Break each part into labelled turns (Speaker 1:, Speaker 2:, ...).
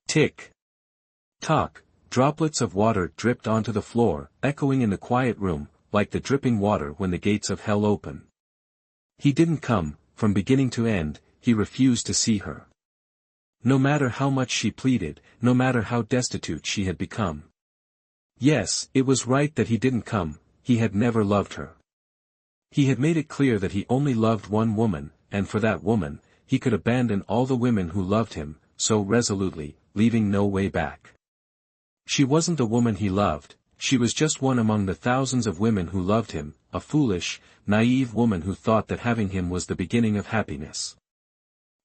Speaker 1: Tick. Tock, droplets of water dripped onto the floor, echoing in the quiet room, like the dripping water when the gates of hell open. He didn't come, from beginning to end, he refused to see her. No matter how much she pleaded, no matter how destitute she had become. Yes, it was right that he didn't come, he had never loved her. He had made it clear that he only loved one woman, and for that woman, he could abandon all the women who loved him, so resolutely, leaving no way back. She wasn't the woman he loved, she was just one among the thousands of women who loved him, a foolish, naive woman who thought that having him was the beginning of happiness.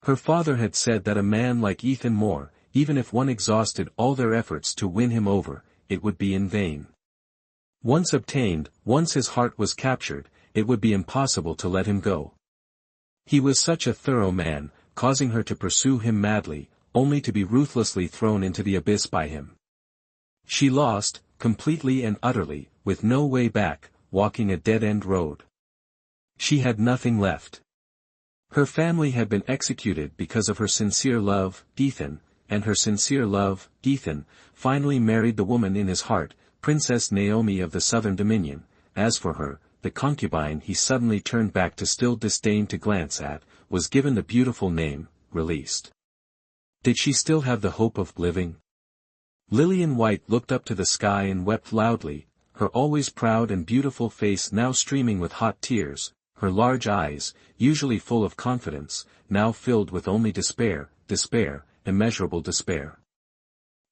Speaker 1: Her father had said that a man like Ethan Moore, even if one exhausted all their efforts to win him over, it would be in vain. Once obtained, once his heart was captured, it would be impossible to let him go. He was such a thorough man, causing her to pursue him madly, only to be ruthlessly thrown into the abyss by him. She lost, completely and utterly, with no way back, walking a dead-end road. She had nothing left. Her family had been executed because of her sincere love, Ethan, and her sincere love, Ethan, finally married the woman in his heart, Princess Naomi of the Southern Dominion. As for her, the concubine he suddenly turned back to still disdain to glance at, was given the beautiful name, released. Did she still have the hope of living? Lillian White looked up to the sky and wept loudly, her always proud and beautiful face now streaming with hot tears, her large eyes, usually full of confidence, now filled with only despair, immeasurable despair.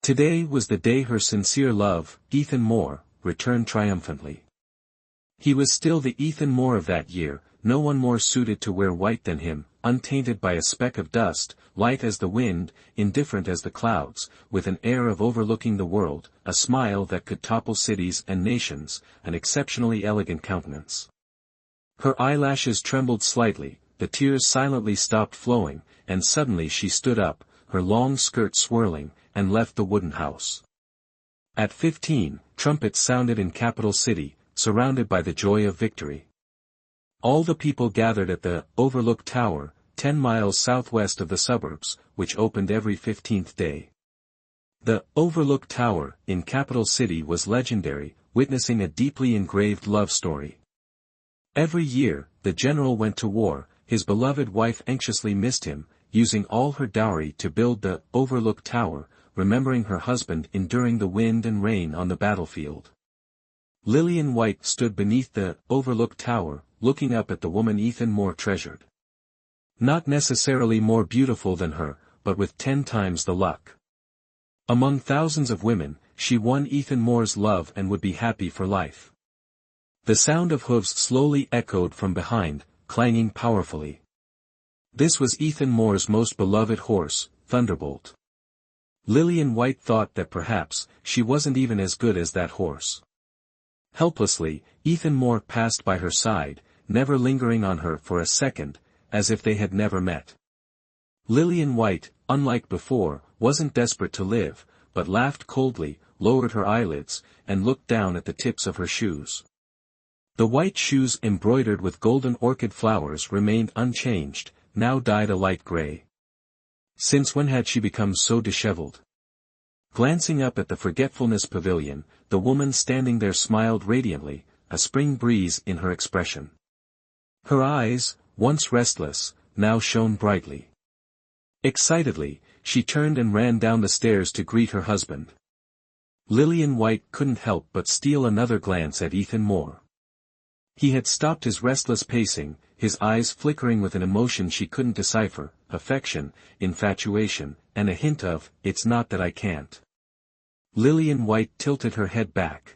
Speaker 1: Today was the day her sincere love, Ethan Moore, returned triumphantly. He was still the Ethan Moore of that year, no one more suited to wear white than him, untainted by a speck of dust, light as the wind, indifferent as the clouds, with an air of overlooking the world, a smile that could topple cities and nations, an exceptionally elegant countenance. Her eyelashes trembled slightly, the tears silently stopped flowing, and suddenly she stood up, her long skirt swirling, and left the wooden house. At 15, trumpets sounded in Capital City, surrounded by the joy of victory. All the people gathered at the Overlook Tower, 10 miles southwest of the suburbs, which opened every 15th day. The Overlook Tower, in Capital City was legendary, witnessing a deeply engraved love story. Every year, the general went to war, his beloved wife anxiously missed him, using all her dowry to build the Overlook Tower, remembering her husband enduring the wind and rain on the battlefield. Lillian White stood beneath the Overlook Tower, looking up at the woman Ethan Moore treasured. Not necessarily more beautiful than her, but with 10 times the luck. Among thousands of women, she won Ethan Moore's love and would be happy for life. The sound of hooves slowly echoed from behind, clanging powerfully. This was Ethan Moore's most beloved horse, Thunderbolt. Lillian White thought that perhaps, she wasn't even as good as that horse. Helplessly, Ethan Moore passed by her side, never lingering on her for a second, as if they had never met. Lillian White, unlike before, wasn't desperate to live, but laughed coldly, lowered her eyelids, and looked down at the tips of her shoes. The white shoes embroidered with golden orchid flowers remained unchanged, now dyed a light gray. Since when had she become so disheveled? Glancing up at the Forgetfulness Pavilion, the woman standing there smiled radiantly, a spring breeze in her expression. Her eyes, once restless, now shone brightly. Excitedly, she turned and ran down the stairs to greet her husband. Lillian White couldn't help but steal another glance at Ethan Moore. He had stopped his restless pacing, his eyes flickering with an emotion she couldn't decipher, affection, infatuation, and a hint of, "It's not that I can't." Lillian White tilted her head back.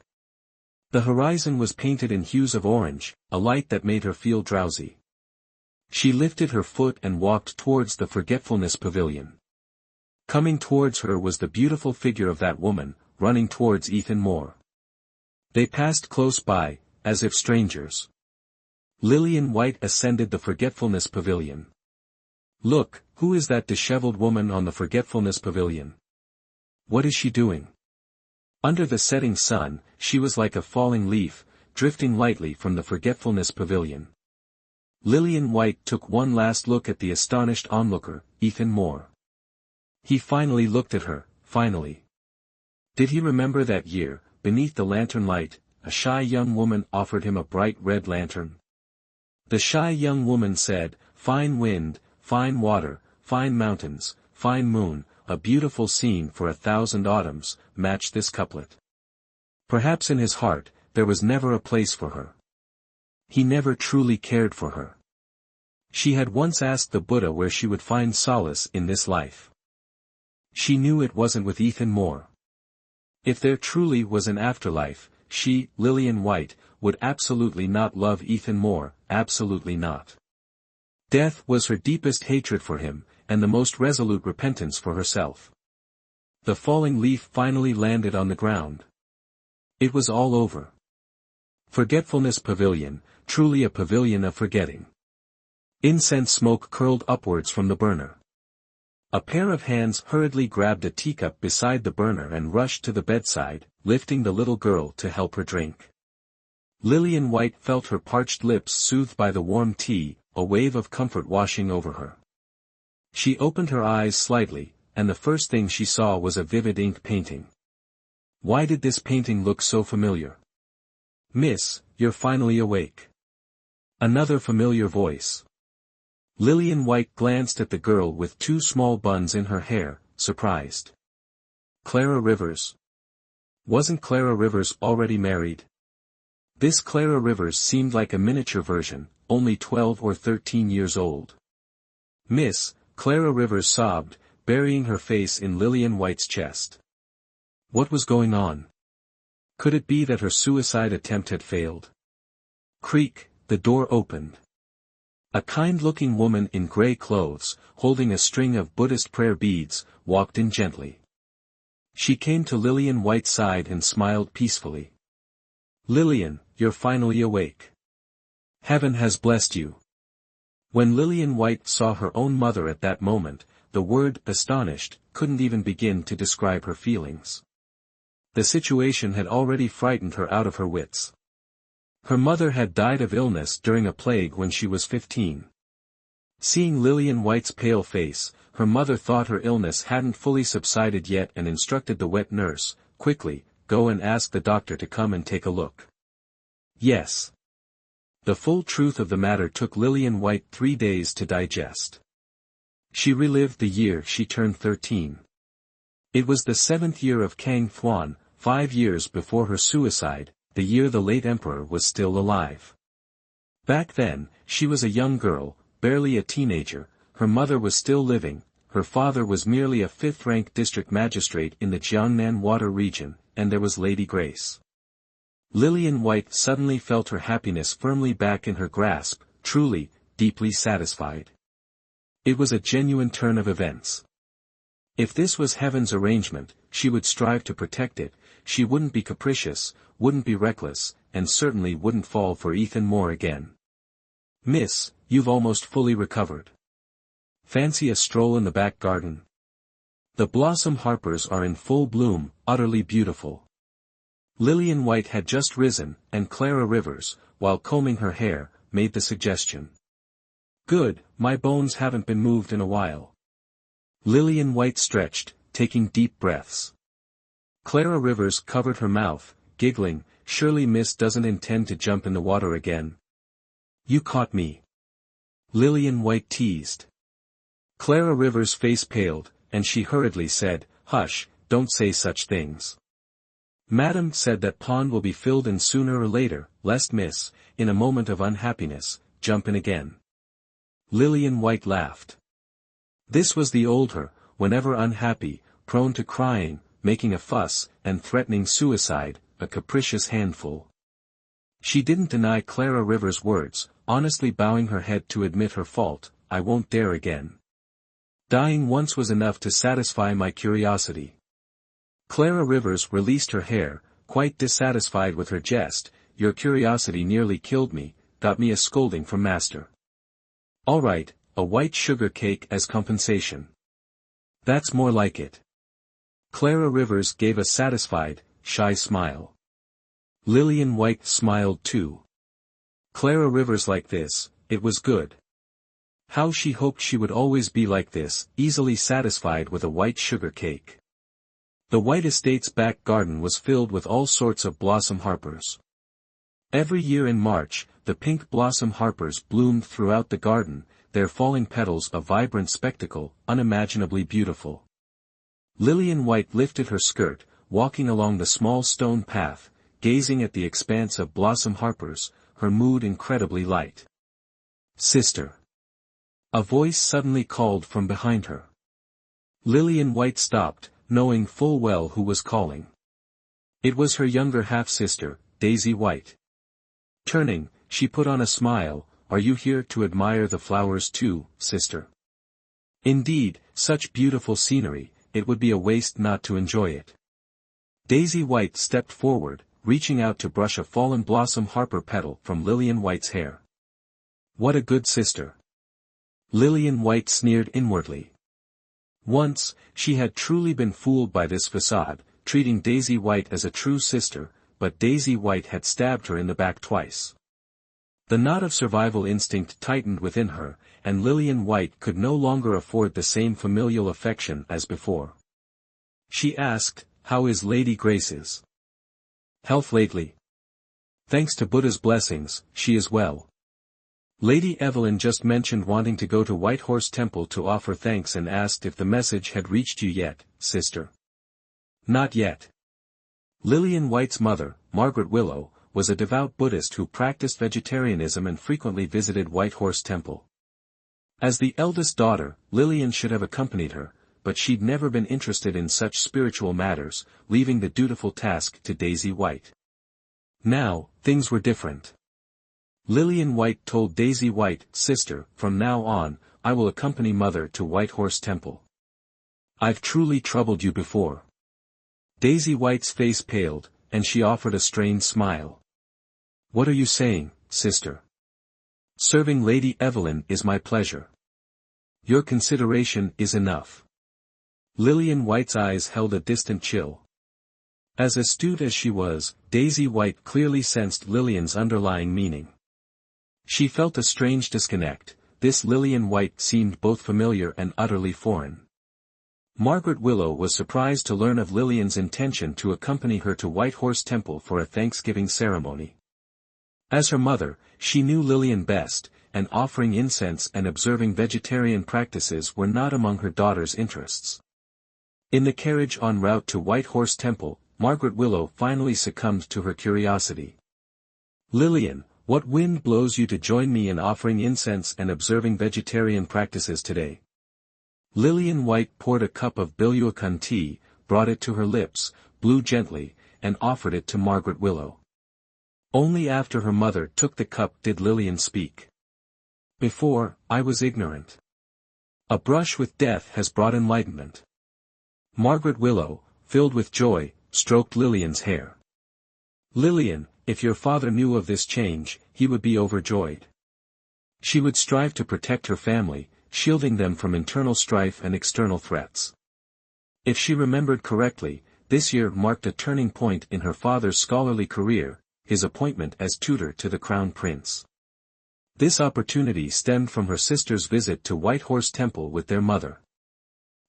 Speaker 1: The horizon was painted in hues of orange, a light that made her feel drowsy. She lifted her foot and walked towards the Forgetfulness Pavilion. Coming towards her was the beautiful figure of that woman, running towards Ethan Moore. They passed close by, as if strangers. Lillian White ascended the Forgetfulness Pavilion. "Look, who is that disheveled woman on the Forgetfulness Pavilion? What is she doing?" Under the setting sun, she was like a falling leaf, drifting lightly from the Forgetfulness Pavilion. Lillian White took one last look at the astonished onlooker, Ethan Moore. He finally looked at her, finally. Did he remember that year, beneath the lantern light, a shy young woman offered him a bright red lantern? The shy young woman said, "Fine wind, fine water, fine mountains, fine moon, a beautiful scene for 1,000 autumns, match this couplet." Perhaps in his heart, there was never a place for her. He never truly cared for her. She had once asked the Buddha where she would find solace in this life. She knew it wasn't with Ethan Moore. If there truly was an afterlife, she, Lillian White, would absolutely not love Ethan Moore, absolutely not. Death was her deepest hatred for him, and the most resolute repentance for herself. The falling leaf finally landed on the ground. It was all over. Forgetfulness Pavilion, truly a pavilion of forgetting. Incense smoke curled upwards from the burner. A pair of hands hurriedly grabbed a teacup beside the burner and rushed to the bedside, lifting the little girl to help her drink. Lillian White felt her parched lips soothed by the warm tea, a wave of comfort washing over her. She opened her eyes slightly, and the first thing she saw was a vivid ink painting. Why did this painting look so familiar? "Miss, you're finally awake." Another familiar voice. Lillian White glanced at the girl with two small buns in her hair, surprised. Clara Rivers. Wasn't Clara Rivers already married? This Clara Rivers seemed like a miniature version, only 12 or 13 years old. "Miss," Clara Rivers sobbed, burying her face in Lillian White's chest. What was going on? Could it be that her suicide attempt had failed? Creak, the door opened. A kind-looking woman in grey clothes, holding a string of Buddhist prayer beads, walked in gently. She came to Lillian White's side and smiled peacefully. "Lillian, you're finally awake. Heaven has blessed you." When Lillian White saw her own mother at that moment, the word "astonished" couldn't even begin to describe her feelings. The situation had already frightened her out of her wits. Her mother had died of illness during a plague when she was 15. Seeing Lillian White's pale face, her mother thought her illness hadn't fully subsided yet and instructed the wet nurse, "Quickly, go and ask the doctor to come and take a look." Yes. The full truth of the matter took Lillian White 3 days to digest. She relived the year she turned 13. It was the 7th year of Kang Thuan, 5 years before her suicide, the year the late emperor was still alive. Back then, she was a young girl, barely a teenager, her mother was still living, her father was merely a 5th-ranked district magistrate in the Jiangnan Water region, and there was Lady Grace. Lillian White suddenly felt her happiness firmly back in her grasp, truly, deeply satisfied. It was a genuine turn of events. If this was heaven's arrangement, she would strive to protect it, she wouldn't be capricious, wouldn't be reckless, and certainly wouldn't fall for Ethan Moore again. "Miss, you've almost fully recovered. Fancy a stroll in the back garden. The blossom harpers are in full bloom, utterly beautiful." Lillian White had just risen, and Clara Rivers, while combing her hair, made the suggestion. "Good, my bones haven't been moved in a while." Lillian White stretched, taking deep breaths. Clara Rivers covered her mouth, giggling, "Surely Miss doesn't intend to jump in the water again." "You caught me." Lillian White teased. Clara Rivers' face paled, and she hurriedly said, "Hush, don't say such things. Madam said that pond will be filled in sooner or later, lest Miss, in a moment of unhappiness, jump in again." Lillian White laughed. This was the old her, whenever unhappy, prone to crying, making a fuss, and threatening suicide, a capricious handful. She didn't deny Clara Rivers' words, honestly bowing her head to admit her fault, "I won't dare again. Dying once was enough to satisfy my curiosity." Clara Rivers released her hair, quite dissatisfied with her jest, "Your curiosity nearly killed me, got me a scolding from master. All right, a white sugar cake as compensation. That's more like it." Clara Rivers gave a satisfied, shy smile. Lillian White smiled too. Clara Rivers like this, it was good. How she hoped she would always be like this, easily satisfied with a white sugar cake. The White Estate's back garden was filled with all sorts of blossom harpers. Every year in March, the pink blossom harpers bloomed throughout the garden, their falling petals a vibrant spectacle, unimaginably beautiful. Lillian White lifted her skirt, walking along the small stone path, gazing at the expanse of blossom harpers, her mood incredibly light. "Sister." A voice suddenly called from behind her. Lillian White stopped, knowing full well who was calling. It was her younger half-sister, Daisy White. Turning, she put on a smile. "Are you here to admire the flowers too, sister?" "Indeed, such beautiful scenery, it would be a waste not to enjoy it." Daisy White stepped forward, reaching out to brush a fallen blossom harper petal from Lillian White's hair. "What a good sister." Lillian White sneered inwardly. Once, she had truly been fooled by this facade, treating Daisy White as a true sister, but Daisy White had stabbed her in the back twice. The knot of survival instinct tightened within her, and Lillian White could no longer afford the same familial affection as before. She asked, "How is Lady Grace's health lately?" "Thanks to Buddha's blessings, she is well. Lady Evelyn just mentioned wanting to go to White Horse Temple to offer thanks and asked if the message had reached you yet, sister." "Not yet." Lillian White's mother, Margaret Willow, was a devout Buddhist who practiced vegetarianism and frequently visited White Horse Temple. As the eldest daughter, Lillian should have accompanied her, but she'd never been interested in such spiritual matters, leaving the dutiful task to Daisy White. Now, things were different. Lillian White told Daisy White, "Sister, from now on, I will accompany Mother to White Horse Temple. I've truly troubled you before." Daisy White's face paled, and she offered a strained smile. "What are you saying, sister?" "Serving Lady Evelyn is my pleasure. Your consideration is enough." Lillian White's eyes held a distant chill. As astute as she was, Daisy White clearly sensed Lillian's underlying meaning. She felt a strange disconnect. This Lillian White seemed both familiar and utterly foreign. Margaret Willow was surprised to learn of Lillian's intention to accompany her to White Horse Temple for a Thanksgiving ceremony. As her mother, she knew Lillian best, and offering incense and observing vegetarian practices were not among her daughter's interests. In the carriage en route to White Horse Temple, Margaret Willow finally succumbed to her curiosity. "Lillian, what wind blows you to join me in offering incense and observing vegetarian practices today?" Lillian White poured a cup of Bilyuakun tea, brought it to her lips, blew gently, and offered it to Margaret Willow. Only after her mother took the cup did Lillian speak. "Before, I was ignorant. A brush with death has brought enlightenment." Margaret Willow, filled with joy, stroked Lillian's hair. "Lillian, if your father knew of this change, he would be overjoyed. She would strive to protect her family, shielding them from internal strife and external threats. If she remembered correctly, this year marked a turning point in her father's scholarly career, his appointment as tutor to the Crown Prince. This opportunity stemmed from her sister's visit to White Horse Temple with their mother.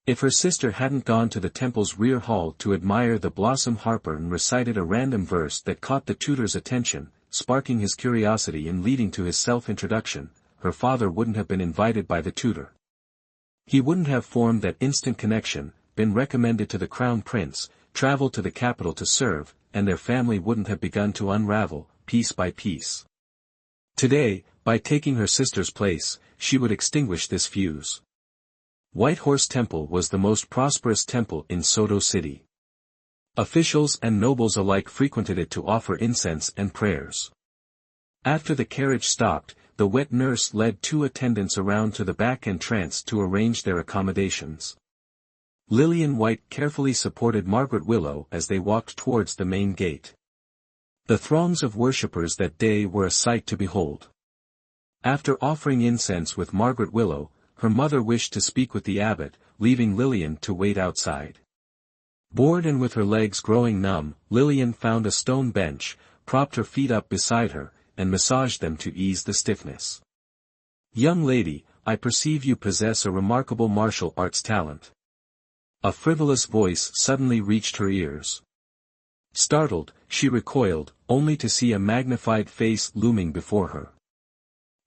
Speaker 1: If her sister hadn't gone to the temple's rear hall to admire the blossom harper and recited a random verse that caught the tutor's attention, sparking his curiosity and leading to his self-introduction, her father wouldn't have been invited by the tutor. He wouldn't have formed that instant connection, been recommended to the Crown Prince, traveled to the capital to serve, and their family wouldn't have begun to unravel, piece by piece. Today, by taking her sister's place, she would extinguish this fuse. White Horse Temple was the most prosperous temple in Soto City. Officials and nobles alike frequented it to offer incense and prayers. After the carriage stopped, the wet nurse led two attendants around to the back entrance to arrange their accommodations. Lillian White carefully supported Margaret Willow as they walked towards the main gate. The throngs of worshippers that day were a sight to behold. After offering incense with Margaret Willow, her mother wished to speak with the abbot, leaving Lillian to wait outside. Bored and with her legs growing numb, Lillian found a stone bench, propped her feet up beside her, and massaged them to ease the stiffness. "Young lady, I perceive you possess a remarkable martial arts talent. A frivolous voice suddenly reached her ears. Startled, she recoiled, only to see a magnified face looming before her.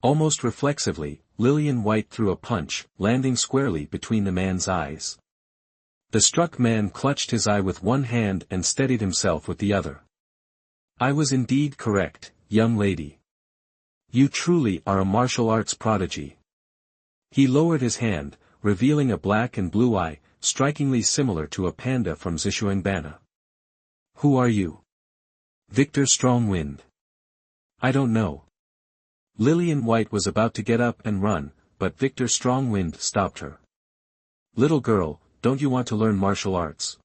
Speaker 1: Almost reflexively, Lillian White threw a punch, landing squarely between the man's eyes. The struck man clutched his eye with one hand and steadied himself with the other. I was indeed correct, young lady. You truly are a martial arts prodigy. He lowered his hand, revealing a black and blue eye, strikingly similar to a panda from Zishuangbana. Who are you? Victor Strongwind. I don't know. Lillian White was about to get up and run, but Victor Strongwind stopped her. Little girl, don't you want to learn martial arts?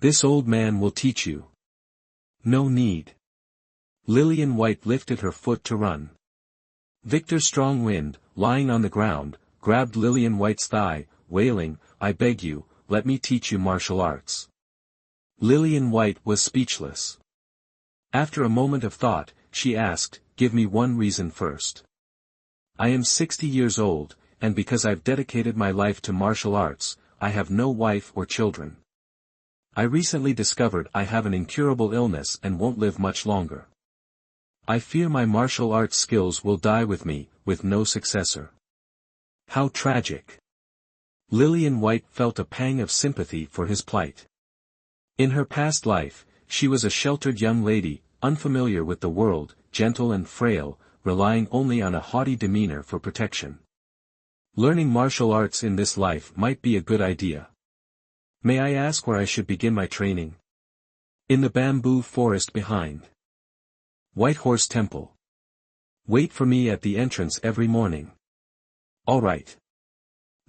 Speaker 1: This old man will teach you. No need. Lillian White lifted her foot to run. Victor Strongwind, lying on the ground, grabbed Lillian White's thigh, wailing, I beg you, let me teach you martial arts. Lillian White was speechless. After a moment of thought, she asked, give me one reason first. I am 60 years old, and because I've dedicated my life to martial arts, I have no wife or children. I recently discovered I have an incurable illness and won't live much longer. I fear my martial arts skills will die with me, with no successor. How tragic. Lillian White felt a pang of sympathy for his plight. In her past life, she was a sheltered young lady, unfamiliar with the world, gentle and frail, relying only on a haughty demeanor for protection. Learning martial arts in this life might be a good idea. May I ask where I should begin my training? In the bamboo forest behind White Horse Temple. Wait for me at the entrance every morning. All right.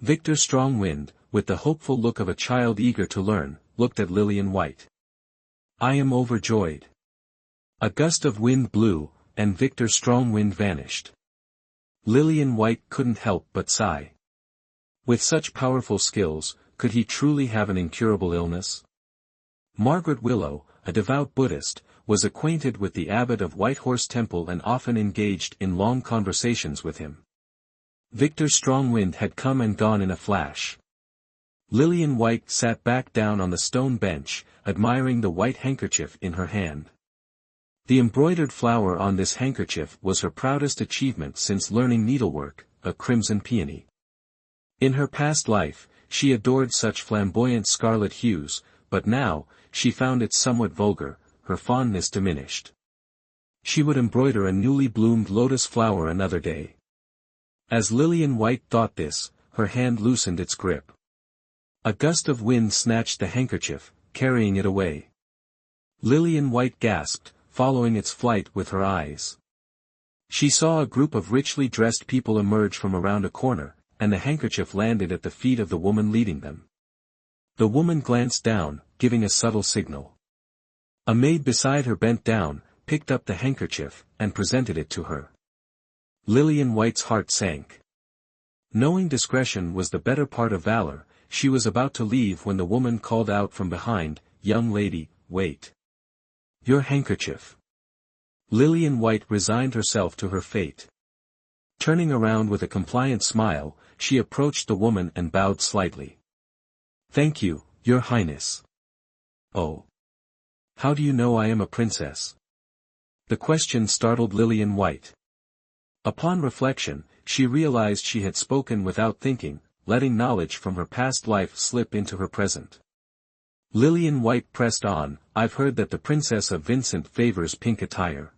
Speaker 1: Victor Strongwind, with the hopeful look of a child eager to learn, looked at Lillian White. I am overjoyed. A gust of wind blew, and Victor Strongwind vanished. Lillian White couldn't help but sigh. With such powerful skills, could he truly have an incurable illness? Margaret Willow, a devout Buddhist, was acquainted with the abbot of White Horse Temple and often engaged in long conversations with him. Victor Strongwind had come and gone in a flash. Lillian White sat back down on the stone bench, admiring the white handkerchief in her hand. The embroidered flower on this handkerchief was her proudest achievement since learning needlework, a crimson peony. In her past life, she adored such flamboyant scarlet hues, but now, she found it somewhat vulgar, her fondness diminished. She would embroider a newly bloomed lotus flower another day. As Lillian White thought this, her hand loosened its grip. A gust of wind snatched the handkerchief, carrying it away. Lillian White gasped, following its flight with her eyes. She saw a group of richly dressed people emerge from around a corner, and the handkerchief landed at the feet of the woman leading them. The woman glanced down, giving a subtle signal. A maid beside her bent down, picked up the handkerchief, and presented it to her. Lillian White's heart sank. Knowing discretion was the better part of valor, she was about to leave when the woman called out from behind, Young lady, wait. Your handkerchief. Lillian White resigned herself to her fate. Turning around with a compliant smile, she approached the woman and bowed slightly. Thank you, Your Highness. Oh. How do you know I am a princess? The question startled Lillian White. Upon reflection, she realized she had spoken without thinking, letting knowledge from her past life slip into her present. Lillian White pressed on, I've heard that the Princess of Vincent favors pink attire.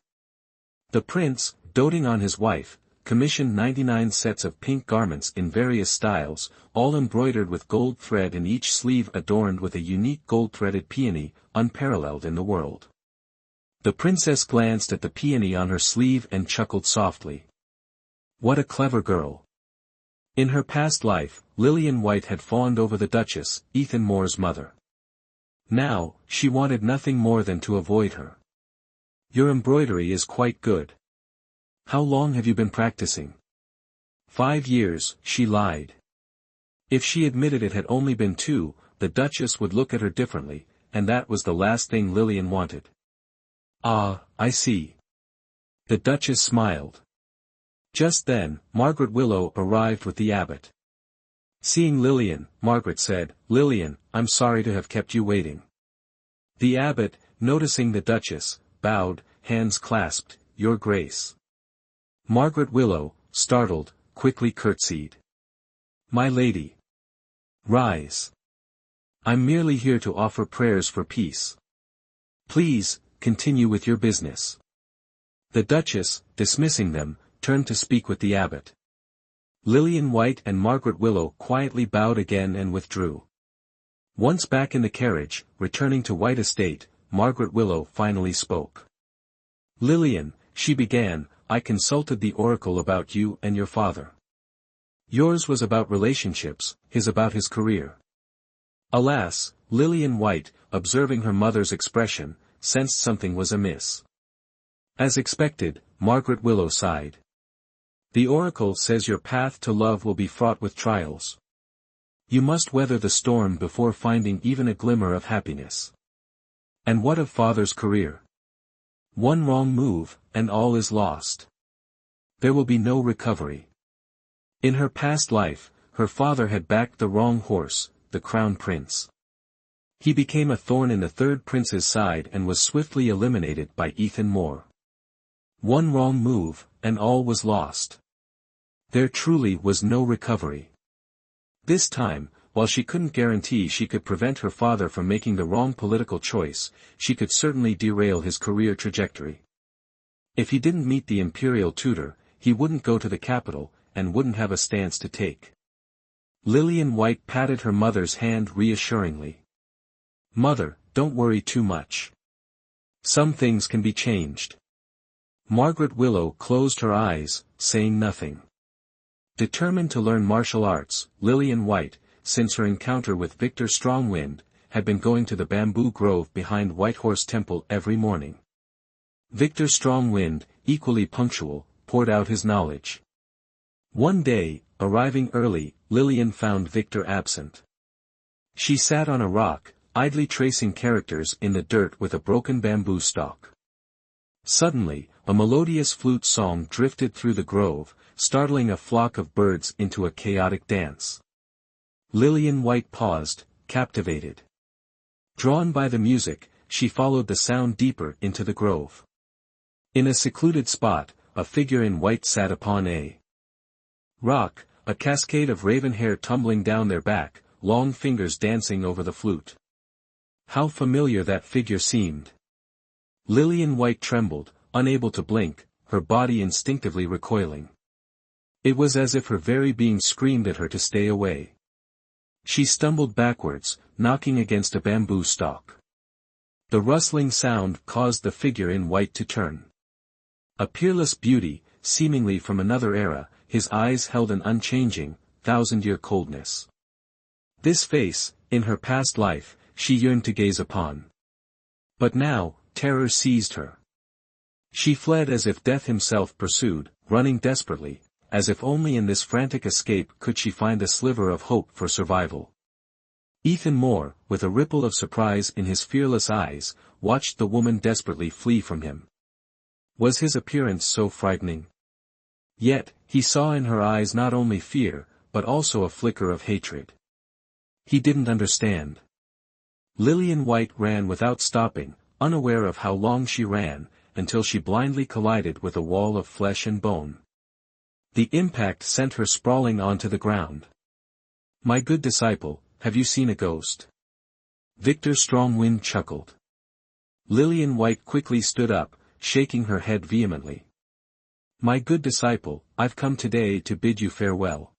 Speaker 1: The prince, doting on his wife, commissioned 99 sets of pink garments in various styles, all embroidered with gold thread and each sleeve adorned with a unique gold-threaded peony, unparalleled in the world. The princess glanced at the peony on her sleeve and chuckled softly. What a clever girl. In her past life, Lillian White had fawned over the Duchess, Ethan Moore's mother. Now, she wanted nothing more than to avoid her. Your embroidery is quite good. How long have you been practicing? 5 years, she lied. If she admitted it had only been 2, the Duchess would look at her differently, and that was the last thing Lillian wanted. Ah, I see. The Duchess smiled. Just then, Margaret Willow arrived with the abbot. Seeing Lillian, Margaret said, "Lillian, I'm sorry to have kept you waiting." The abbot, noticing the Duchess, bowed, hands clasped, "Your Grace." Margaret Willow, startled, quickly curtsied. "My lady. Rise. I'm merely here to offer prayers for peace. Please, continue with your business." The Duchess, dismissing them, turned to speak with the abbot. Lillian White and Margaret Willow quietly bowed again and withdrew. Once back in the carriage, returning to White Estate, Margaret Willow finally spoke. "Lillian," she began, "I consulted the oracle about you and your father. Yours was about relationships, his about his career." Alas, Lillian White, observing her mother's expression, sensed something was amiss. As expected, Margaret Willow sighed. "The oracle says your path to love will be fraught with trials. You must weather the storm before finding even a glimmer of happiness." "And what of father's career?" "One wrong move, and all is lost. There will be no recovery. In her past life, her father had backed the wrong horse, the crown prince. He became a thorn in the third prince's side and was swiftly eliminated by Ethan Moore. One wrong move, and all was lost. There truly was no recovery. This time, while she couldn't guarantee she could prevent her father from making the wrong political choice, she could certainly derail his career trajectory. If he didn't meet the imperial tutor, he wouldn't go to the capital, and wouldn't have a stance to take." Lillian White patted her mother's hand reassuringly. "Mother, don't worry too much. Some things can be changed." Margaret Willow closed her eyes, saying nothing. Determined to learn martial arts, Lillian White, since her encounter with Victor Strongwind, had been going to the bamboo grove behind Whitehorse Temple every morning. Victor Strongwind, equally punctual, poured out his knowledge. One day, arriving early, Lillian found Victor absent. She sat on a rock, idly tracing characters in the dirt with a broken bamboo stalk. Suddenly, a melodious flute song drifted through the grove, startling a flock of birds into a chaotic dance. Lillian White paused, captivated. Drawn by the music, she followed the sound deeper into the grove. In a secluded spot, a figure in white sat upon a rock, a cascade of raven hair tumbling down their back, long fingers dancing over the flute. How familiar that figure seemed. Lillian White trembled, unable to blink, her body instinctively recoiling. It was as if her very being screamed at her to stay away. She stumbled backwards, knocking against a bamboo stalk. The rustling sound caused the figure in white to turn. A peerless beauty, seemingly from another era, his eyes held an unchanging, thousand-year coldness. This face, in her past life, she yearned to gaze upon. But now, terror seized her. She fled as if death himself pursued, running desperately, as if only in this frantic escape could she find a sliver of hope for survival. Ethan Moore, with a ripple of surprise in his fearless eyes, watched the woman desperately flee from him. Was his appearance so frightening? Yet, he saw in her eyes not only fear, but also a flicker of hatred. He didn't understand. Lillian White ran without stopping, unaware of how long she ran, until she blindly collided with a wall of flesh and bone. The impact sent her sprawling onto the ground. "My good disciple, have you seen a ghost?" Victor Strongwind chuckled. Lillian White quickly stood up, shaking her head vehemently. "My good disciple, I've come today to bid you farewell."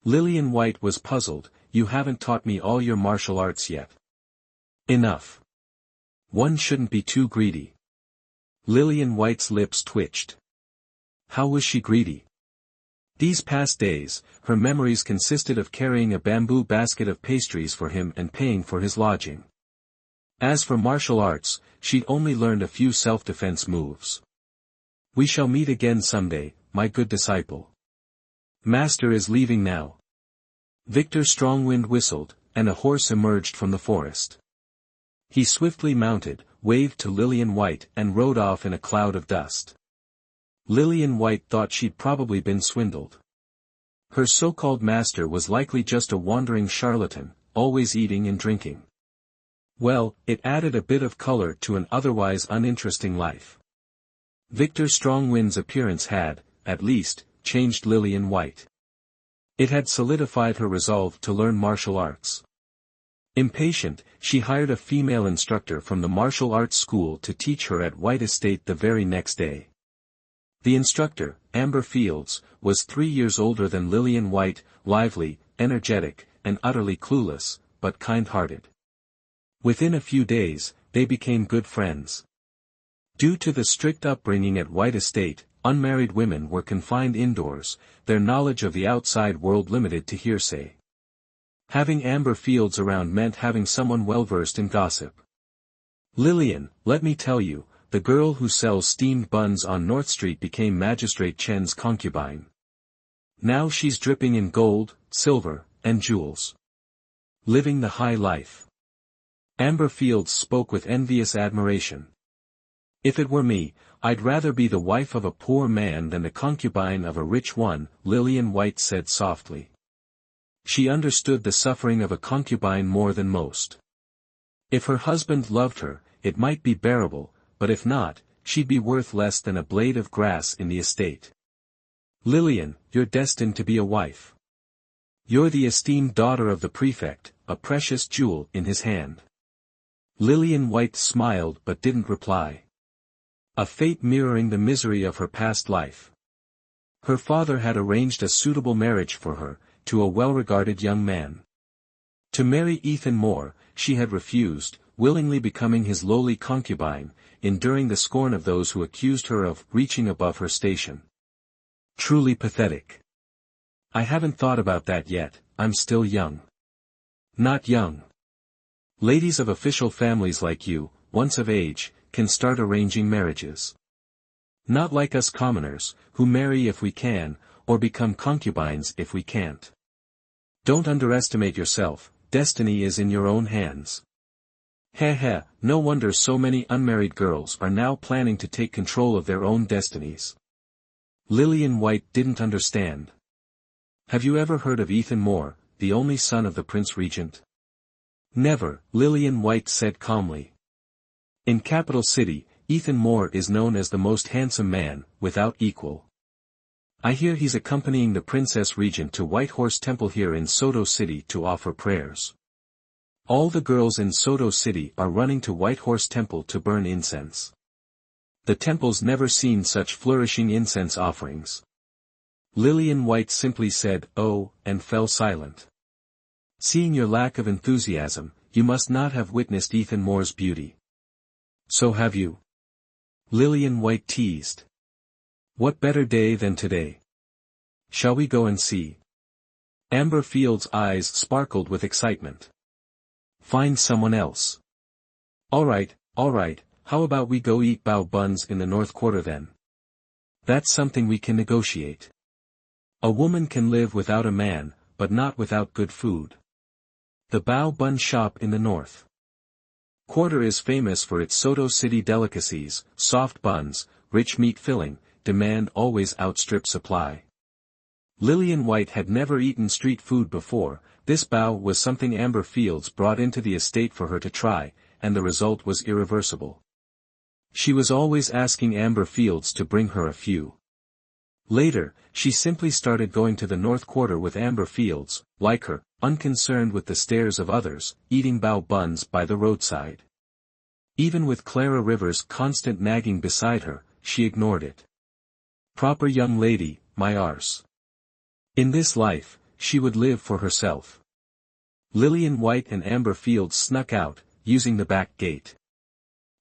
Speaker 1: Lillian White was puzzled. "You haven't taught me all your martial arts yet." "Enough. One shouldn't be too greedy." Lillian White's lips twitched. How was she greedy? These past days, her memories consisted of carrying a bamboo basket of pastries for him and paying for his lodging. As for martial arts, she'd only learned a few self-defense moves. "We shall meet again someday, my good disciple. Master is leaving now." Victor Strongwind whistled, and a horse emerged from the forest. He swiftly mounted, waved to Lillian White and rode off in a cloud of dust. Lillian White thought she'd probably been swindled. Her so-called master was likely just a wandering charlatan, always eating and drinking. Well, it added a bit of color to an otherwise uninteresting life. Victor Strongwind's appearance had, at least, changed Lillian White. It had solidified her resolve to learn martial arts. Impatient, she hired a female instructor from the martial arts school to teach her at White Estate the very next day. The instructor, Amber Fields, was 3 years older than Lillian White, lively, energetic, and utterly clueless, but kind-hearted. Within a few days, they became good friends. Due to the strict upbringing at White Estate, unmarried women were confined indoors, their knowledge of the outside world limited to hearsay. Having Amber Fields around meant having someone well-versed in gossip. Lillian, let me tell you, the girl who sells steamed buns on North Street became Magistrate Chen's concubine. Now she's dripping in gold, silver, and jewels. Living the high life. Amber Fields spoke with envious admiration. If it were me, I'd rather be the wife of a poor man than the concubine of a rich one, Lillian White said softly. She understood the suffering of a concubine more than most. If her husband loved her, it might be bearable, but if not, she'd be worth less than a blade of grass in the estate. Lillian, you're destined to be a wife. You're the esteemed daughter of the prefect, a precious jewel in his hand. Lillian White smiled but didn't reply. A fate mirroring the misery of her past life. Her father had arranged a suitable marriage for her, to a well-regarded young man. To marry Ethan Moore, she had refused, willingly becoming his lowly concubine, enduring the scorn of those who accused her of reaching above her station. Truly pathetic. I haven't thought about that yet, I'm still young. Not young. Ladies of official families like you, once of age, can start arranging marriages. Not like us commoners, who marry if we can, or become concubines if we can't. Don't underestimate yourself, destiny is in your own hands. Heh, no wonder so many unmarried girls are now planning to take control of their own destinies. Lillian White didn't understand. Have you ever heard of Ethan Moore, the only son of the Prince Regent? Never, Lillian White said calmly. In Capital City, Ethan Moore is known as the most handsome man, without equal. I hear he's accompanying the Princess Regent to White Horse Temple here in Soto City to offer prayers. All the girls in Soto City are running to White Horse Temple to burn incense. The temple's never seen such flourishing incense offerings. Lillian White simply said, "Oh," and fell silent. Seeing your lack of enthusiasm, you must not have witnessed Ethan Moore's beauty. So have you? Lillian White teased. What better day than today? Shall we go and see? Amber Fields' eyes sparkled with excitement. Find someone else. All right, how about we go eat bao buns in the North Quarter then? That's something we can negotiate. A woman can live without a man, but not without good food. The bao bun shop in the North Quarter is famous for its Soto City delicacies, soft buns, rich meat filling, demand always outstrips supply. Lillian White had never eaten street food before, this bao was something Amber Fields brought into the estate for her to try, and the result was irreversible. She was always asking Amber Fields to bring her a few. Later, she simply started going to the North Quarter with Amber Fields, like her, unconcerned with the stares of others, eating bao buns by the roadside. Even with Clara Rivers' constant nagging beside her, she ignored it. Proper young lady, my arse. In this life, she would live for herself. Lillian White and Amber Fields snuck out, using the back gate.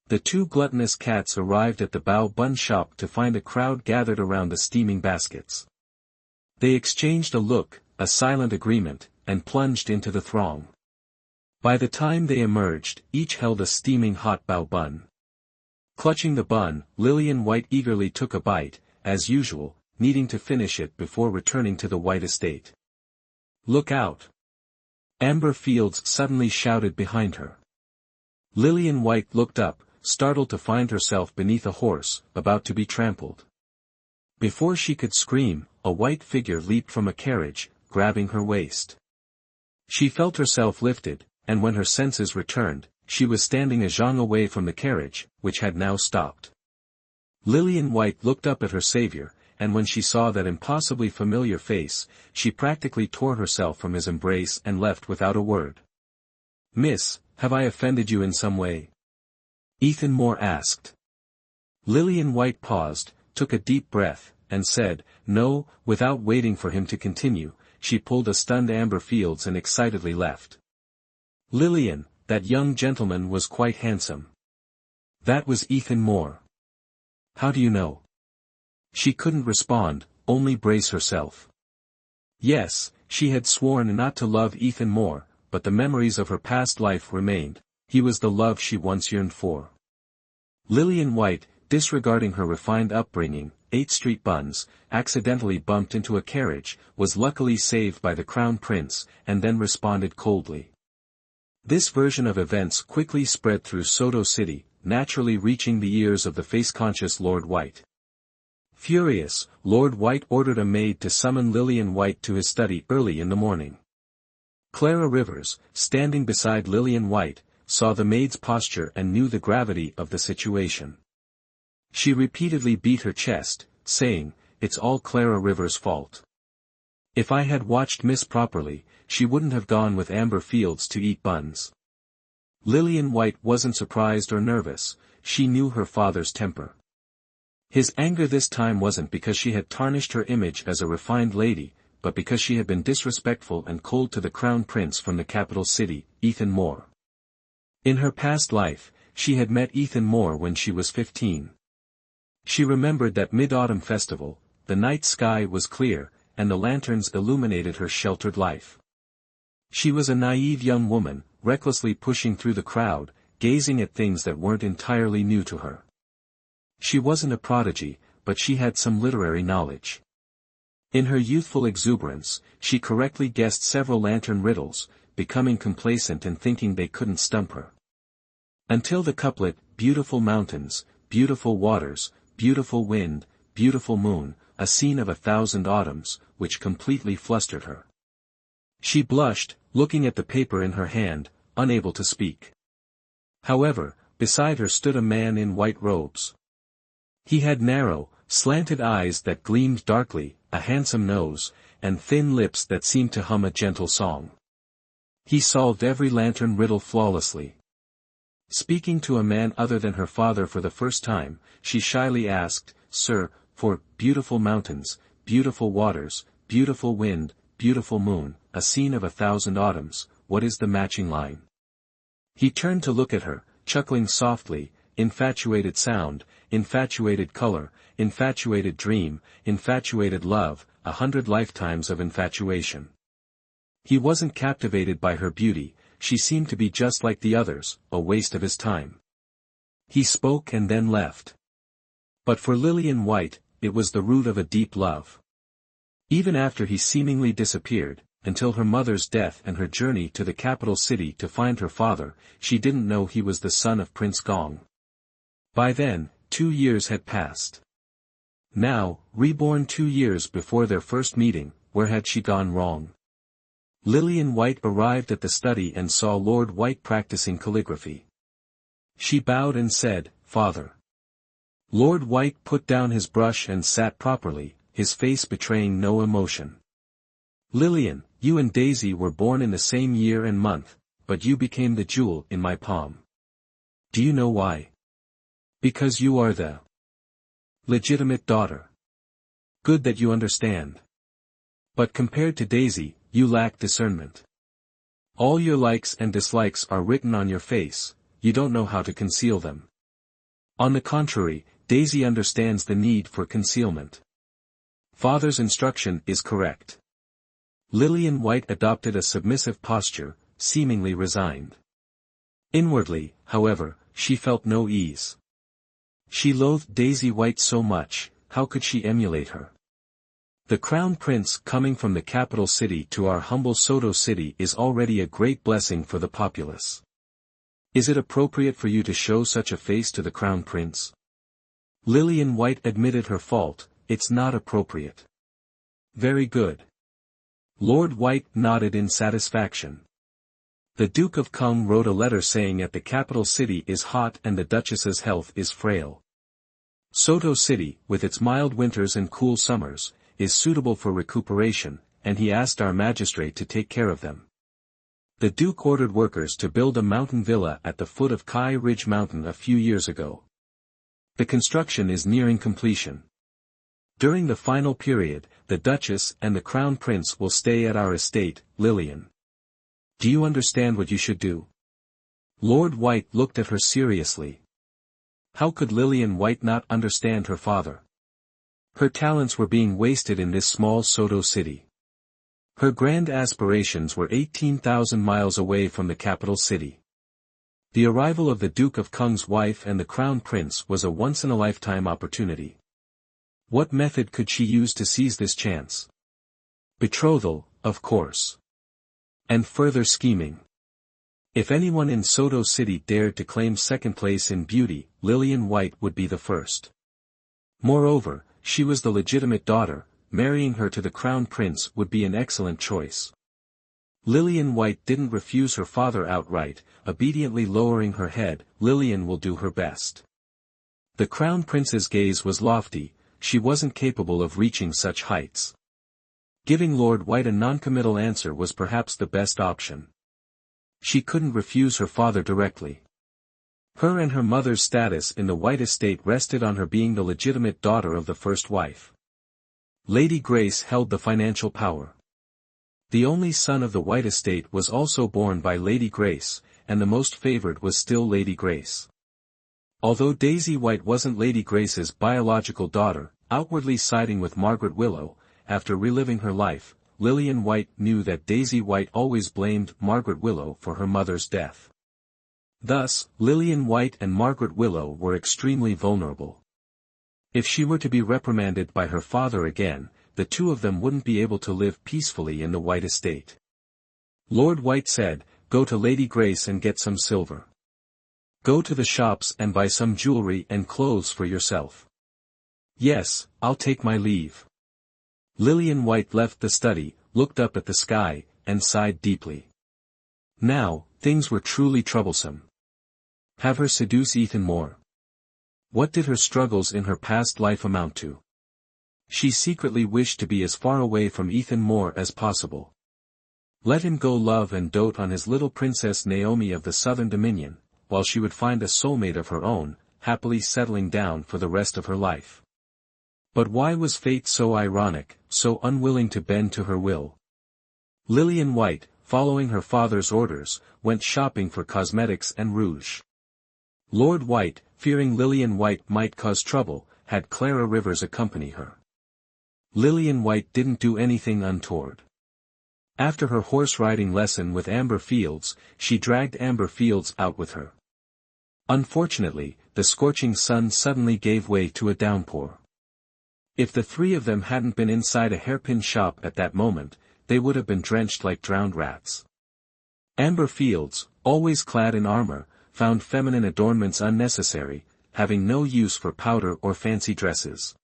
Speaker 1: The two gluttonous cats arrived at the bao bun shop to find a crowd gathered around the steaming baskets. They exchanged a look, a silent agreement, and plunged into the throng. By the time they emerged, each held a steaming hot bao bun. Clutching the bun, Lillian White eagerly took a bite, as usual, needing to finish it before returning to the White Estate. Look out! Amber Fields suddenly shouted behind her. Lillian White looked up, startled to find herself beneath a horse, about to be trampled. Before she could scream, a white figure leaped from a carriage, grabbing her waist. She felt herself lifted, and when her senses returned, she was standing a zhang away from the carriage, which had now stopped. Lillian White looked up at her savior, and when she saw that impossibly familiar face, she practically tore herself from his embrace and left without a word. "Miss, have I offended you in some way?" Ethan Moore asked. Lillian White paused, took a deep breath, and said, "No." Without waiting for him to continue, she pulled a stunned Amber Fields and excitedly left. "Lillian, that young gentleman was quite handsome." "That was Ethan Moore." "How do you know?" She couldn't respond, only brace herself. Yes, she had sworn not to love Ethan Moore, but the memories of her past life remained. He was the love she once yearned for. Lillian White, disregarding her refined upbringing, ate street buns, accidentally bumped into a carriage, was luckily saved by the Crown Prince, and then responded coldly. This version of events quickly spread through Soto City, naturally reaching the ears of the face-conscious Lord White. Furious, Lord White ordered a maid to summon Lillian White to his study early in the morning. Clara Rivers, standing beside Lillian White, saw the maid's posture and knew the gravity of the situation. She repeatedly beat her chest, saying, "It's all Clara Rivers' fault. If I had watched Miss properly, she wouldn't have gone with Amber Fields to eat buns." Lillian White wasn't surprised or nervous, she knew her father's temper. His anger this time wasn't because she had tarnished her image as a refined lady, but because she had been disrespectful and cold to the Crown Prince from the capital city, Ethan Moore. In her past life, she had met Ethan Moore when she was 15. She remembered that mid-autumn festival, the night sky was clear, and the lanterns illuminated her sheltered life. She was a naive young woman, recklessly pushing through the crowd, gazing at things that weren't entirely new to her. She wasn't a prodigy, but she had some literary knowledge. In her youthful exuberance, she correctly guessed several lantern riddles, becoming complacent and thinking they couldn't stump her. Until the couplet, "Beautiful mountains, beautiful waters, beautiful wind, beautiful moon, a scene of 1,000 autumns," which completely flustered her. She blushed, looking at the paper in her hand, unable to speak. However, beside her stood a man in white robes. He had narrow, slanted eyes that gleamed darkly, a handsome nose, and thin lips that seemed to hum a gentle song. He solved every lantern riddle flawlessly. Speaking to a man other than her father for the first time, she shyly asked, "Sir, for beautiful mountains, beautiful waters, beautiful wind, beautiful moon, a scene of 1,000 autumns, what is the matching line?" He turned to look at her, chuckling softly, "Infatuated sound, infatuated color, infatuated dream, infatuated love, 100 lifetimes of infatuation." He wasn't captivated by her beauty, she seemed to be just like the others, a waste of his time. He spoke and then left. But for Lillian White, it was the root of a deep love. Even after he seemingly disappeared, until her mother's death and her journey to the capital city to find her father, she didn't know he was the son of Prince Gong. By then, 2 years had passed. Now, reborn 2 years before their first meeting, where had she gone wrong? Lillian White arrived at the study and saw Lord White practicing calligraphy. She bowed and said, "Father." Lord White put down his brush and sat properly, his face betraying no emotion. "Lillian, you and Daisy were born in the same year and month, but you became the jewel in my palm. Do you know why? Because you are the legitimate daughter. Good that you understand. But compared to Daisy, you lack discernment. All your likes and dislikes are written on your face, you don't know how to conceal them. On the contrary, Daisy understands the need for concealment. Father's instruction is correct." Lillian White adopted a submissive posture, seemingly resigned. Inwardly, however, she felt no ease. She loathed Daisy White so much, how could she emulate her? The Crown Prince coming from the capital city to our humble Soto City is already a great blessing for the populace. Is it appropriate for you to show such a face to the Crown Prince? Lillian White admitted her fault, it's not appropriate. Very good. Lord White nodded in satisfaction. The Duke of Kung wrote a letter saying that the capital city is hot and the Duchess's health is frail. Soto City, with its mild winters and cool summers, is suitable for recuperation, and he asked our magistrate to take care of them. The Duke ordered workers to build a mountain villa at the foot of Kai Ridge Mountain a few years ago. The construction is nearing completion. During the final period, the Duchess and the Crown Prince will stay at our estate, Lillian. Do you understand what you should do? Lord White looked at her seriously. How could Lillian White not understand her father? Her talents were being wasted in this small Soto city. Her grand aspirations were 18,000 miles away from the capital city. The arrival of the Duke of Kung's wife and the Crown Prince was a once-in-a-lifetime opportunity. What method could she use to seize this chance? Betrothal, of course. And further scheming. If anyone in Soto City dared to claim second place in beauty, Lillian White would be the first. Moreover, she was the legitimate daughter, marrying her to the Crown Prince would be an excellent choice. Lillian White didn't refuse her father outright, obediently lowering her head. Lillian will do her best. The Crown Prince's gaze was lofty, she wasn't capable of reaching such heights. Giving Lord White a noncommittal answer was perhaps the best option. She couldn't refuse her father directly. Her and her mother's status in the White estate rested on her being the legitimate daughter of the first wife. Lady Grace held the financial power. The only son of the White estate was also born by Lady Grace, and the most favored was still Lady Grace. Although Daisy White wasn't Lady Grace's biological daughter, outwardly siding with Margaret Willow, after reliving her life, Lillian White knew that Daisy White always blamed Margaret Willow for her mother's death. Thus, Lillian White and Margaret Willow were extremely vulnerable. If she were to be reprimanded by her father again, the two of them wouldn't be able to live peacefully in the White estate. Lord White said, "Go to Lady Grace and get some silver. Go to the shops and buy some jewelry and clothes for yourself." "Yes, I'll take my leave." Lillian White left the study, looked up at the sky, and sighed deeply. Now, things were truly troublesome. Have her seduce Ethan Moore? What did her struggles in her past life amount to? She secretly wished to be as far away from Ethan Moore as possible. Let him go love and dote on his little Princess Naomi of the Southern Dominion, while she would find a soulmate of her own, happily settling down for the rest of her life. But why was fate so ironic, so unwilling to bend to her will? Lillian White, following her father's orders, went shopping for cosmetics and rouge. Lord White, fearing Lillian White might cause trouble, had Clara Rivers accompany her. Lillian White didn't do anything untoward. After her horse-riding lesson with Amber Fields, she dragged Amber Fields out with her. Unfortunately, the scorching sun suddenly gave way to a downpour. If the three of them hadn't been inside a hairpin shop at that moment, they would have been drenched like drowned rats. Amber Fields, always clad in armor, found feminine adornments unnecessary, having no use for powder or fancy dresses.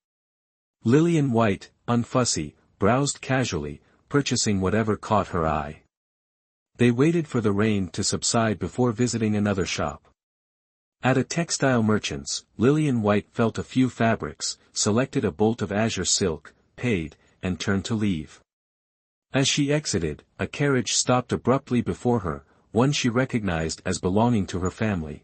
Speaker 1: Lillian White, unfussy, browsed casually, purchasing whatever caught her eye. They waited for the rain to subside before visiting another shop. At a textile merchant's, Lillian White felt a few fabrics, selected a bolt of azure silk, paid, and turned to leave. As she exited, a carriage stopped abruptly before her, one she recognized as belonging to her family.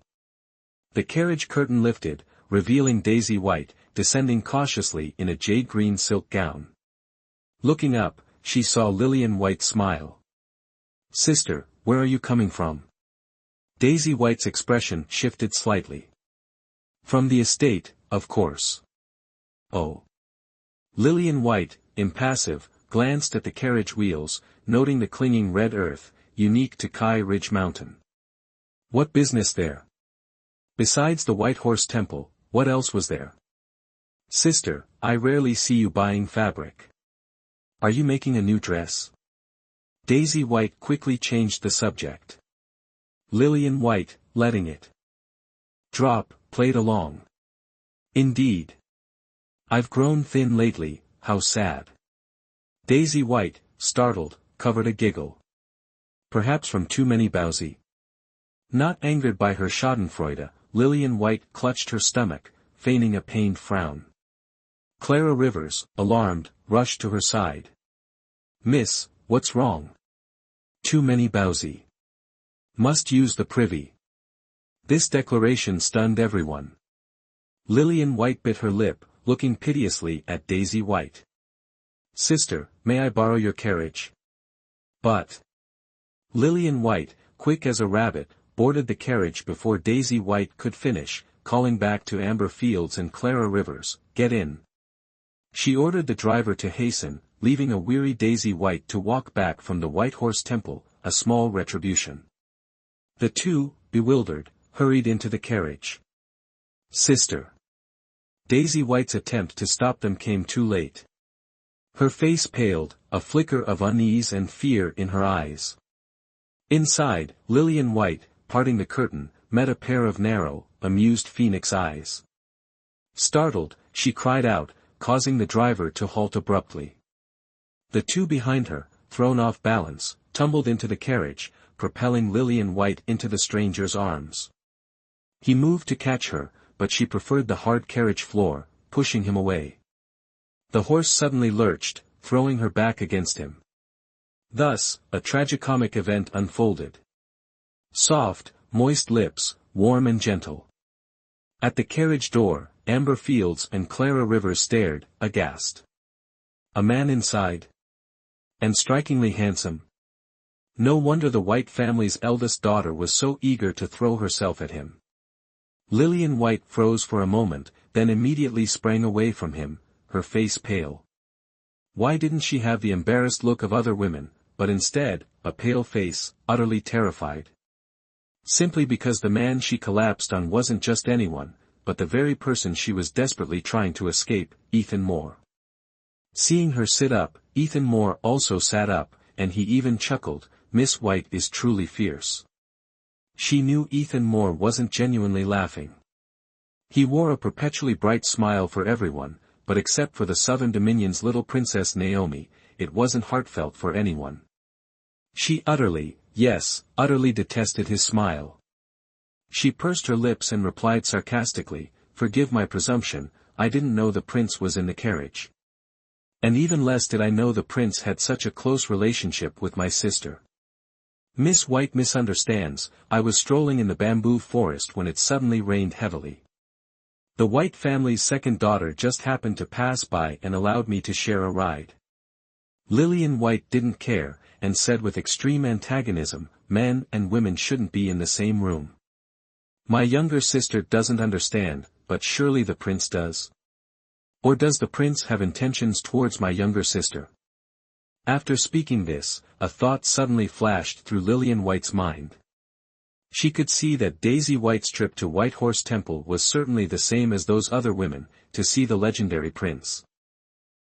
Speaker 1: The carriage curtain lifted, revealing Daisy White, descending cautiously in a jade-green silk gown. Looking up, she saw Lillian White smile. "Sister, where are you coming from?" Daisy White's expression shifted slightly. "From the estate, of course." "Oh." Lillian White, impassive, glanced at the carriage wheels, noting the clinging red earth, unique to Kai Ridge Mountain. "What business there?" "Besides the White Horse Temple, what else was there?" "Sister, I rarely see you buying fabric. Are you making a new dress?" Daisy White quickly changed the subject. Lillian White, letting it drop, played along. "Indeed. I've grown thin lately, how sad. Daisy White, startled, covered a giggle. Perhaps from too many Bowsy. Not angered by her schadenfreude, Lillian White clutched her stomach, feigning a pained frown. Clara Rivers, alarmed, rushed to her side. Miss, what's wrong? Too many Bowsy. Must use the privy. This declaration stunned everyone. Lillian White bit her lip, looking piteously at Daisy White. Sister, may I borrow your carriage? But. Lillian White, quick as a rabbit, boarded the carriage before Daisy White could finish, calling back to Amber Fields and Clara Rivers, get in. She ordered the driver to hasten, leaving a weary Daisy White to walk back from the White Horse Temple, a small retribution. The two, bewildered, hurried into the carriage. Sister. Daisy White's attempt to stop them came too late. Her face paled, a flicker of unease and fear in her eyes. Inside, Lillian White, parting the curtain, met a pair of narrow, amused phoenix eyes. Startled, she cried out, causing the driver to halt abruptly. The two behind her, thrown off balance, tumbled into the carriage, propelling Lillian White into the stranger's arms. He moved to catch her, but she preferred the hard carriage floor, pushing him away. The horse suddenly lurched, throwing her back against him. Thus, a tragicomic event unfolded. Soft, moist lips, warm and gentle. At the carriage door, Amber Fields and Clara Rivers stared, aghast. A man inside? And strikingly handsome. No wonder the White family's eldest daughter was so eager to throw herself at him. Lillian White froze for a moment, then immediately sprang away from him, her face pale. Why didn't she have the embarrassed look of other women, but instead, a pale face, utterly terrified? Simply because the man she collapsed on wasn't just anyone, but the very person she was desperately trying to escape, Ethan Moore. Seeing her sit up, Ethan Moore also sat up, and he even chuckled, Miss White is truly fierce. She knew Ethan Moore wasn't genuinely laughing. He wore a perpetually bright smile for everyone, but except for the Southern Dominion's little Princess Naomi, it wasn't heartfelt for anyone. She utterly, yes, utterly detested his smile. She pursed her lips and replied sarcastically, forgive my presumption, I didn't know the prince was in the carriage. And even less did I know the prince had such a close relationship with my sister. Miss White misunderstands, I was strolling in the bamboo forest when it suddenly rained heavily. The White family's second daughter just happened to pass by and allowed me to share a ride. Lillian White didn't care, and said with extreme antagonism, men and women shouldn't be in the same room. My younger sister doesn't understand, but surely the prince does. Or does the prince have intentions towards my younger sister? After speaking this, a thought suddenly flashed through Lillian White's mind. She could see that Daisy White's trip to White Horse Temple was certainly the same as those other women, to see the legendary prince.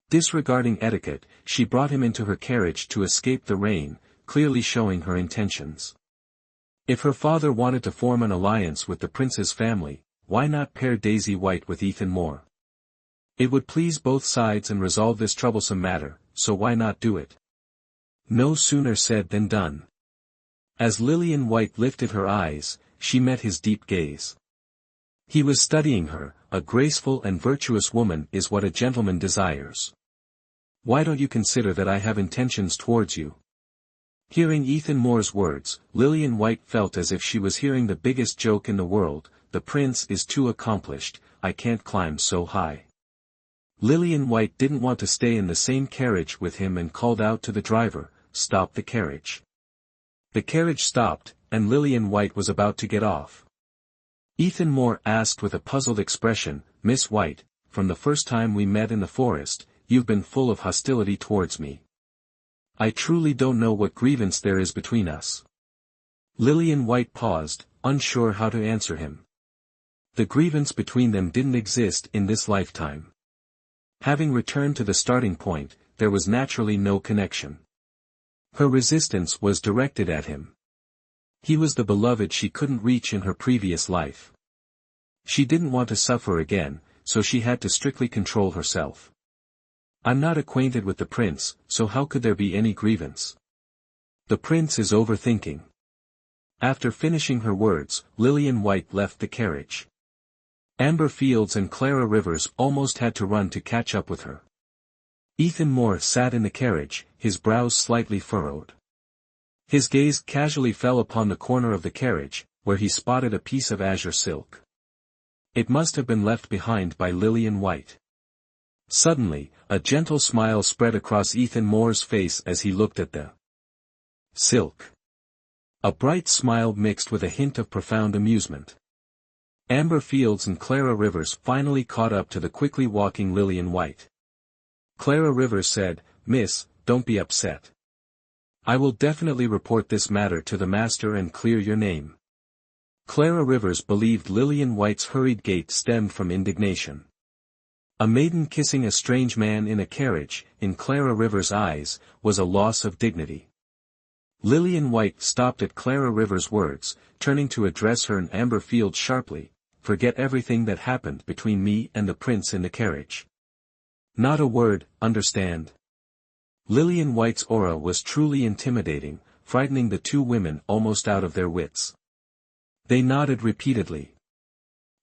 Speaker 1: Disregarding etiquette, she brought him into her carriage to escape the rain, clearly showing her intentions. If her father wanted to form an alliance with the prince's family, why not pair Daisy White with Ethan Moore? It would please both sides and resolve this troublesome matter, so why not do it? No sooner said than done. As Lillian White lifted her eyes, she met his deep gaze. He was studying her, a graceful and virtuous woman is what a gentleman desires. Why don't you consider that I have intentions towards you? Hearing Ethan Moore's words, Lillian White felt as if she was hearing the biggest joke in the world, the prince is too accomplished, I can't climb so high. Lillian White didn't want to stay in the same carriage with him and called out to the driver, stop the carriage. The carriage stopped, and Lillian White was about to get off. Ethan Moore asked with a puzzled expression, Miss White, from the first time we met in the forest, you've been full of hostility towards me. I truly don't know what grievance there is between us. Lillian White paused, unsure how to answer him. The grievance between them didn't exist in this lifetime. Having returned to the starting point, there was naturally no connection. Her resistance was directed at him. He was the beloved she couldn't reach in her previous life. She didn't want to suffer again, so she had to strictly control herself. I'm not acquainted with the prince, so how could there be any grievance? The prince is overthinking. After finishing her words, Lillian White left the carriage. Amber Fields and Clara Rivers almost had to run to catch up with her. Ethan Moore sat in the carriage, his brows slightly furrowed. His gaze casually fell upon the corner of the carriage, where he spotted a piece of azure silk. It must have been left behind by Lillian White. Suddenly, a gentle smile spread across Ethan Moore's face as he looked at the silk. A bright smile mixed with a hint of profound amusement. Amber Fields and Clara Rivers finally caught up to the quickly walking Lillian White. Clara Rivers said, "Miss, don't be upset. I will definitely report this matter to the master and clear your name." Clara Rivers believed Lillian White's hurried gait stemmed from indignation. A maiden kissing a strange man in a carriage, in Clara Rivers' eyes, was a loss of dignity. Lillian White stopped at Clara Rivers' words, turning to address her and Amber Fields sharply, "Forget everything that happened between me and the prince in the carriage. Not a word, understand?" Lillian White's aura was truly intimidating, frightening the two women almost out of their wits. They nodded repeatedly.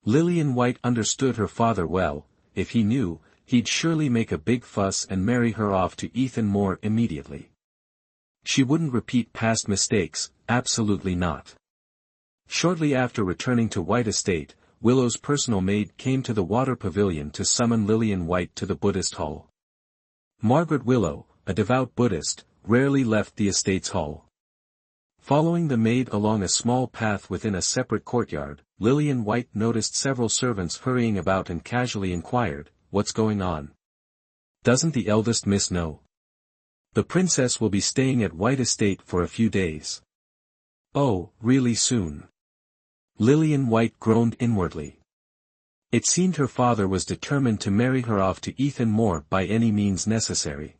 Speaker 1: Lillian White understood her father well. If he knew, he'd surely make a big fuss and marry her off to Ethan Moore immediately. She wouldn't repeat past mistakes, absolutely not. Shortly after returning to White Estate, Willow's personal maid came to the water pavilion to summon Lillian White to the Buddhist hall. Margaret Willow, a devout Buddhist, rarely left the estate's hall. Following the maid along a small path within a separate courtyard, Lillian White noticed several servants hurrying about and casually inquired, "What's going on? Doesn't the eldest miss know? The princess will be staying at White Estate for a few days." "Oh, really soon?" Lillian White groaned inwardly. It seemed her father was determined to marry her off to Ethan Moore by any means necessary.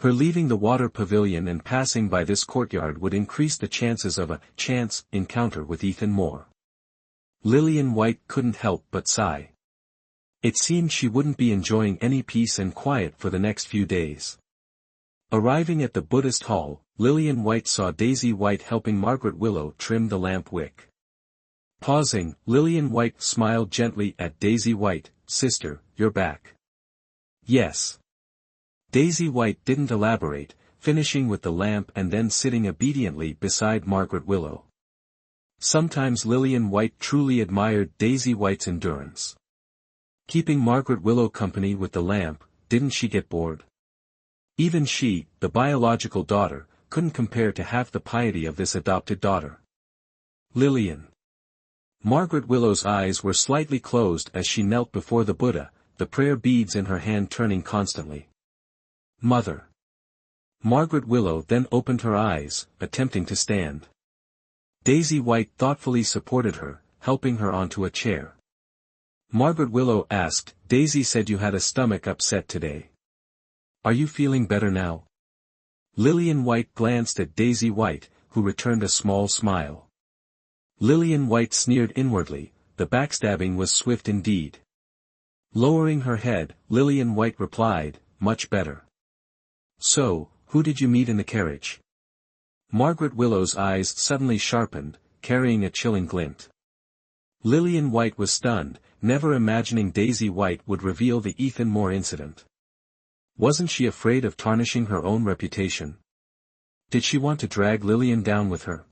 Speaker 1: Her leaving the water pavilion and passing by this courtyard would increase the chances of a chance encounter with Ethan Moore. Lillian White couldn't help but sigh. It seemed she wouldn't be enjoying any peace and quiet for the next few days. Arriving at the Buddhist hall, Lillian White saw Daisy White helping Margaret Willow trim the lamp wick. Pausing, Lillian White smiled gently at Daisy White, "Sister, you're back." "Yes." Daisy White didn't elaborate, finishing with the lamp and then sitting obediently beside Margaret Willow. Sometimes Lillian White truly admired Daisy White's endurance. Keeping Margaret Willow company with the lamp, didn't she get bored? Even she, the biological daughter, couldn't compare to half the piety of this adopted daughter. Lillian. Margaret Willow's eyes were slightly closed as she knelt before the Buddha, the prayer beads in her hand turning constantly. "Mother." Margaret Willow then opened her eyes, attempting to stand. Daisy White thoughtfully supported her, helping her onto a chair. Margaret Willow asked, "Daisy said you had a stomach upset today. Are you feeling better now?" Lillian White glanced at Daisy White, who returned a small smile. Lillian White sneered inwardly, the backstabbing was swift indeed. Lowering her head, Lillian White replied, "Much better." "So, who did you meet in the carriage?" Margaret Willow's eyes suddenly sharpened, carrying a chilling glint. Lillian White was stunned, never imagining Daisy White would reveal the Ethan Moore incident. Wasn't she afraid of tarnishing her own reputation? Did she want to drag Lillian down with her?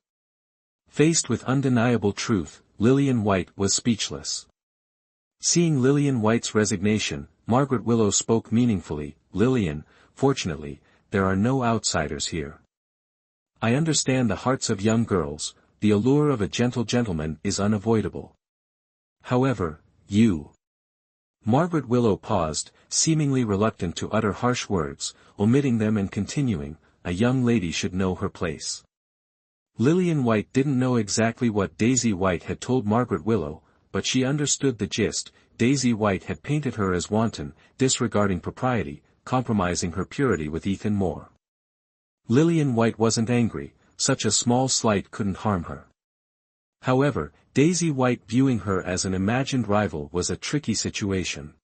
Speaker 1: Faced with undeniable truth, Lillian White was speechless. Seeing Lillian White's resignation, Margaret Willow spoke meaningfully, "Lillian, fortunately, there are no outsiders here. I understand the hearts of young girls, the allure of a gentle gentleman is unavoidable. However, you..." Margaret Willow paused, seemingly reluctant to utter harsh words, omitting them and continuing, "A young lady should know her place." Lillian White didn't know exactly what Daisy White had told Margaret Willow, but she understood the gist. Daisy White had painted her as wanton, disregarding propriety, compromising her purity with Ethan Moore. Lillian White wasn't angry, such a small slight couldn't harm her. However, Daisy White viewing her as an imagined rival was a tricky situation.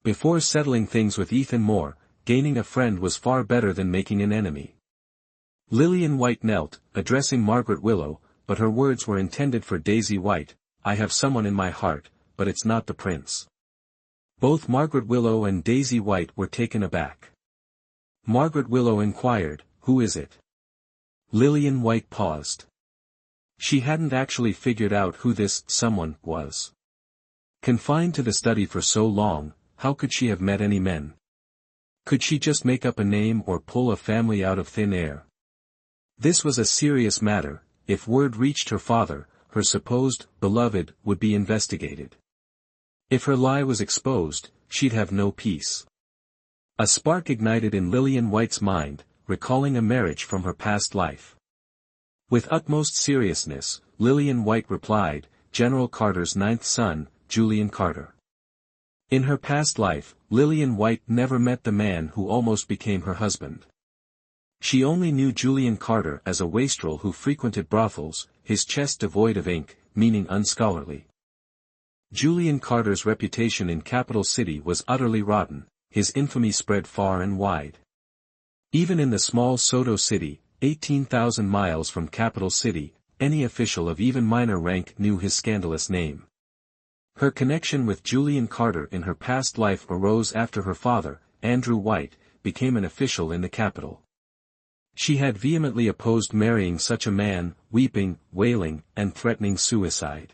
Speaker 1: Before settling things with Ethan Moore, gaining a friend was far better than making an enemy. Lillian White knelt, addressing Margaret Willow, but her words were intended for Daisy White. I have someone in my heart, but it's not the prince. Both Margaret Willow and Daisy White were taken aback. Margaret Willow inquired, who is it? Lillian White paused. She hadn't actually figured out who this someone was. Confined to the study for so long, how could she have met any men? Could she just make up a name or pull a family out of thin air? This was a serious matter. If word reached her father, her supposed beloved would be investigated. If her lie was exposed, she'd have no peace. A spark ignited in Lillian White's mind, recalling a marriage from her past life. With utmost seriousness, Lillian White replied, General Carter's ninth son, Julian Carter. In her past life, Lillian White never met the man who almost became her husband. She only knew Julian Carter as a wastrel who frequented brothels, his chest devoid of ink, meaning unscholarly. Julian Carter's reputation in Capital City was utterly rotten, his infamy spread far and wide. Even in the small Soto city, 18,000 miles from Capital City, any official of even minor rank knew his scandalous name. Her connection with Julian Carter in her past life arose after her father, Andrew White, became an official in the capital. She had vehemently opposed marrying such a man, weeping, wailing, and threatening suicide.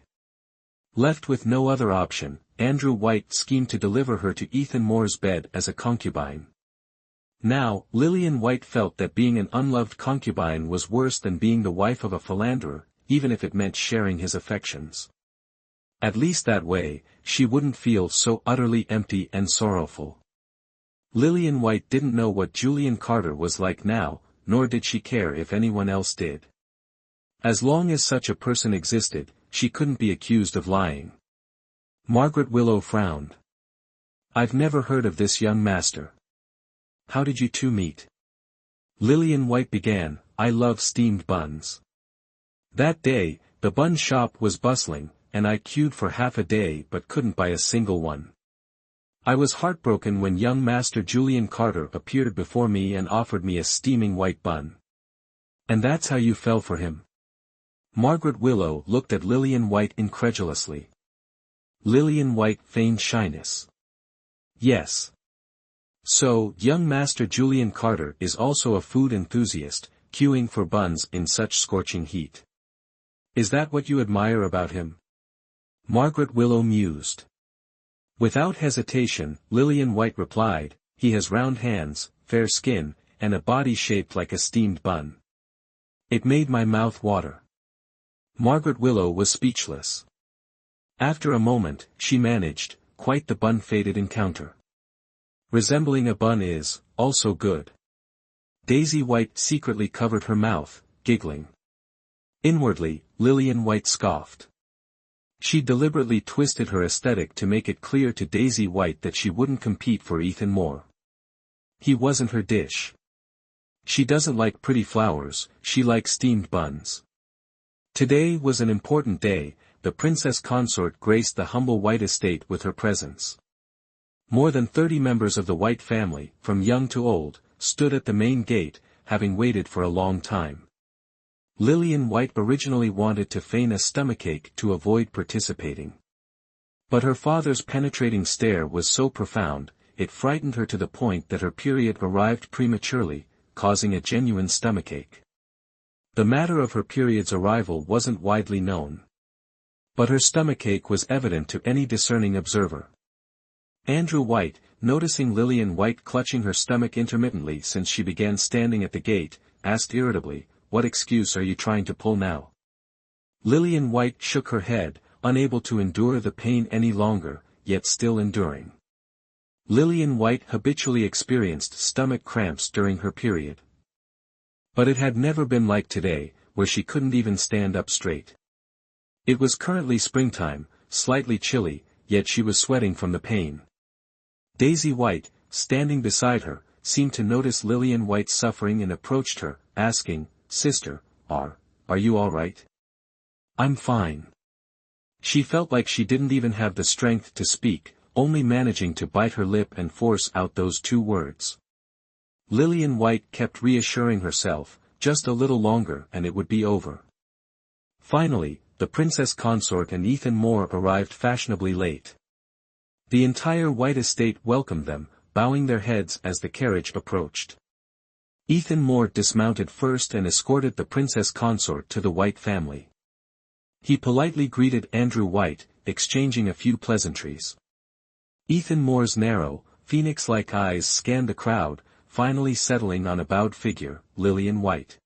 Speaker 1: Left with no other option, Andrew White schemed to deliver her to Ethan Moore's bed as a concubine. Now, Lillian White felt that being an unloved concubine was worse than being the wife of a philanderer, even if it meant sharing his affections. At least that way, she wouldn't feel so utterly empty and sorrowful. Lillian White didn't know what Julian Carter was like now, nor did she care if anyone else did. As long as such a person existed, she couldn't be accused of lying. Margaret Willow frowned. I've never heard of this young master. How did you two meet? Lillian White began, I love steamed buns. That day, the bun shop was bustling, and I queued for half a day but couldn't buy a single one. I was heartbroken when young Master Julian Carter appeared before me and offered me a steaming white bun. And that's how you fell for him? Margaret Willow looked at Lillian White incredulously. Lillian White feigned shyness. Yes. So, young Master Julian Carter is also a food enthusiast, queuing for buns in such scorching heat. Is that what you admire about him? Margaret Willow mused. Without hesitation, Lillian White replied, he has round hands, fair skin, and a body shaped like a steamed bun. It made my mouth water. Margaret Willow was speechless. After a moment, she managed, quite the bun-fated encounter. Resembling a bun is, also good. Daisy White secretly covered her mouth, giggling. Inwardly, Lillian White scoffed. She deliberately twisted her aesthetic to make it clear to Daisy White that she wouldn't compete for Ethan Moore. He wasn't her dish. She doesn't like pretty flowers, she likes steamed buns. Today was an important day, the princess consort graced the humble White estate with her presence. More than 30 members of the White family, from young to old, stood at the main gate, having waited for a long time. Lillian White originally wanted to feign a stomachache to avoid participating. But her father's penetrating stare was so profound, it frightened her to the point that her period arrived prematurely, causing a genuine stomachache. The matter of her period's arrival wasn't widely known. But her stomachache was evident to any discerning observer. Andrew White, noticing Lillian White clutching her stomach intermittently since she began standing at the gate, asked irritably, what excuse are you trying to pull now? Lillian White shook her head, unable to endure the pain any longer, yet still enduring. Lillian White habitually experienced stomach cramps during her period. But it had never been like today, where she couldn't even stand up straight. It was currently springtime, slightly chilly, yet she was sweating from the pain. Daisy White, standing beside her, seemed to notice Lillian White's suffering and approached her, asking, Sister, are you all right? I'm fine. She felt like she didn't even have the strength to speak, only managing to bite her lip and force out those two words. Lillian White kept reassuring herself, just a little longer and it would be over. Finally, the princess consort and Ethan Moore arrived fashionably late. The entire White estate welcomed them, bowing their heads as the carriage approached. Ethan Moore dismounted first and escorted the princess consort to the White family. He politely greeted Andrew White, exchanging a few pleasantries. Ethan Moore's narrow, phoenix-like eyes scanned the crowd, finally settling on a bowed figure, Lillian White.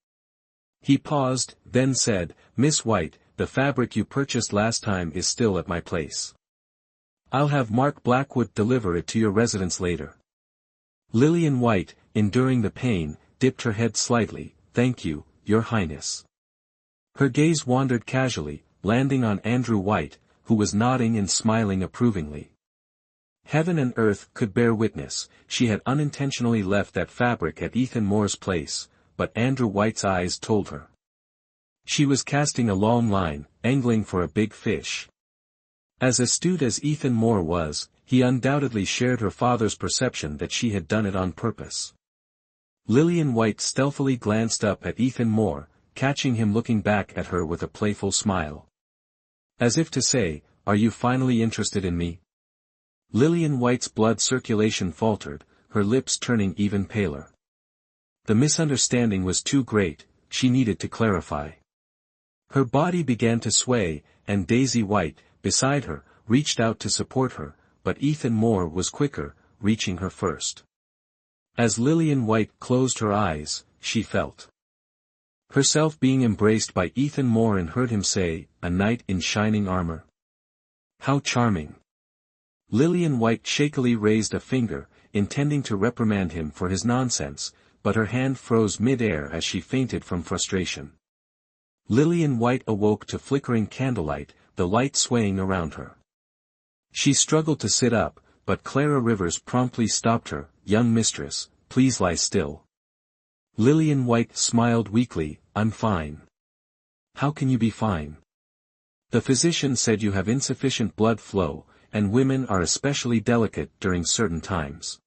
Speaker 1: He paused, then said, "Miss White, the fabric you purchased last time is still at my place. I'll have Mark Blackwood deliver it to your residence later." Lillian White, enduring the pain, dipped her head slightly. "Thank you, Your Highness." Her gaze wandered casually, landing on Andrew White, who was nodding and smiling approvingly. Heaven and earth could bear witness, she had unintentionally left that fabric at Ethan Moore's place, but Andrew White's eyes told her. She was casting a long line, angling for a big fish. As astute as Ethan Moore was, he undoubtedly shared her father's perception that she had done it on purpose. Lillian White stealthily glanced up at Ethan Moore, catching him looking back at her with a playful smile. As if to say, "Are you finally interested in me?" Lillian White's blood circulation faltered, her lips turning even paler. The misunderstanding was too great, she needed to clarify. Her body began to sway, and Daisy White, beside her, reached out to support her, but Ethan Moore was quicker, reaching her first. As Lillian White closed her eyes, she felt herself being embraced by Ethan Moore and heard him say, "A knight in shining armor. How charming." Lillian White shakily raised a finger, intending to reprimand him for his nonsense, but her hand froze mid-air as she fainted from frustration. Lillian White awoke to flickering candlelight, the light swaying around her. She struggled to sit up, but Clara Rivers promptly stopped her. "Young mistress, please lie still." Lillian White smiled weakly, "I'm fine." "How can you be fine? The physician said you have insufficient blood flow, and women are especially delicate during certain times.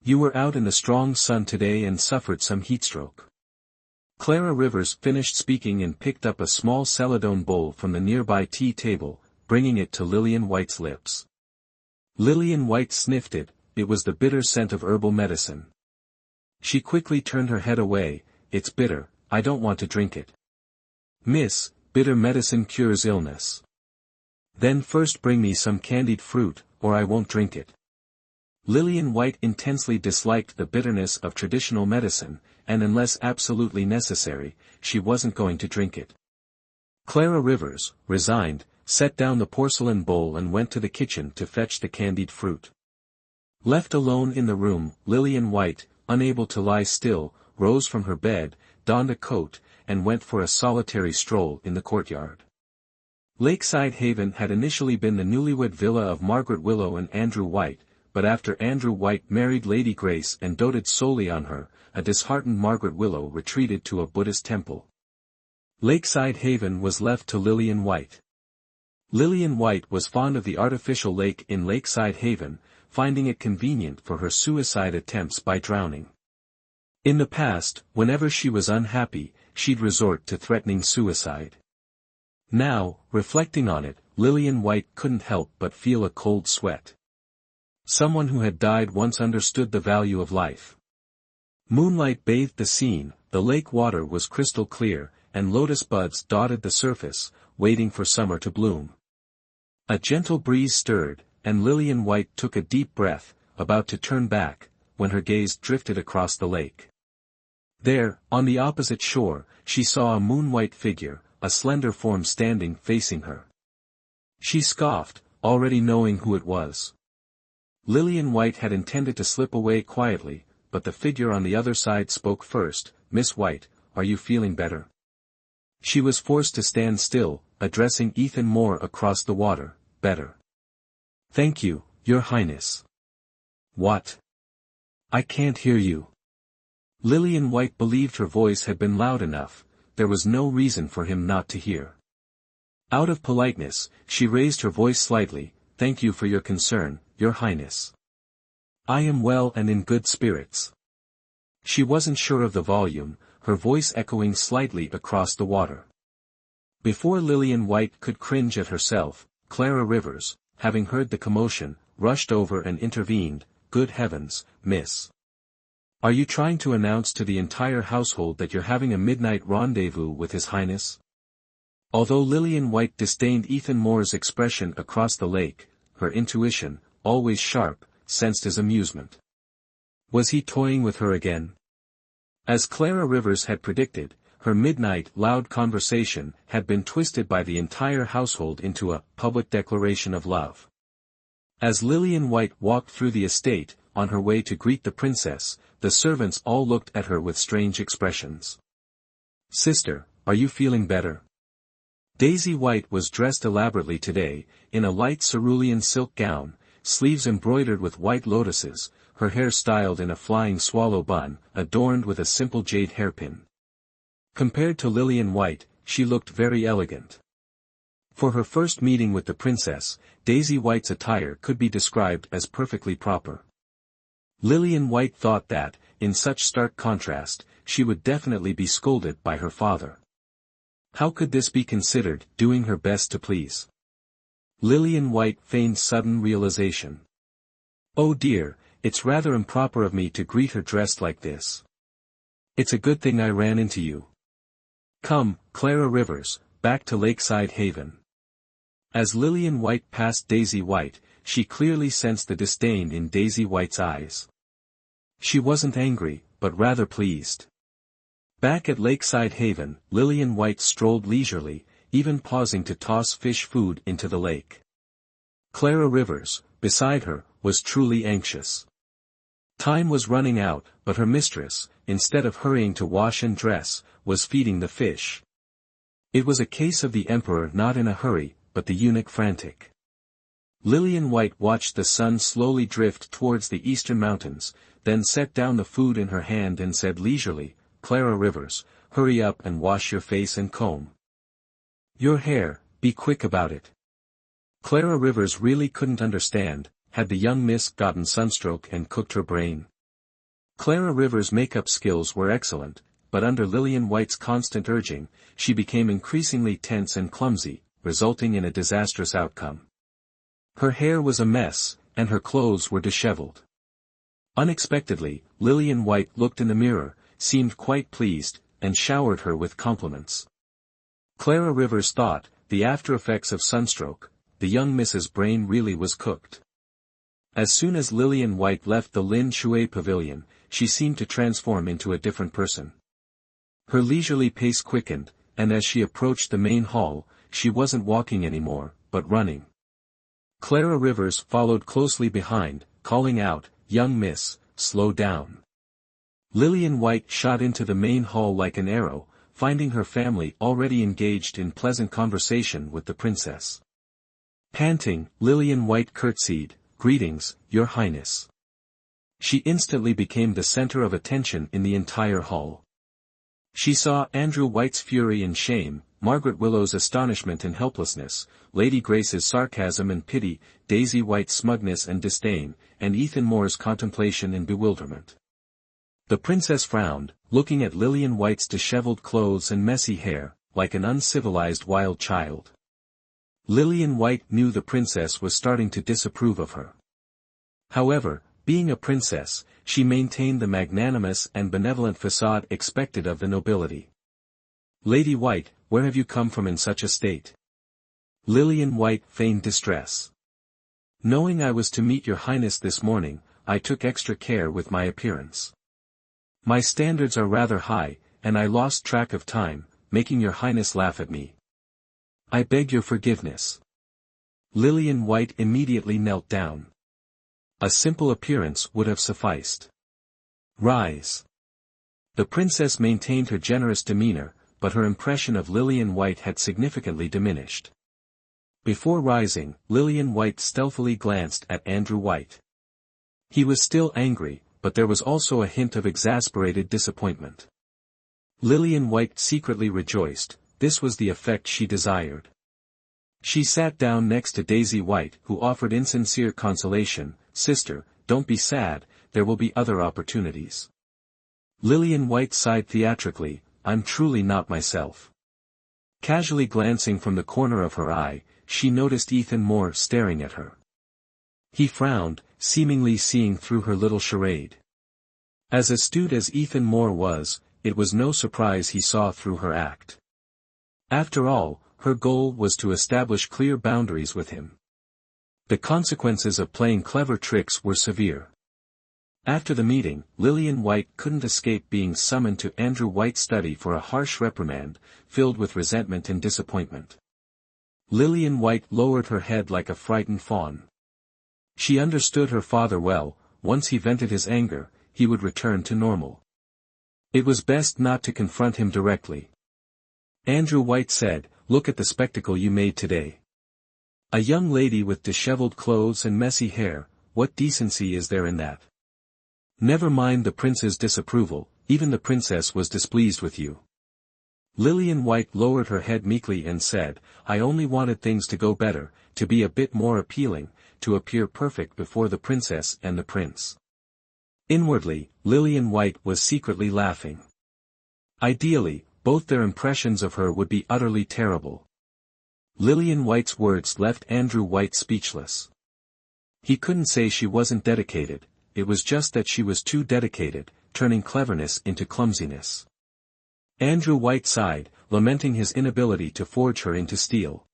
Speaker 1: You were out in the strong sun today and suffered some heatstroke." Clara Rivers finished speaking and picked up a small celadone bowl from the nearby tea table, bringing it to Lillian White's lips. Lillian White sniffed it. It was the bitter scent of herbal medicine. She quickly turned her head away. "It's bitter, I don't want to drink it." "Miss, bitter medicine cures illness." "Then first bring me some candied fruit, or I won't drink it." Lillian White intensely disliked the bitterness of traditional medicine, and unless absolutely necessary, she wasn't going to drink it. Clara Rivers, resigned, set down the porcelain bowl and went to the kitchen to fetch the candied fruit. Left alone in the room, Lillian White, unable to lie still, rose from her bed, donned a coat, and went for a solitary stroll in the courtyard. Lakeside Haven had initially been the newlywed villa of Margaret Willow and Andrew White, but after Andrew White married Lady Grace and doted solely on her, a disheartened Margaret Willow retreated to a Buddhist temple. Lakeside Haven was left to Lillian White. Lillian White was fond of the artificial lake in Lakeside Haven, finding it convenient for her suicide attempts by drowning. In the past, whenever she was unhappy, she'd resort to threatening suicide. Now, reflecting on it, Lillian White couldn't help but feel a cold sweat. Someone who had died once understood the value of life. Moonlight bathed the scene, the lake water was crystal clear, and lotus buds dotted the surface, waiting for summer to bloom. A gentle breeze stirred, and Lillian White took a deep breath, about to turn back, when her gaze drifted across the lake. There, on the opposite shore, she saw a moon-white figure, a slender form standing facing her. She scoffed, already knowing who it was. Lillian White had intended to slip away quietly, but the figure on the other side spoke first. "Miss White, are you feeling better?" She was forced to stand still, addressing Ethan Moore across the water. "Better. Thank you, Your Highness." "What? I can't hear you." Lillian White believed her voice had been loud enough, there was no reason for him not to hear. Out of politeness, she raised her voice slightly, "Thank you for your concern, Your Highness. I am well and in good spirits." She wasn't sure of the volume, her voice echoing slightly across the water. Before Lillian White could cringe at herself, Clara Rivers, having heard the commotion, rushed over and intervened. "Good heavens, miss. Are you trying to announce to the entire household that you're having a midnight rendezvous with His Highness?" Although Lillian White disdained Ethan Moore's expression across the lake, her intuition, always sharp, sensed his amusement. Was he toying with her again? As Clara Rivers had predicted, her midnight loud conversation had been twisted by the entire household into a public declaration of love. As Lillian White walked through the estate, on her way to greet the princess, the servants all looked at her with strange expressions. "Sister, are you feeling better?" Daisy White was dressed elaborately today, in a light cerulean silk gown, sleeves embroidered with white lotuses, her hair styled in a flying swallow bun, adorned with a simple jade hairpin. Compared to Lillian White, she looked very elegant. For her first meeting with the princess, Daisy White's attire could be described as perfectly proper. Lillian White thought that, in such stark contrast, she would definitely be scolded by her father. How could this be considered doing her best to please? Lillian White feigned sudden realization. "Oh dear, it's rather improper of me to greet her dressed like this. It's a good thing I ran into you. Come, Clara Rivers, back to Lakeside Haven." As Lillian White passed Daisy White, she clearly sensed the disdain in Daisy White's eyes. She wasn't angry, but rather pleased. Back at Lakeside Haven, Lillian White strolled leisurely, even pausing to toss fish food into the lake. Clara Rivers, beside her, was truly anxious. Time was running out, but her mistress, instead of hurrying to wash and dress, was feeding the fish. It was a case of the emperor not in a hurry, but the eunuch frantic. Lillian White watched the sun slowly drift towards the eastern mountains, then set down the food in her hand and said leisurely, "Clara Rivers, hurry up and wash your face and comb your hair, be quick about it." Clara Rivers really couldn't understand, had the young miss gotten sunstroke and cooked her brain? Clara Rivers' makeup skills were excellent, but under Lillian White's constant urging, she became increasingly tense and clumsy, resulting in a disastrous outcome. Her hair was a mess, and her clothes were disheveled. Unexpectedly, Lillian White looked in the mirror, seemed quite pleased, and showered her with compliments. Clara Rivers thought, the after-effects of sunstroke, the young Miss's brain really was cooked. As soon as Lillian White left the Lin Shui pavilion, she seemed to transform into a different person. Her leisurely pace quickened, and as she approached the main hall, she wasn't walking anymore, but running. Clara Rivers followed closely behind, calling out, "Young miss, slow down." Lillian White shot into the main hall like an arrow, finding her family already engaged in pleasant conversation with the princess. Panting, Lillian White curtsied, "Greetings, Your Highness." She instantly became the center of attention in the entire hall. She saw Andrew White's fury and shame, Margaret Willow's astonishment and helplessness, Lady Grace's sarcasm and pity, Daisy White's smugness and disdain, and Ethan Moore's contemplation and bewilderment. The princess frowned, looking at Lillian White's disheveled clothes and messy hair, like an uncivilized wild child. Lillian White knew the princess was starting to disapprove of her. However, being a princess, she maintained the magnanimous and benevolent facade expected of the nobility. "Lady White, where have you come from in such a state?" Lillian White feigned distress. "Knowing I was to meet Your Highness this morning, I took extra care with my appearance. My standards are rather high, and I lost track of time, making Your Highness laugh at me. I beg your forgiveness." Lillian White immediately knelt down. A simple appearance would have sufficed. "Rise." The princess maintained her generous demeanor, but her impression of Lillian White had significantly diminished. Before rising, Lillian White stealthily glanced at Andrew White. He was still angry, but there was also a hint of exasperated disappointment. Lillian White secretly rejoiced, this was the effect she desired. She sat down next to Daisy White, who offered insincere consolation. Sister, don't be sad, there will be other opportunities. Lillian White sighed theatrically, I'm truly not myself. Casually glancing from the corner of her eye, she noticed Ethan Moore staring at her. He frowned, seemingly seeing through her little charade. As astute as Ethan Moore was, it was no surprise he saw through her act. After all, her goal was to establish clear boundaries with him. The consequences of playing clever tricks were severe. After the meeting, Lillian White couldn't escape being summoned to Andrew White's study for a harsh reprimand, filled with resentment and disappointment. Lillian White lowered her head like a frightened fawn. She understood her father well. Once he vented his anger, he would return to normal. It was best not to confront him directly. Andrew White said, look at the spectacle you made today. A young lady with disheveled clothes and messy hair, what decency is there in that? Never mind the prince's disapproval, even the princess was displeased with you. Lillian White lowered her head meekly and said, I only wanted things to go better, to be a bit more appealing, to appear perfect before the princess and the prince. Inwardly, Lillian White was secretly laughing. Ideally, both their impressions of her would be utterly terrible. Lillian White's words left Andrew White speechless. He couldn't say she wasn't dedicated, it was just that she was too dedicated, turning cleverness into clumsiness. Andrew White sighed, lamenting his inability to forge her into steel.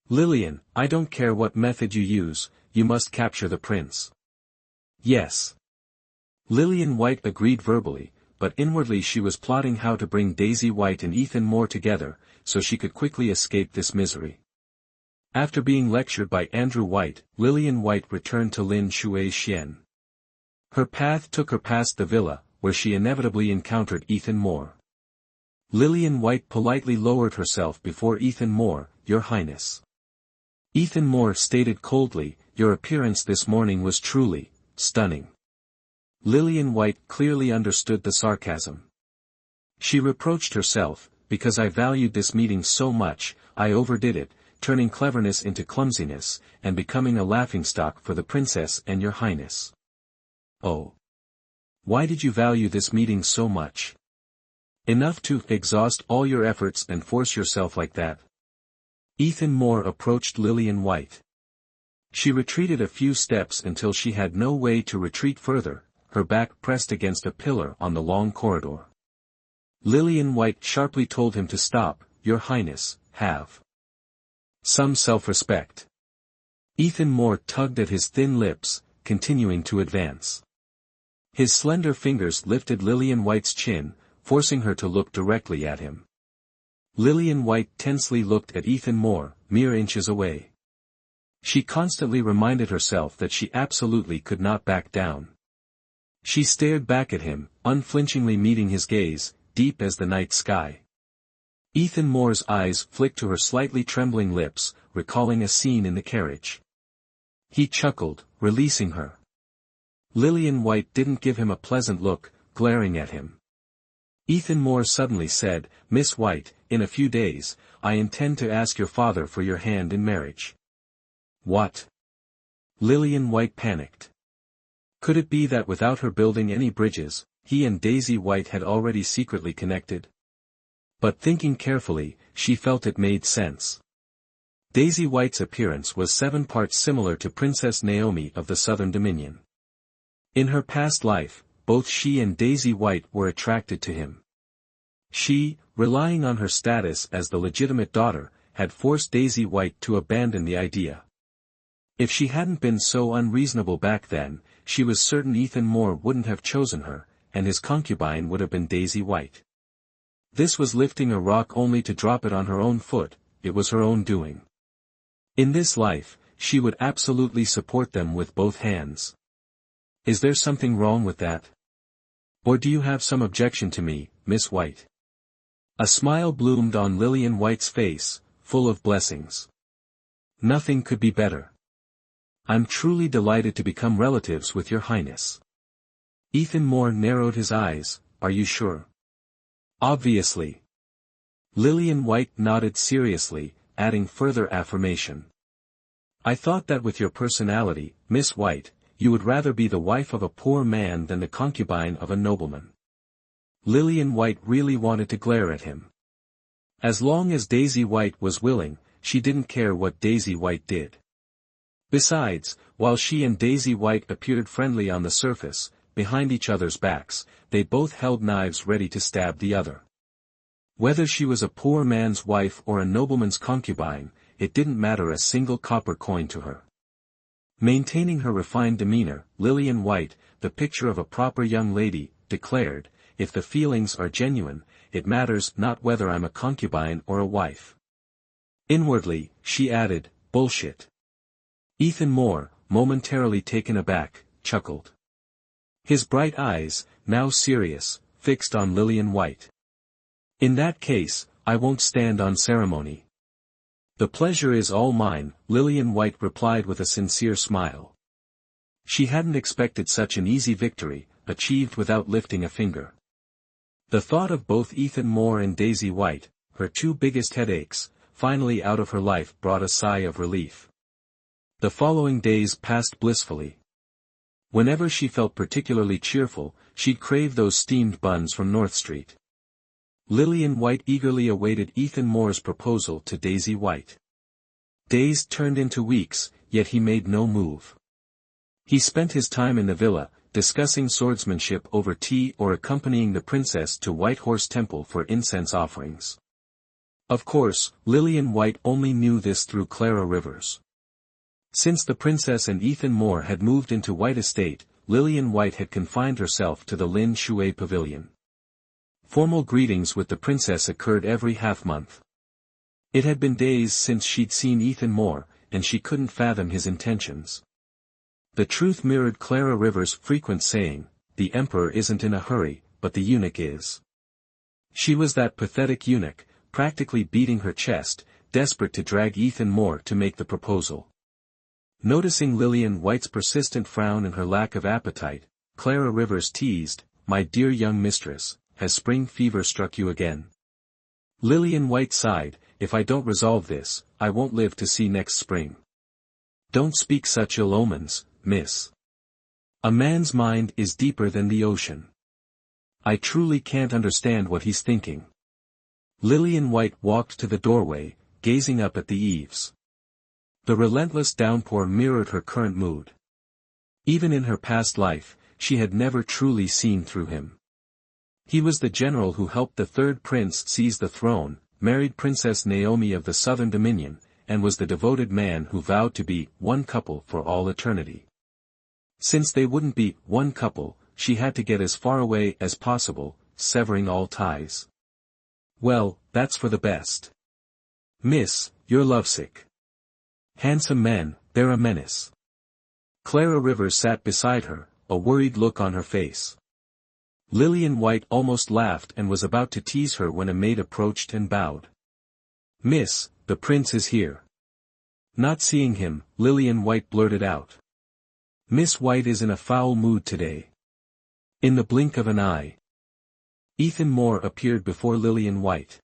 Speaker 1: Lillian, I don't care what method you use, you must capture the prince. Yes. Lillian White agreed verbally, but inwardly she was plotting how to bring Daisy White and Ethan Moore together, so she could quickly escape this misery. After being lectured by Andrew White, Lillian White returned to Lin Shui Xian. Her path took her past the villa, where she inevitably encountered Ethan Moore. Lillian White politely lowered herself before Ethan Moore, Your Highness. Ethan Moore stated coldly, your appearance this morning was truly stunning. Lillian White clearly understood the sarcasm. She reproached herself, because I valued this meeting so much, I overdid it, turning cleverness into clumsiness, and becoming a laughingstock for the princess and your highness. Oh. Why did you value this meeting so much? Enough to exhaust all your efforts and force yourself like that? Ethan Moore approached Lillian White. She retreated a few steps until she had no way to retreat further, her back pressed against a pillar on the long corridor. Lillian White sharply told him to stop, Your Highness, have some self-respect. Ethan Moore tugged at his thin lips, continuing to advance. His slender fingers lifted Lillian White's chin, forcing her to look directly at him. Lillian White tensely looked at Ethan Moore, mere inches away. She constantly reminded herself that she absolutely could not back down. She stared back at him, unflinchingly meeting his gaze, deep as the night sky. Ethan Moore's eyes flicked to her slightly trembling lips, recalling a scene in the carriage. He chuckled, releasing her. Lillian White didn't give him a pleasant look, glaring at him. Ethan Moore suddenly said, Miss White, in a few days, I intend to ask your father for your hand in marriage. What? Lillian White panicked. Could it be that without her building any bridges, he and Daisy White had already secretly connected? But thinking carefully, she felt it made sense. Daisy White's appearance was 7 parts similar to Princess Naomi of the Southern Dominion. In her past life, both she and Daisy White were attracted to him. She, relying on her status as the legitimate daughter, had forced Daisy White to abandon the idea. If she hadn't been so unreasonable back then, she was certain Ethan Moore wouldn't have chosen her, and his concubine would have been Daisy White. This was lifting a rock only to drop it on her own foot, it was her own doing. In this life, she would absolutely support them with both hands. Is there something wrong with that? Or do you have some objection to me, Miss White? A smile bloomed on Lillian White's face, full of blessings. Nothing could be better. I'm truly delighted to become relatives with your highness. Ethan Moore narrowed his eyes, are you sure? Obviously. Lillian White nodded seriously, adding further affirmation. I thought that with your personality, Miss White, you would rather be the wife of a poor man than the concubine of a nobleman. Lillian White really wanted to glare at him. As long as Daisy White was willing, she didn't care what Daisy White did. Besides, while she and Daisy White appeared friendly on the surface, behind each other's backs, they both held knives ready to stab the other. Whether she was a poor man's wife or a nobleman's concubine, it didn't matter a single copper coin to her. Maintaining her refined demeanor, Lillian White, the picture of a proper young lady, declared, if the feelings are genuine, it matters not whether I'm a concubine or a wife. Inwardly, she added, bullshit. Ethan Moore, momentarily taken aback, chuckled. His bright eyes, now serious, fixed on Lillian White. In that case, I won't stand on ceremony. The pleasure is all mine, Lillian White replied with a sincere smile. She hadn't expected such an easy victory, achieved without lifting a finger. The thought of both Ethan Moore and Daisy White, her two biggest headaches, finally out of her life brought a sigh of relief. The following days passed blissfully. Whenever she felt particularly cheerful, she'd crave those steamed buns from North Street. Lillian White eagerly awaited Ethan Moore's proposal to Daisy White. Days turned into weeks, yet he made no move. He spent his time in the villa, discussing swordsmanship over tea or accompanying the princess to White Horse Temple for incense offerings. Of course, Lillian White only knew this through Clara Rivers. Since the princess and Ethan Moore had moved into White Estate, Lillian White had confined herself to the Lin Shui Pavilion. Formal greetings with the princess occurred every half-month. It had been days since she'd seen Ethan Moore, and she couldn't fathom his intentions. The truth mirrored Clara Rivers' frequent saying, the emperor isn't in a hurry, but the eunuch is. She was that pathetic eunuch, practically beating her chest, desperate to drag Ethan Moore to make the proposal. Noticing Lillian White's persistent frown and her lack of appetite, Clara Rivers teased, my dear young mistress, has spring fever struck you again? Lillian White sighed, if I don't resolve this, I won't live to see next spring. Don't speak such ill omens, miss. A man's mind is deeper than the ocean. I truly can't understand what he's thinking. Lillian White walked to the doorway, gazing up at the eaves. The relentless downpour mirrored her current mood. Even in her past life, she had never truly seen through him. He was the general who helped the third prince seize the throne, married Princess Naomi of the Southern Dominion, and was the devoted man who vowed to be one couple for all eternity. Since they wouldn't be one couple, she had to get as far away as possible, severing all ties. Well, that's for the best. Miss, you're lovesick. Handsome men, they're a menace. Clara Rivers sat beside her, a worried look on her face. Lillian White almost laughed and was about to tease her when a maid approached and bowed. Miss, the prince is here. Not seeing him, Lillian White blurted out. Miss White is in a foul mood today. In the blink of an eye, Ethan Moore appeared before Lillian White.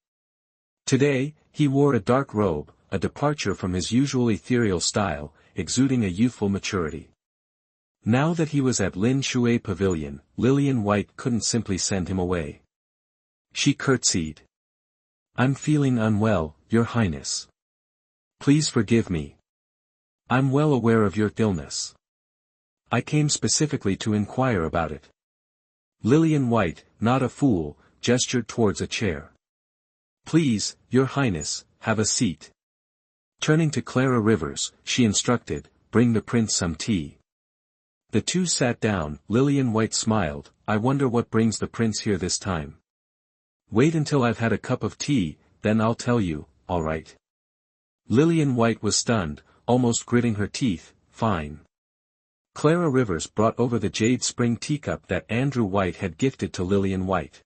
Speaker 1: Today, he wore a dark robe, a departure from his usual ethereal style, exuding a youthful maturity. Now that he was at Lin Shui Pavilion, Lillian White couldn't simply send him away. She curtsied. I'm feeling unwell, Your Highness. Please forgive me. I'm well aware of your illness. I came specifically to inquire about it. Lillian White, not a fool, gestured towards a chair. Please, Your Highness, have a seat. Turning to Clara Rivers, she instructed, bring the prince some tea. The two sat down. Lillian White smiled, I wonder what brings the prince here this time. Wait until I've had a cup of tea, then I'll tell you, all right. Lillian White was stunned, almost gritting her teeth, fine. Clara Rivers brought over the jade spring teacup that Andrew White had gifted to Lillian White.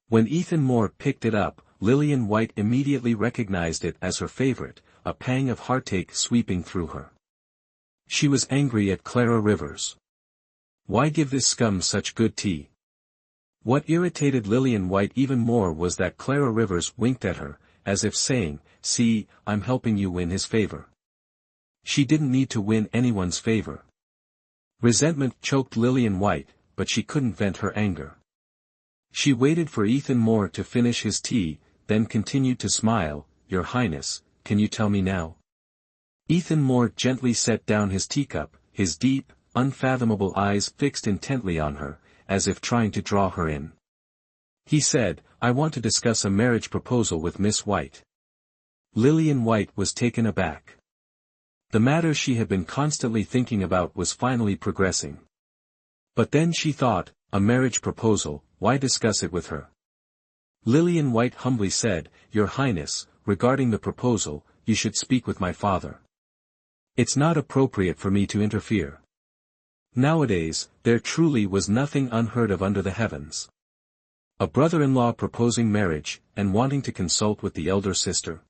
Speaker 1: When Ethan Moore picked it up, Lillian White immediately recognized it as her favorite, a pang of heartache sweeping through her. She was angry at Clara Rivers. Why give this scum such good tea? What irritated Lillian White even more was that Clara Rivers winked at her, as if saying, "See, I'm helping you win his favor." She didn't need to win anyone's favor. Resentment choked Lillian White, but she couldn't vent her anger. She waited for Ethan Moore to finish his tea, then continued to smile. "Your Highness, can you tell me now?" Ethan Moore gently set down his teacup, his deep, unfathomable eyes fixed intently on her, as if trying to draw her in. He said, "I want to discuss a marriage proposal with Miss White." Lillian White was taken aback. The matter she had been constantly thinking about was finally progressing. But then she thought, a marriage proposal, why discuss it with her? Lillian White humbly said, "Your Highness, regarding the proposal, you should speak with my father. It's not appropriate for me to interfere." Nowadays, there truly was nothing unheard of under the heavens. A brother-in-law proposing marriage, and wanting to consult with the elder sister.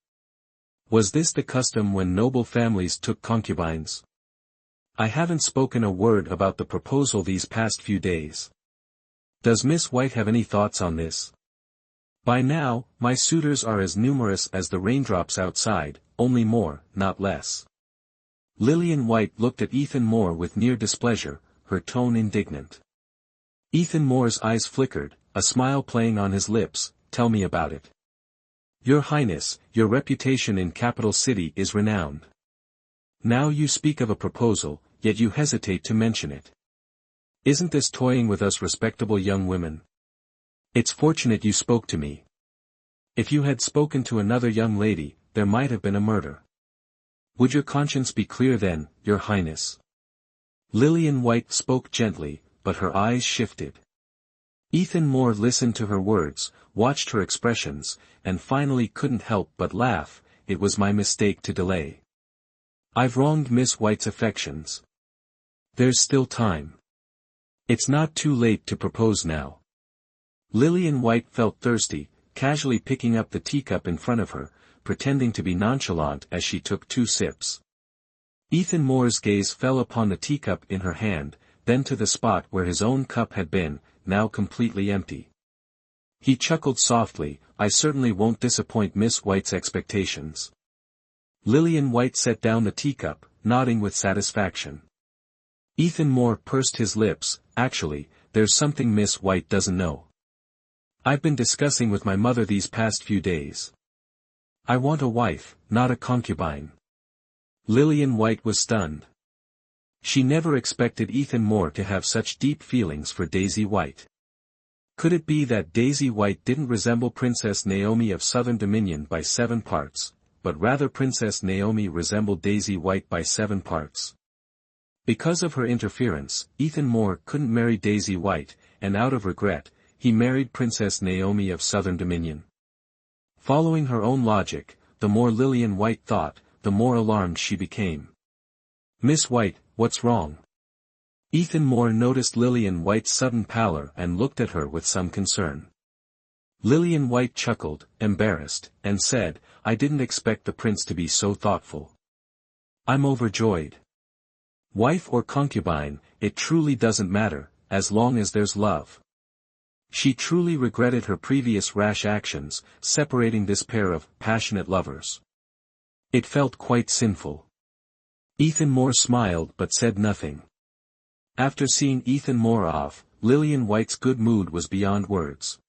Speaker 1: Was this the custom when noble families took concubines? I haven't spoken a word about the proposal these past few days. Does Miss White have any thoughts on this? By now, my suitors are as numerous as the raindrops outside, only more, not less. Lillian White looked at Ethan Moore with near displeasure, her tone indignant. Ethan Moore's eyes flickered, a smile playing on his lips. "Tell me about it." "Your Highness, your reputation in Capital City is renowned. Now you speak of a proposal, yet you hesitate to mention it. Isn't this toying with us respectable young women? It's fortunate you spoke to me. If you had spoken to another young lady, there might have been a murder. Would your conscience be clear then, Your Highness?" Lillian White spoke gently, but her eyes shifted. Ethan Moore listened to her words, watched her expressions, and finally couldn't help but laugh. "It was my mistake to delay. I've wronged Miss White's affections. There's still time. It's not too late to propose now." Lillian White felt thirsty, casually picking up the teacup in front of her, pretending to be nonchalant as she took 2 sips. Ethan Moore's gaze fell upon the teacup in her hand, then to the spot where his own cup had been, now completely empty. He chuckled softly, "I certainly won't disappoint Miss White's expectations." Lillian White set down the teacup, nodding with satisfaction. Ethan Moore pursed his lips. "Actually, there's something Miss White doesn't know. I've been discussing with my mother these past few days. I want a wife, not a concubine." Lillian White was stunned. She never expected Ethan Moore to have such deep feelings for Daisy White. Could it be that Daisy White didn't resemble Princess Naomi of Southern Dominion by 7 parts, but rather Princess Naomi resembled Daisy White by 7 parts? Because of her interference, Ethan Moore couldn't marry Daisy White, and out of regret, he married Princess Naomi of Southern Dominion. Following her own logic, the more Lillian White thought, the more alarmed she became. "Miss White, what's wrong?" Ethan Moore noticed Lillian White's sudden pallor and looked at her with some concern. Lillian White chuckled, embarrassed, and said, "I didn't expect the prince to be so thoughtful. I'm overjoyed. Wife or concubine, it truly doesn't matter, as long as there's love." She truly regretted her previous rash actions, separating this pair of passionate lovers. It felt quite sinful. Ethan Moore smiled but said nothing. After seeing Ethan Moore off, Lillian White's good mood was beyond words.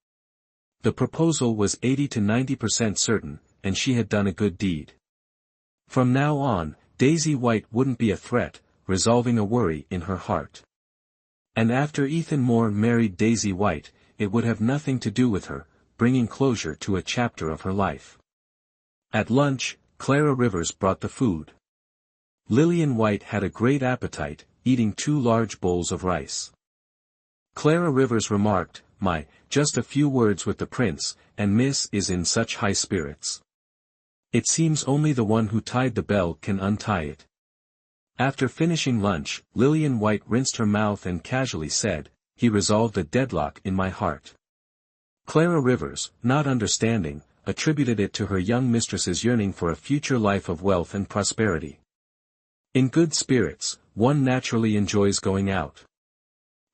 Speaker 1: The proposal was 80 to 90% certain, and she had done a good deed. From now on, Daisy White wouldn't be a threat, resolving a worry in her heart. And after Ethan Moore married Daisy White, it would have nothing to do with her, bringing closure to a chapter of her life. At lunch, Clara Rivers brought the food. Lillian White had a great appetite, eating 2 large bowls of rice. Clara Rivers remarked, just a few words with the prince, and Miss is in such high spirits. It seems only the one who tied the bell can untie it." After finishing lunch, Lillian White rinsed her mouth and casually said, "He resolved a deadlock in my heart." Clara Rivers, not understanding, attributed it to her young mistress's yearning for a future life of wealth and prosperity. In good spirits, one naturally enjoys going out.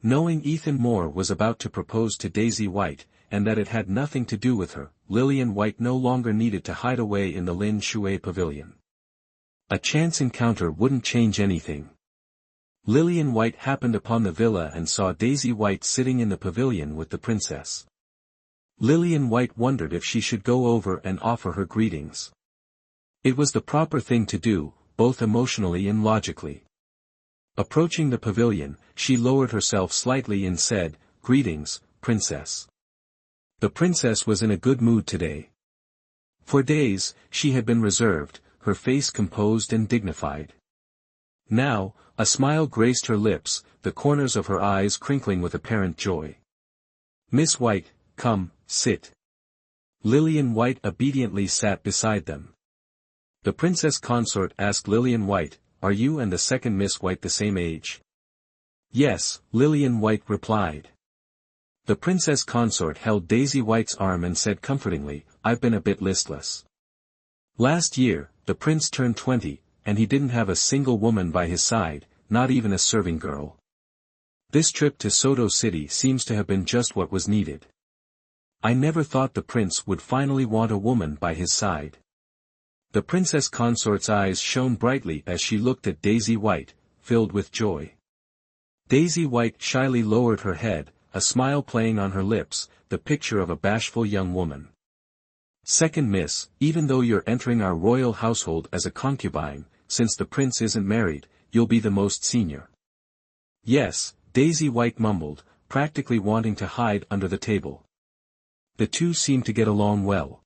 Speaker 1: Knowing Ethan Moore was about to propose to Daisy White, and that it had nothing to do with her. Lillian White no longer needed to hide away in the Lin Shui pavilion. A chance encounter wouldn't change anything. Lillian White happened upon the villa and saw Daisy White sitting in the pavilion with the princess. Lillian White wondered if she should go over and offer her greetings. It was the proper thing to do, both emotionally and logically. Approaching the pavilion, she lowered herself slightly and said, "Greetings, princess." The princess was in a good mood today. For days, she had been reserved, her face composed and dignified. Now, a smile graced her lips, the corners of her eyes crinkling with apparent joy. "Miss White, come, sit." Lillian White obediently sat beside them. The princess consort asked Lillian White, "Are you and the second Miss White the same age?" "Yes," Lillian White replied. The princess consort held Daisy White's arm and said comfortingly, "I've been a bit listless. Last year, the prince turned 20, and he didn't have a single woman by his side, not even a serving girl. This trip to Soto City seems to have been just what was needed. I never thought the prince would finally want a woman by his side." The princess consort's eyes shone brightly as she looked at Daisy White, filled with joy. Daisy White shyly lowered her head, a smile playing on her lips, the picture of a bashful young woman. "Second Miss, even though you're entering our royal household as a concubine, since the prince isn't married, you'll be the most senior." "Yes," Daisy White mumbled, practically wanting to hide under the table. The two seemed to get along well.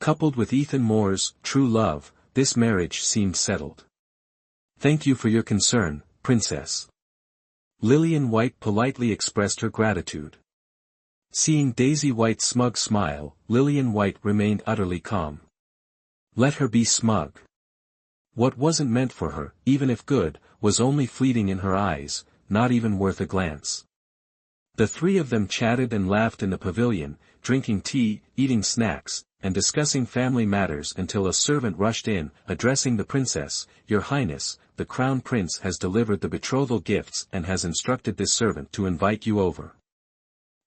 Speaker 1: Coupled with Ethan Moore's true love, this marriage seemed settled. "Thank you for your concern, princess." Lillian White politely expressed her gratitude. Seeing Daisy White's smug smile, Lillian White remained utterly calm. Let her be smug. What wasn't meant for her, even if good, was only fleeting in her eyes, not even worth a glance. The three of them chatted and laughed in the pavilion, drinking tea, eating snacks, and discussing family matters until a servant rushed in, addressing the princess, "Your Highness, the Crown Prince has delivered the betrothal gifts and has instructed this servant to invite you over."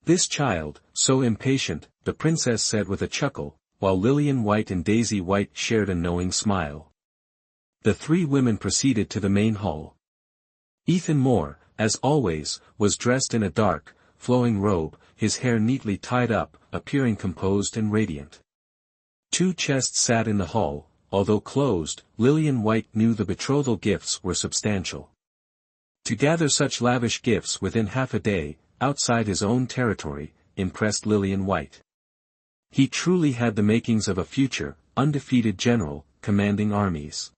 Speaker 1: "This child, so impatient," the princess said with a chuckle, while Lillian White and Daisy White shared a knowing smile. The three women proceeded to the main hall. Ethan Moore, as always, was dressed in a dark, flowing robe, his hair neatly tied up, appearing composed and radiant. Two chests sat in the hall. Although closed, Lillian White knew the betrothal gifts were substantial. To gather such lavish gifts within half a day, outside his own territory, impressed Lillian White. He truly had the makings of a future, undefeated general, commanding armies.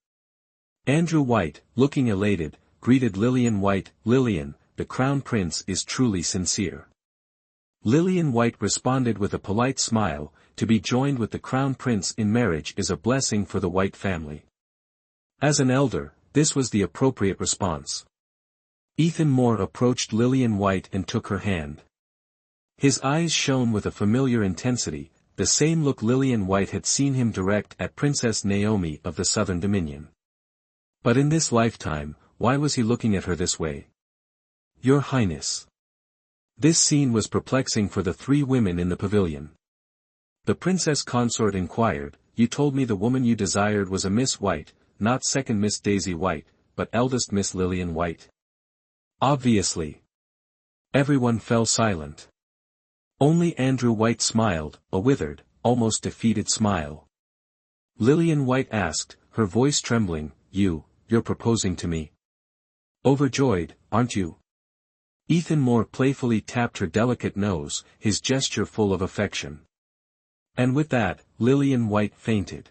Speaker 1: Andrew White, looking elated, greeted Lillian White. "Lillian, the Crown Prince is truly sincere." Lillian White responded with a polite smile, "To be joined with the Crown Prince in marriage is a blessing for the White family." As an elder, this was the appropriate response. Ethan Moore approached Lillian White and took her hand. His eyes shone with a familiar intensity, the same look Lillian White had seen him direct at Princess Naomi of the Southern Dominion. But in this lifetime, why was he looking at her this way? "Your Highness." This scene was perplexing for the three women in the pavilion. The princess consort inquired, "You told me the woman you desired was a Miss White, not second Miss Daisy White, but eldest Miss Lillian White." "Obviously." Everyone fell silent. Only Andrew White smiled, a withered, almost defeated smile. Lillian White asked, her voice trembling, You're proposing to me?" "Overjoyed, aren't you?" Ethan Moore playfully tapped her delicate nose, his gesture full of affection. And with that, Lillian White fainted.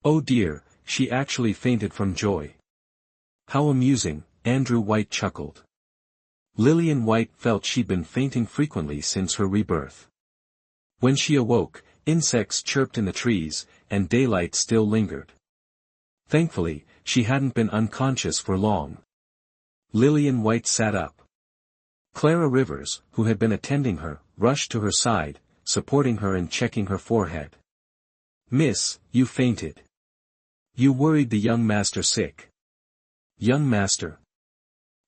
Speaker 1: Oh dear, she actually fainted from joy. How amusing, Andrew White chuckled. Lillian White felt she'd been fainting frequently since her rebirth. When she awoke, insects chirped in the trees, and daylight still lingered. Thankfully, she hadn't been unconscious for long. Lillian White sat up. Clara Rivers, who had been attending her, rushed to her side, supporting her and checking her forehead. "Miss, you fainted. You worried the young master sick." "Young master?"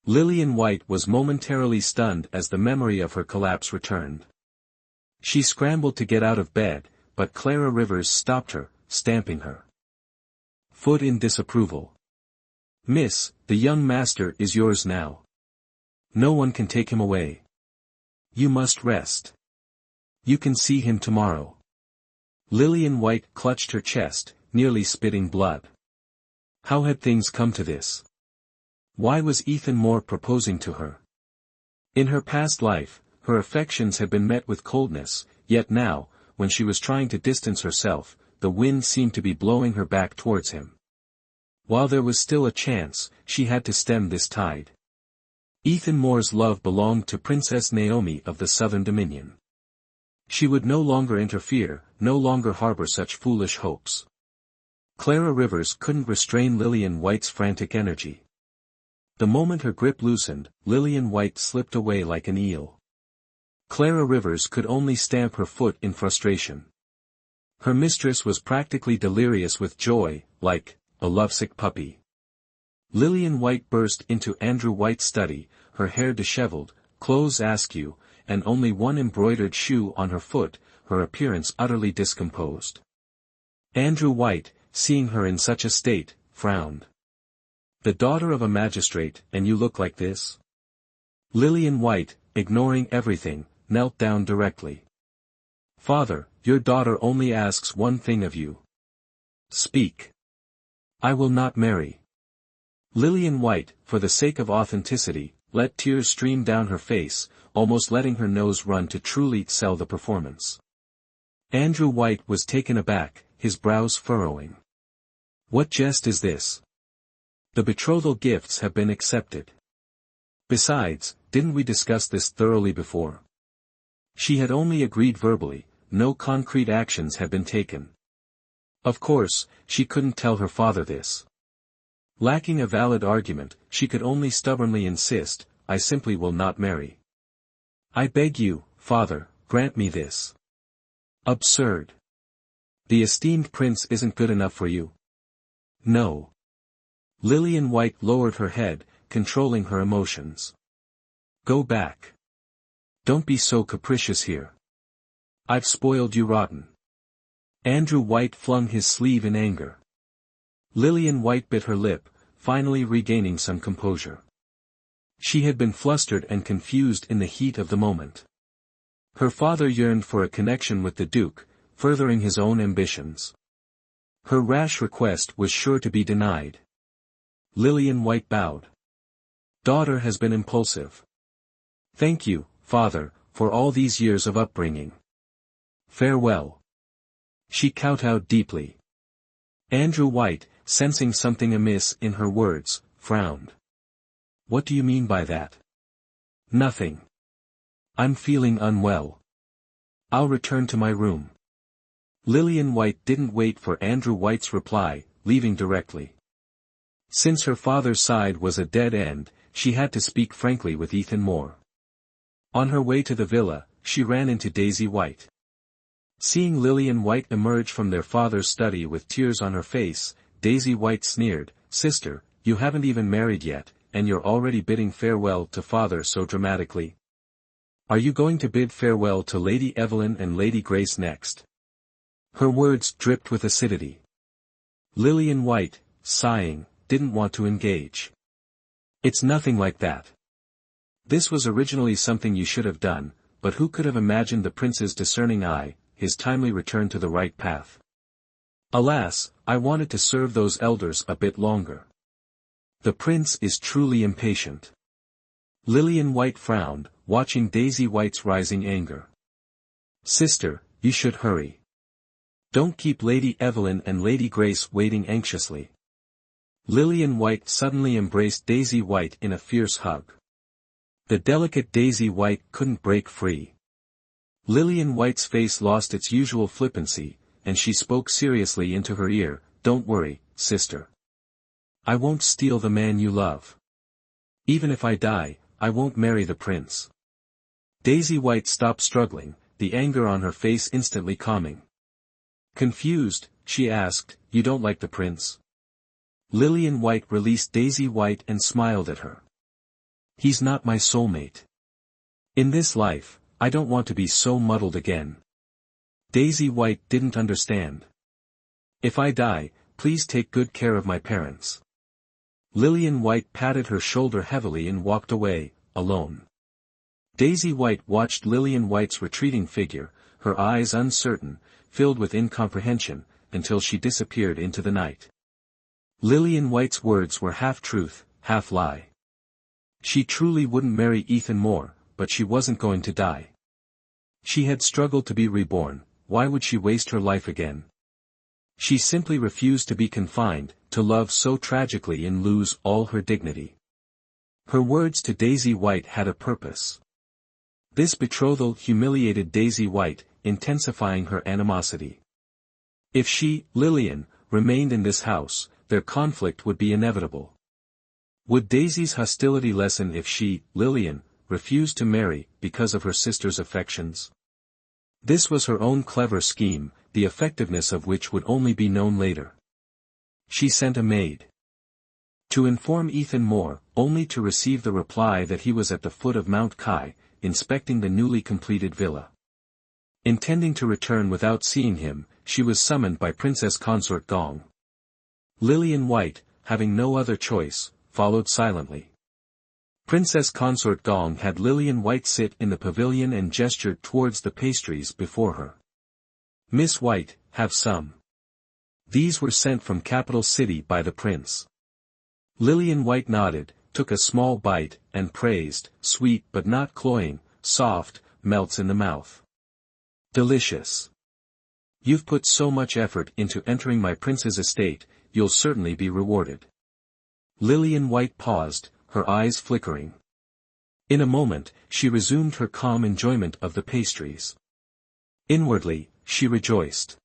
Speaker 1: Lillian White was momentarily stunned as the memory of her collapse returned. She scrambled to get out of bed, but Clara Rivers stopped her, stamping her foot in disapproval. "Miss, the young master is yours now. No one can take him away. You must rest. You can see him tomorrow." Lillian White clutched her chest, nearly spitting blood. How had things come to this? Why was Ethan Moore proposing to her? In her past life, her affections had been met with coldness, yet now, when she was trying to distance herself, the wind seemed to be blowing her back towards him. While there was still a chance, she had to stem this tide. Ethan Moore's love belonged to Princess Naomi of the Southern Dominion. She would no longer interfere, no longer harbor such foolish hopes. Clara Rivers couldn't restrain Lillian White's frantic energy. The moment her grip loosened, Lillian White slipped away like an eel. Clara Rivers could only stamp her foot in frustration. Her mistress was practically delirious with joy, like a lovesick puppy. Lillian White burst into Andrew White's study, her hair disheveled, clothes askew, and only one embroidered shoe on her foot, her appearance utterly discomposed. Andrew White, seeing her in such a state, frowned. "The daughter of a magistrate, and you look like this?" Lillian White, ignoring everything, knelt down directly. "Father, your daughter only asks one thing of you. Speak." "I will not marry." Lillian White, for the sake of authenticity, let tears stream down her face, almost letting her nose run to truly sell the performance. Andrew White was taken aback, his brows furrowing. "What jest is this? The betrothal gifts have been accepted. Besides, didn't we discuss this thoroughly before?" She had only agreed verbally, no concrete actions had been taken. Of course, she couldn't tell her father this. Lacking a valid argument, she could only stubbornly insist, "I simply will not marry. I beg you, father, grant me this." Absurd. The esteemed prince isn't good enough for you? No. Lillian White lowered her head, controlling her emotions. "Go back. Don't be so capricious here. I've spoiled you rotten." Andrew White flung his sleeve in anger. Lillian White bit her lip, finally regaining some composure. She had been flustered and confused in the heat of the moment. Her father yearned for a connection with the Duke, furthering his own ambitions. Her rash request was sure to be denied. Lillian White bowed. "Daughter has been impulsive. Thank you, father, for all these years of upbringing. Farewell." She kowtowed deeply. Andrew White, sensing something amiss in her words, frowned. "What do you mean by that?" "Nothing. I'm feeling unwell. I'll return to my room." Lillian White didn't wait for Andrew White's reply, leaving directly. Since her father's side was a dead end, she had to speak frankly with Ethan Moore. On her way to the villa, she ran into Daisy White. Seeing Lillian White emerge from their father's study with tears on her face, Daisy White sneered, "Sister, you haven't even married yet, and you're already bidding farewell to father so dramatically. Are you going to bid farewell to Lady Evelyn and Lady Grace next?" Her words dripped with acidity. Lillian White, sighing, didn't want to engage. "It's nothing like that. This was originally something you should have done, but who could have imagined the prince's discerning eye, his timely return to the right path? Alas, I wanted to serve those elders a bit longer. The prince is truly impatient." Lillian White frowned, watching Daisy White's rising anger. "Sister, you should hurry. Don't keep Lady Evelyn and Lady Grace waiting anxiously." Lillian White suddenly embraced Daisy White in a fierce hug. The delicate Daisy White couldn't break free. Lillian White's face lost its usual flippancy, and she spoke seriously into her ear, "Don't worry, sister. I won't steal the man you love. Even if I die, I won't marry the prince." Daisy White stopped struggling, the anger on her face instantly calming. Confused, she asked, "You don't like the prince?" Lillian White released Daisy White and smiled at her. "He's not my soulmate. In this life, I don't want to be so muddled again. Daisy White didn't understand. If I die, please take good care of my parents. Lillian White patted her shoulder heavily and walked away, alone. Daisy White watched Lillian White's retreating figure, her eyes uncertain, filled with incomprehension, until she disappeared into the night. Lillian White's words were half truth, half lie. She truly wouldn't marry Ethan Moore, but she wasn't going to die. She had struggled to be reborn, why would she waste her life again? She simply refused to be confined, to love so tragically and lose all her dignity. Her words to Daisy White had a purpose. This betrothal humiliated Daisy White, intensifying her animosity. If she, Lillian, remained in this house, their conflict would be inevitable. Would Daisy's hostility lessen if she, Lillian, refused to marry, because of her sister's affections? This was her own clever scheme, the effectiveness of which would only be known later. She sent a maid to inform Ethan Moore, only to receive the reply that he was at the foot of Mount Kai, inspecting the newly completed villa. Intending to return without seeing him, she was summoned by Princess Consort Gong. Lillian White, having no other choice, followed silently. Princess Consort Gong had Lillian White sit in the pavilion and gestured towards the pastries before her. Miss White, have some. These were sent from Capital City by the prince. Lillian White nodded, took a small bite, and praised, sweet but not cloying, soft, melts in the mouth. Delicious. You've put so much effort into entering my prince's estate, you'll certainly be rewarded. Lillian White paused, her eyes flickering. In a moment, she resumed her calm enjoyment of the pastries. Inwardly, she rejoiced.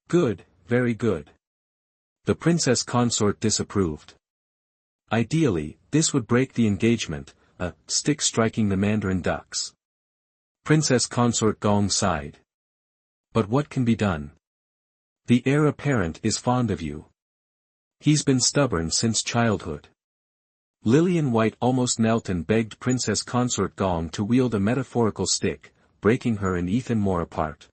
Speaker 1: Good, very good. The princess consort disapproved. Ideally, this would break the engagement, a stick striking the mandarin ducks. Princess Consort Gong sighed. But what can be done? The heir apparent is fond of you. He's been stubborn since childhood. Lillian White almost knelt and begged Princess Consort Gong to wield a metaphorical stick, breaking her and Ethan Moore apart.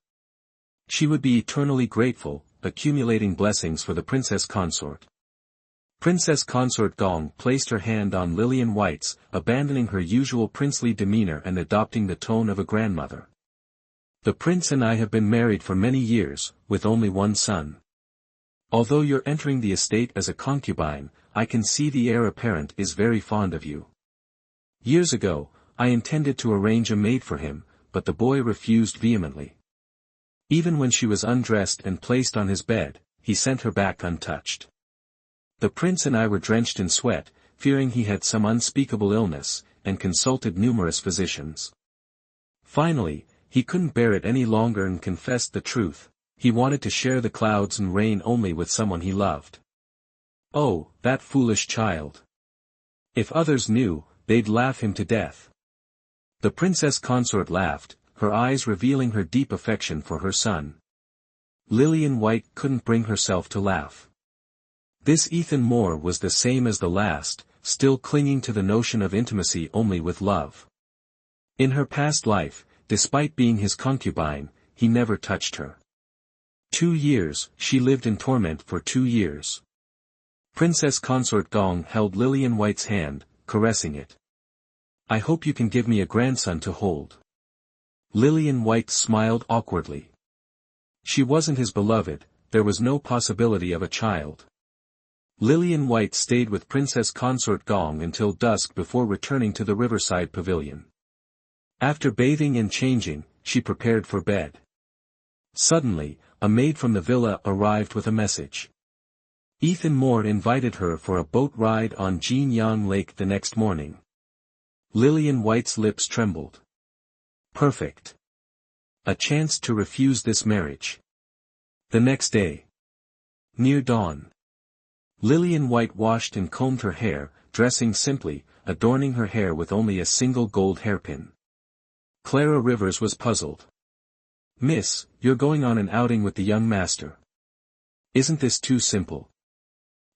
Speaker 1: She would be eternally grateful, accumulating blessings for the princess consort. Princess Consort Gong placed her hand on Lillian White's, abandoning her usual princely demeanor and adopting the tone of a grandmother. The prince and I have been married for many years, with only one son. Although you're entering the estate as a concubine, I can see the heir apparent is very fond of you. Years ago, I intended to arrange a maid for him, but the boy refused vehemently. Even when she was undressed and placed on his bed, he sent her back untouched. The prince and I were drenched in sweat, fearing he had some unspeakable illness, and consulted numerous physicians. Finally, he couldn't bear it any longer and confessed the truth. He wanted to share the clouds and rain only with someone he loved. Oh, that foolish child. If others knew, they'd laugh him to death. The princess consort laughed, her eyes revealing her deep affection for her son. Lillian White couldn't bring herself to laugh. This Ethan Moore was the same as the last, still clinging to the notion of intimacy only with love. In her past life, despite being his concubine, he never touched her. 2 years, she lived in torment for 2 years. Princess Consort Gong held Lillian White's hand, caressing it. I hope you can give me a grandson to hold. Lillian White smiled awkwardly. She wasn't his beloved, there was no possibility of a child. Lillian White stayed with Princess Consort Gong until dusk before returning to the riverside pavilion. After bathing and changing, she prepared for bed. Suddenly, a maid from the villa arrived with a message. Ethan Moore invited her for a boat ride on Jinyang Lake the next morning. Lillian White's lips trembled. Perfect. A chance to refuse this marriage. The next day. Near dawn. Lillian White washed and combed her hair, dressing simply, adorning her hair with only a single gold hairpin. Clara Rivers was puzzled. Miss, you're going on an outing with the young master. Isn't this too simple?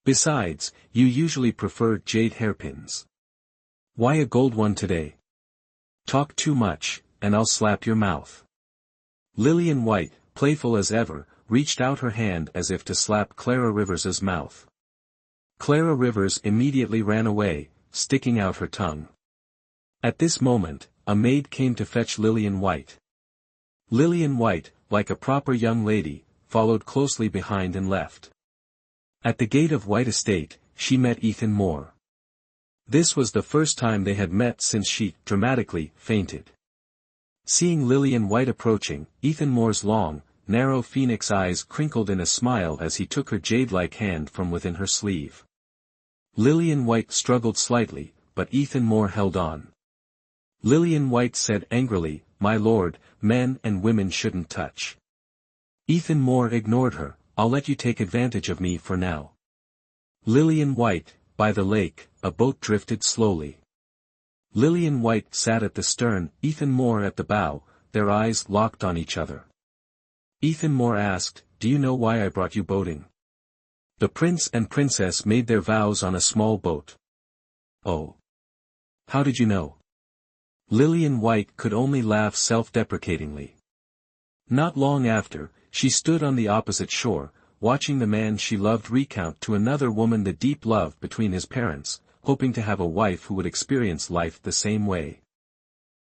Speaker 1: Besides, you usually prefer jade hairpins. Why a gold one today? Talk too much, and I'll slap your mouth. Lillian White, playful as ever, reached out her hand as if to slap Clara Rivers's mouth. Clara Rivers immediately ran away, sticking out her tongue. At this moment, a maid came to fetch Lillian White. Lillian White, like a proper young lady, followed closely behind and left. At the gate of White Estate, she met Ethan Moore. This was the first time they had met since she, dramatically, fainted. Seeing Lillian White approaching, Ethan Moore's long, narrow phoenix eyes crinkled in a smile as he took her jade-like hand from within her sleeve. Lillian White struggled slightly, but Ethan Moore held on. Lillian White said angrily, "My lord, men and women shouldn't touch." Ethan Moore ignored her. "I'll let you take advantage of me for now." Lillian White, by the lake, a boat drifted slowly. Lillian White sat at the stern, Ethan Moore at the bow, their eyes locked on each other. Ethan Moore asked, "Do you know why I brought you boating?" The prince and princess made their vows on a small boat. "Oh. How did you know?" Lillian White could only laugh self-deprecatingly. Not long after, she stood on the opposite shore, watching the man she loved recount to another woman the deep love between his parents, hoping to have a wife who would experience life the same way.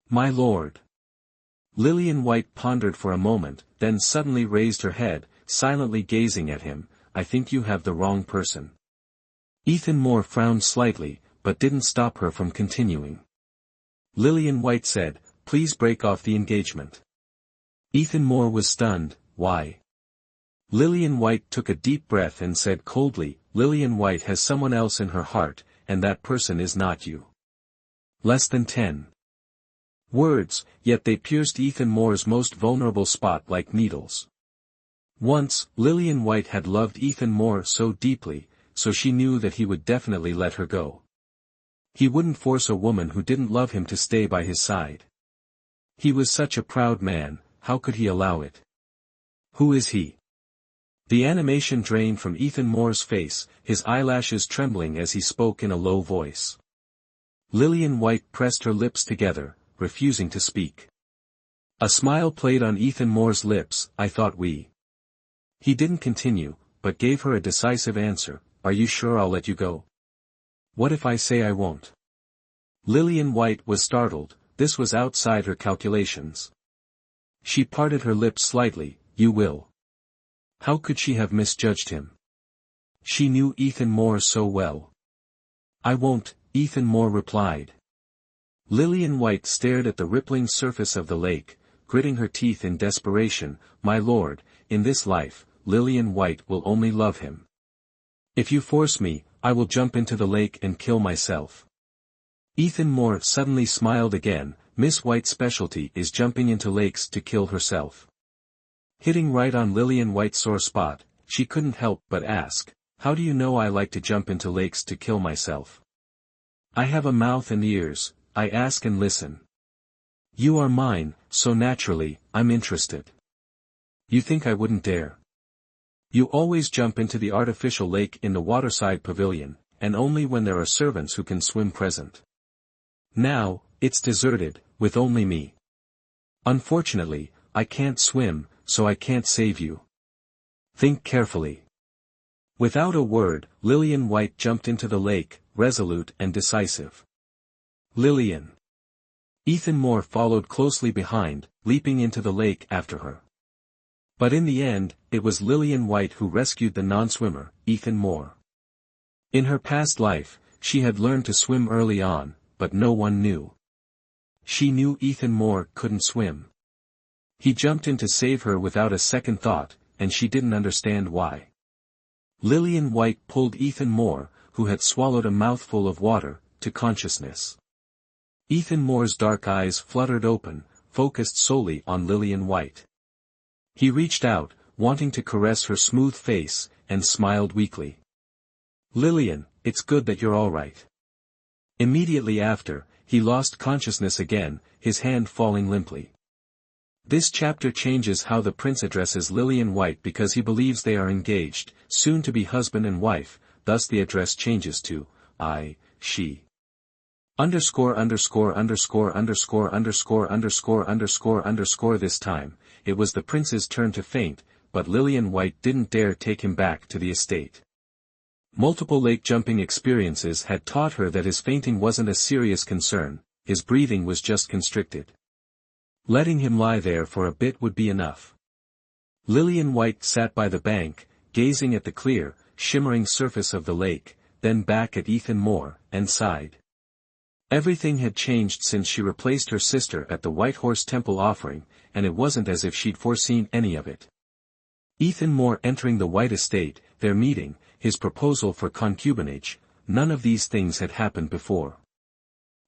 Speaker 1: "My lord." Lillian White pondered for a moment, then suddenly raised her head, silently gazing at him. "I think you have the wrong person." Ethan Moore frowned slightly, but didn't stop her from continuing. Lillian White said, "Please break off the engagement." Ethan Moore was stunned. "Why?" Lillian White took a deep breath and said coldly, "Lillian White has someone else in her heart, and that person is not you." Less than 10 words, yet they pierced Ethan Moore's most vulnerable spot like needles. Once, Lillian White had loved Ethan Moore so deeply, so she knew that he would definitely let her go. He wouldn't force a woman who didn't love him to stay by his side. He was such a proud man, how could he allow it? "Who is he?" The animation drained from Ethan Moore's face, his eyelashes trembling as he spoke in a low voice. Lillian White pressed her lips together, refusing to speak. A smile played on Ethan Moore's lips. "I thought we..." He didn't continue, but gave her a decisive answer. "Are you sure I'll let you go? What if I say I won't?" Lillian White was startled. This was outside her calculations. She parted her lips slightly. "You will." How could she have misjudged him? She knew Ethan Moore so well. "I won't," Ethan Moore replied. Lillian White stared at the rippling surface of the lake, gritting her teeth in desperation. "My lord, in this life, Lillian White will only love him. If you force me, I will jump into the lake and kill myself." Ethan Moore suddenly smiled again. "Miss White's specialty is jumping into lakes to kill herself." Hitting right on Lillian White's sore spot, she couldn't help but ask, "How do you know I like to jump into lakes to kill myself?" "I have a mouth and ears, I ask and listen. You are mine, so naturally, I'm interested. You think I wouldn't dare? You always jump into the artificial lake in the waterside pavilion, and only when there are servants who can swim present. Now, it's deserted, with only me. Unfortunately, I can't swim, so I can't save you. Think carefully." Without a word, Lillian White jumped into the lake, resolute and decisive. "Lillian." Ethan Moore followed closely behind, leaping into the lake after her. But in the end, it was Lillian White who rescued the non-swimmer, Ethan Moore. In her past life, she had learned to swim early on, but no one knew. She knew Ethan Moore couldn't swim. He jumped in to save her without a second thought, and she didn't understand why. Lillian White pulled Ethan Moore, who had swallowed a mouthful of water, to consciousness. Ethan Moore's dark eyes fluttered open, focused solely on Lillian White. He reached out, wanting to caress her smooth face, and smiled weakly. "Lillian, it's good that you're all right." Immediately after, he lost consciousness again, his hand falling limply. This chapter changes how the prince addresses Lillian White because he believes they are engaged, soon to be husband and wife, thus the address changes to I, she. Underscore underscore underscore underscore underscore underscore underscore underscore this time, it was the prince's turn to faint, but Lillian White didn't dare take him back to the estate. Multiple lake jumping experiences had taught her that his fainting wasn't a serious concern, his breathing was just constricted. Letting him lie there for a bit would be enough. Lillian White sat by the bank, gazing at the clear, shimmering surface of the lake, then back at Ethan Moore, and sighed. Everything had changed since she replaced her sister at the White Horse Temple offering, and it wasn't as if she'd foreseen any of it. Ethan Moore entering the White Estate, their meeting, his proposal for concubinage, none of these things had happened before.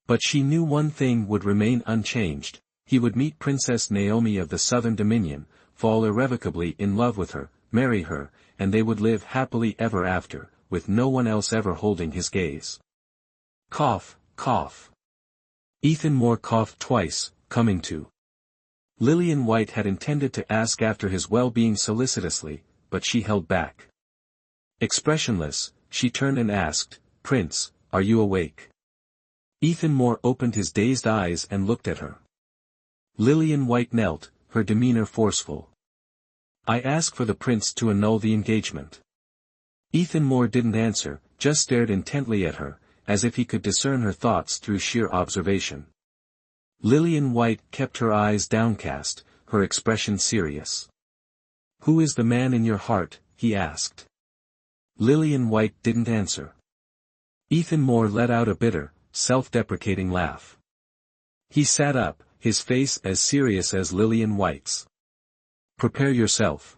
Speaker 1: But she knew one thing would remain unchanged: he would meet Princess Naomi of the Southern Dominion, fall irrevocably in love with her, marry her, and they would live happily ever after, with no one else ever holding his gaze. Cough, cough. Ethan Moore coughed twice, coming to. Lillian White had intended to ask after his well-being solicitously, but she held back. Expressionless, she turned and asked, "Prince, are you awake?" Ethan Moore opened his dazed eyes and looked at her. Lillian White knelt, her demeanor forceful. "I ask for the prince to annul the engagement." Ethan Moore didn't answer, just stared intently at her, as if he could discern her thoughts through sheer observation. Lillian White kept her eyes downcast, her expression serious. "Who is the man in your heart?" he asked. Lillian White didn't answer. Ethan Moore let out a bitter, self-deprecating laugh. He sat up, his face as serious as Lillian White's. "Prepare yourself.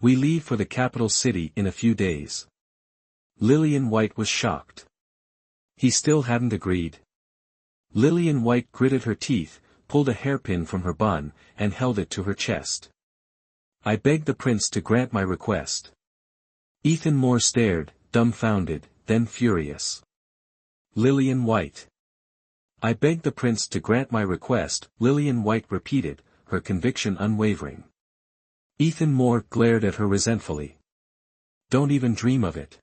Speaker 1: We leave for the capital city in a few days." Lillian White was shocked. He still hadn't agreed. Lillian White gritted her teeth, pulled a hairpin from her bun, and held it to her chest. "I beg the prince to grant my request." Ethan Moore stared, dumbfounded, then furious. "Lillian White. I beg the prince to grant my request," Lillian White repeated, her conviction unwavering. Ethan Moore glared at her resentfully. "Don't even dream of it."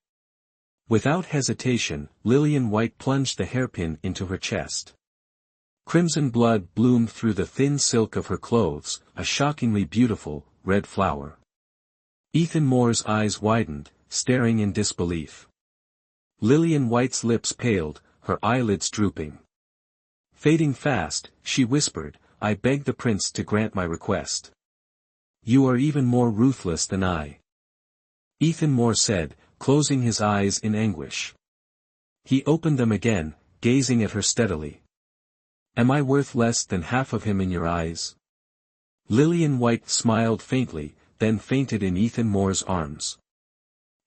Speaker 1: Without hesitation, Lillian White plunged the hairpin into her chest. Crimson blood bloomed through the thin silk of her clothes, a shockingly beautiful, red flower. Ethan Moore's eyes widened, staring in disbelief. Lillian White's lips paled, her eyelids drooping. Fading fast, she whispered, "I beg the prince to grant my request." "You are even more ruthless than I," Ethan Moore said, closing his eyes in anguish. He opened them again, gazing at her steadily. "Am I worth less than half of him in your eyes?" Lillian White smiled faintly, then fainted in Ethan Moore's arms.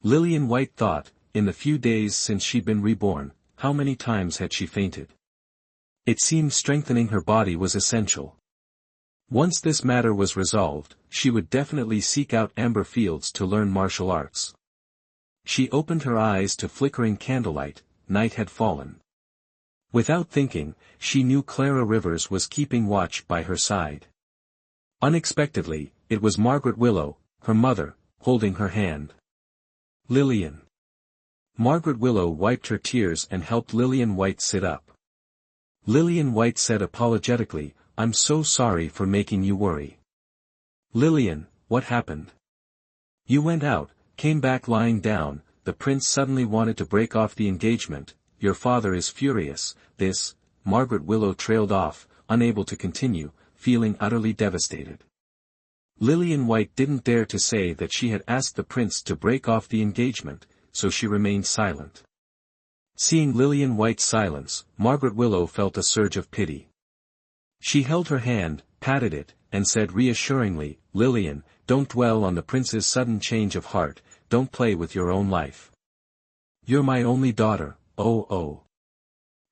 Speaker 1: Lillian White thought, in the few days since she'd been reborn, how many times had she fainted? It seemed strengthening her body was essential. Once this matter was resolved, she would definitely seek out Amber Fields to learn martial arts. She opened her eyes to flickering candlelight. Night had fallen. Without thinking, she knew Clara Rivers was keeping watch by her side. Unexpectedly, it was Margaret Willow, her mother, holding her hand. "Lillian." Margaret Willow wiped her tears and helped Lillian White sit up. Lillian White said apologetically, "I'm so sorry for making you worry." "Lillian, what happened?" "You went out, came back lying down, the prince suddenly wanted to break off the engagement, your father is furious, this," Margaret Willow trailed off, unable to continue, feeling utterly devastated. Lillian White didn't dare to say that she had asked the prince to break off the engagement, so she remained silent. Seeing Lillian White's silence, Margaret Willow felt a surge of pity. She held her hand, patted it, and said reassuringly, "Lillian, don't dwell on the prince's sudden change of heart, don't play with your own life. You're my only daughter, oh."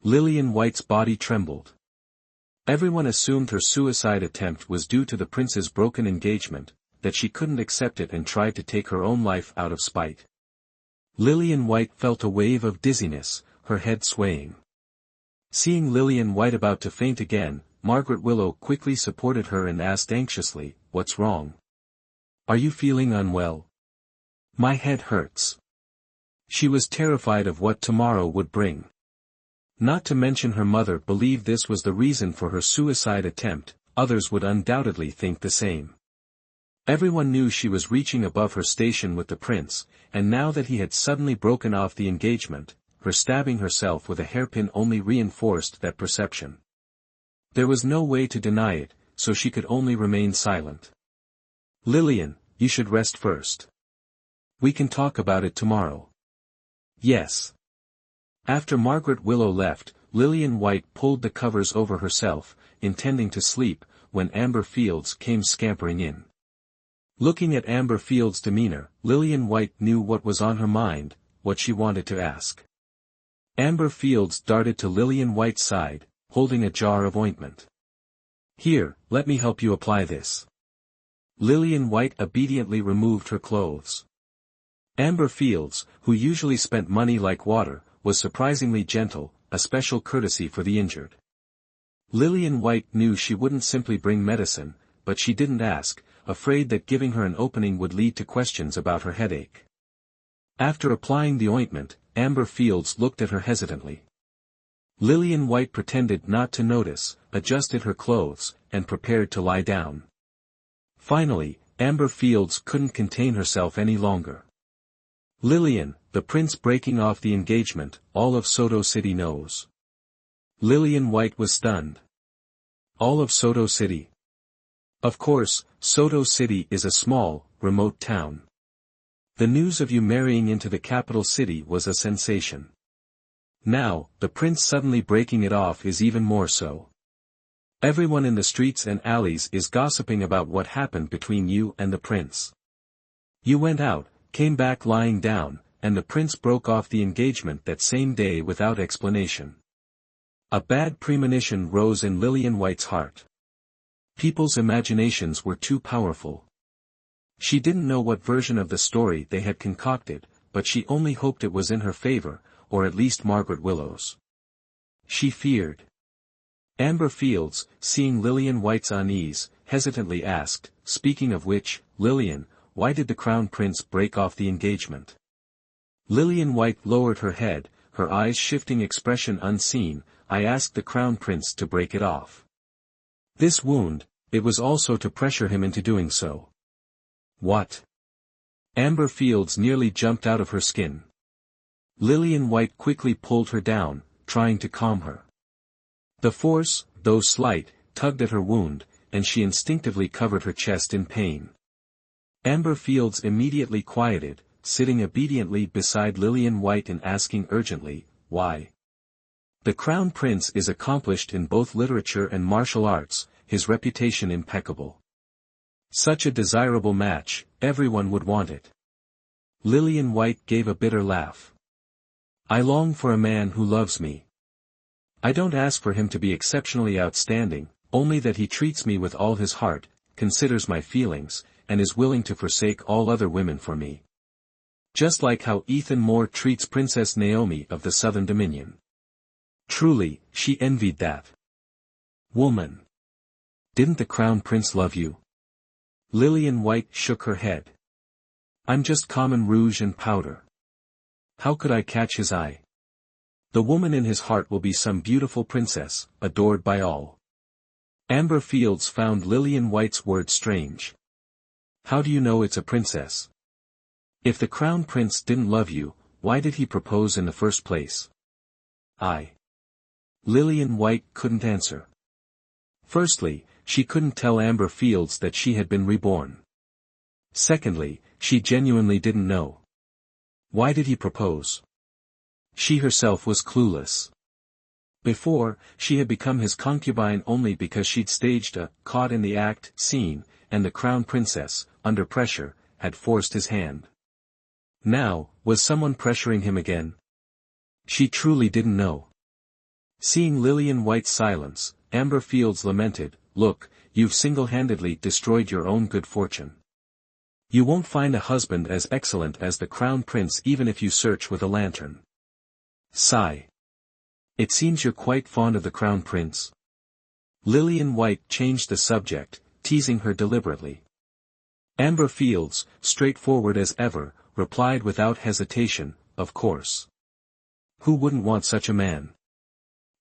Speaker 1: Lillian White's body trembled. Everyone assumed her suicide attempt was due to the prince's broken engagement, that she couldn't accept it and tried to take her own life out of spite. Lillian White felt a wave of dizziness, her head swaying. Seeing Lillian White about to faint again, Margaret Willow quickly supported her and asked anxiously, "What's wrong? Are you feeling unwell?" "My head hurts." She was terrified of what tomorrow would bring. Not to mention her mother believed this was the reason for her suicide attempt, others would undoubtedly think the same. Everyone knew she was reaching above her station with the prince, and now that he had suddenly broken off the engagement, her stabbing herself with a hairpin only reinforced that perception. There was no way to deny it, so she could only remain silent. "Lillian, you should rest first. We can talk about it tomorrow." "Yes." After Margaret Willow left, Lillian White pulled the covers over herself, intending to sleep, when Amber Fields came scampering in. Looking at Amber Fields' demeanor, Lillian White knew what was on her mind, what she wanted to ask. Amber Fields darted to Lillian White's side, holding a jar of ointment. "Here, let me help you apply this." Lillian White obediently removed her clothes. Amber Fields, who usually spent money like water, was surprisingly gentle, a special courtesy for the injured. Lillian White knew she wouldn't simply bring medicine, but she didn't ask, afraid that giving her an opening would lead to questions about her headache. After applying the ointment, Amber Fields looked at her hesitantly. Lillian White pretended not to notice, adjusted her clothes, and prepared to lie down. Finally, Amber Fields couldn't contain herself any longer. "Lillian, the prince breaking off the engagement, all of Soto City knows." Lillian White was stunned. "All of Soto City?" "Of course, Soto City is a small, remote town. The news of you marrying into the capital city was a sensation. Now, the prince suddenly breaking it off is even more so. Everyone in the streets and alleys is gossiping about what happened between you and the prince. You went out, came back lying down, and the prince broke off the engagement that same day without explanation." A bad premonition rose in Lillian White's heart. People's imaginations were too powerful. She didn't know what version of the story they had concocted, but she only hoped it was in her favor, or at least Margaret Willow's. She feared. Amber Fields, seeing Lillian White's unease, hesitantly asked, "Speaking of which, Lillian, why did the Crown Prince break off the engagement?" Lillian White lowered her head, her eyes shifting expression unseen. "I asked the Crown Prince to break it off. This wound, it was also to pressure him into doing so." "What?" Amber Fields nearly jumped out of her skin. Lillian White quickly pulled her down, trying to calm her. The force, though slight, tugged at her wound, and she instinctively covered her chest in pain. Amber Fields immediately quieted, sitting obediently beside Lillian White and asking urgently, "Why?" "The Crown Prince is accomplished in both literature and martial arts, his reputation impeccable. Such a desirable match, everyone would want it." Lillian White gave a bitter laugh. "I long for a man who loves me. I don't ask for him to be exceptionally outstanding, only that he treats me with all his heart, considers my feelings, and is willing to forsake all other women for me. Just like how Ethan Moore treats Princess Naomi of the Southern Dominion. Truly, she envied that woman. Didn't the Crown Prince love you?" Lillian White shook her head. "I'm just common rouge and powder. How could I catch his eye? The woman in his heart will be some beautiful princess, adored by all." Amber Fields found Lillian White's words strange. "How do you know it's a princess? If the Crown Prince didn't love you, why did he propose in the first place?" Lillian White couldn't answer. Firstly, she couldn't tell Amber Fields that she had been reborn. Secondly, she genuinely didn't know. Why did he propose? She herself was clueless. Before, she had become his concubine only because she'd staged a "caught in the act" scene, and the Crown Princess, under pressure, had forced his hand. Now, was someone pressuring him again? She truly didn't know. Seeing Lillian White's silence, Amber Fields lamented, "Look, you've single-handedly destroyed your own good fortune. You won't find a husband as excellent as the Crown Prince even if you search with a lantern." Sigh. "It seems you're quite fond of the Crown Prince." Lillian White changed the subject, teasing her deliberately. Amber Fields, straightforward as ever, replied without hesitation, "Of course. Who wouldn't want such a man?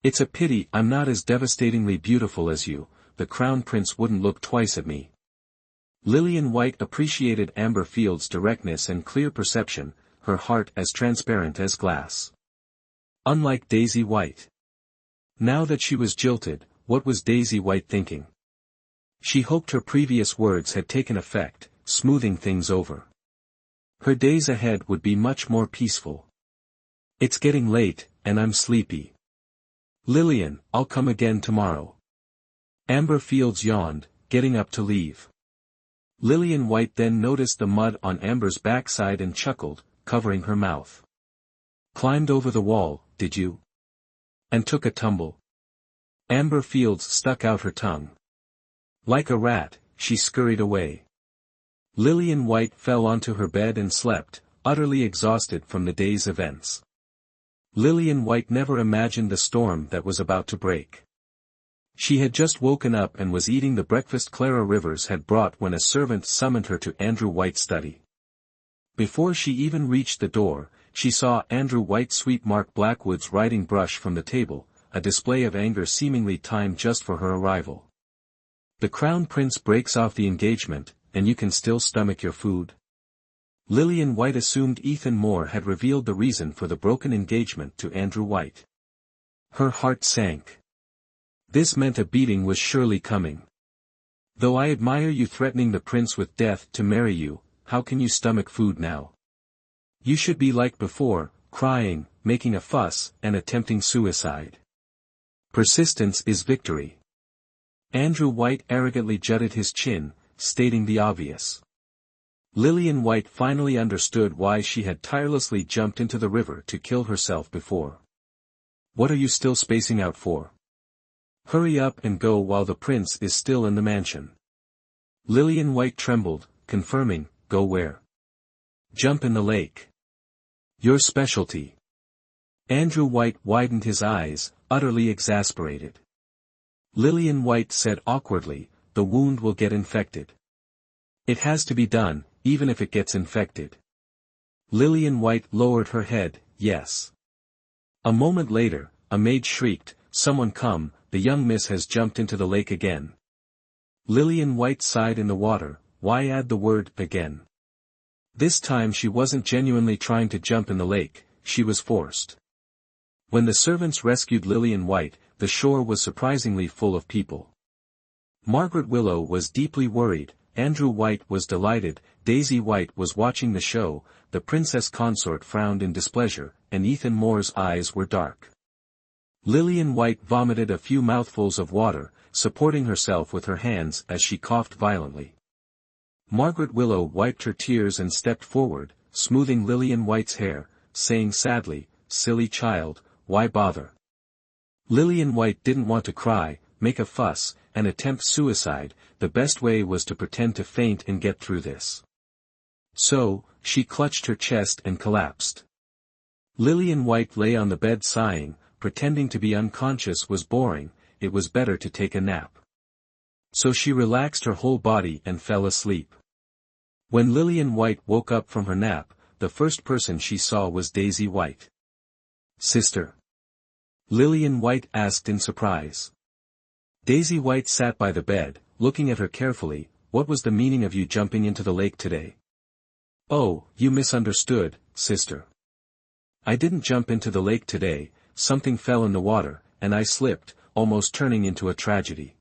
Speaker 1: It's a pity I'm not as devastatingly beautiful as you, the Crown Prince wouldn't look twice at me. Lillian White appreciated Amber Field's directness and clear perception, her heart as transparent as glass. Unlike Daisy White. Now that she was jilted, what was Daisy White thinking? She hoped her previous words had taken effect, smoothing things over. Her days ahead would be much more peaceful. It's getting late, and I'm sleepy. Lillian, I'll come again tomorrow. Amber Fields yawned, getting up to leave. Lillian White then noticed the mud on Amber's backside and chuckled, covering her mouth. Climbed over the wall, did you? And took a tumble. Amber Fields stuck out her tongue. Like a rat, she scurried away. Lillian White fell onto her bed and slept, utterly exhausted from the day's events. Lillian White never imagined the storm that was about to break. She had just woken up and was eating the breakfast Clara Rivers had brought when a servant summoned her to Andrew White's study. Before she even reached the door, she saw Andrew White sweep Mark Blackwood's writing brush from the table, a display of anger seemingly timed just for her arrival. The Crown Prince breaks off the engagement, and you can still stomach your food? Lillian White assumed Ethan Moore had revealed the reason for the broken engagement to Andrew White. Her heart sank. This meant a beating was surely coming. Though I admire you threatening the prince with death to marry you, how can you stomach food now? You should be like before, crying, making a fuss, and attempting suicide. Persistence is victory. Andrew White arrogantly jutted his chin, stating the obvious. Lillian White finally understood why she had tirelessly jumped into the river to kill herself before. What are you still spacing out for? Hurry up and go while the prince is still in the mansion. Lillian White trembled, confirming, go where? Jump in the lake. Your specialty. Andrew White widened his eyes, utterly exasperated. Lillian White said awkwardly, the wound will get infected. It has to be done, even if it gets infected. Lillian White lowered her head, yes. A moment later, a maid shrieked, someone come, the young miss has jumped into the lake again. Lillian White sighed in the water, why add the word, again? This time she wasn't genuinely trying to jump in the lake, she was forced. When the servants rescued Lillian White, the shore was surprisingly full of people. Margaret Willow was deeply worried, Andrew White was delighted, Daisy White was watching the show, the princess consort frowned in displeasure, and Ethan Moore's eyes were dark. Lillian White vomited a few mouthfuls of water, supporting herself with her hands as she coughed violently. Margaret Willow wiped her tears and stepped forward, smoothing Lillian White's hair, saying sadly, silly child, why bother? Lillian White didn't want to cry, make a fuss, and attempt suicide, the best way was to pretend to faint and get through this. So, she clutched her chest and collapsed. Lillian White lay on the bed sighing, pretending to be unconscious was boring, it was better to take a nap. So she relaxed her whole body and fell asleep. When Lillian White woke up from her nap, the first person she saw was Daisy White. Sister? Lillian White asked in surprise. Daisy White sat by the bed, looking at her carefully, what was the meaning of you jumping into the lake today? Oh, you misunderstood, sister. I didn't jump into the lake today, something fell in the water, and I slipped, almost turning into a tragedy.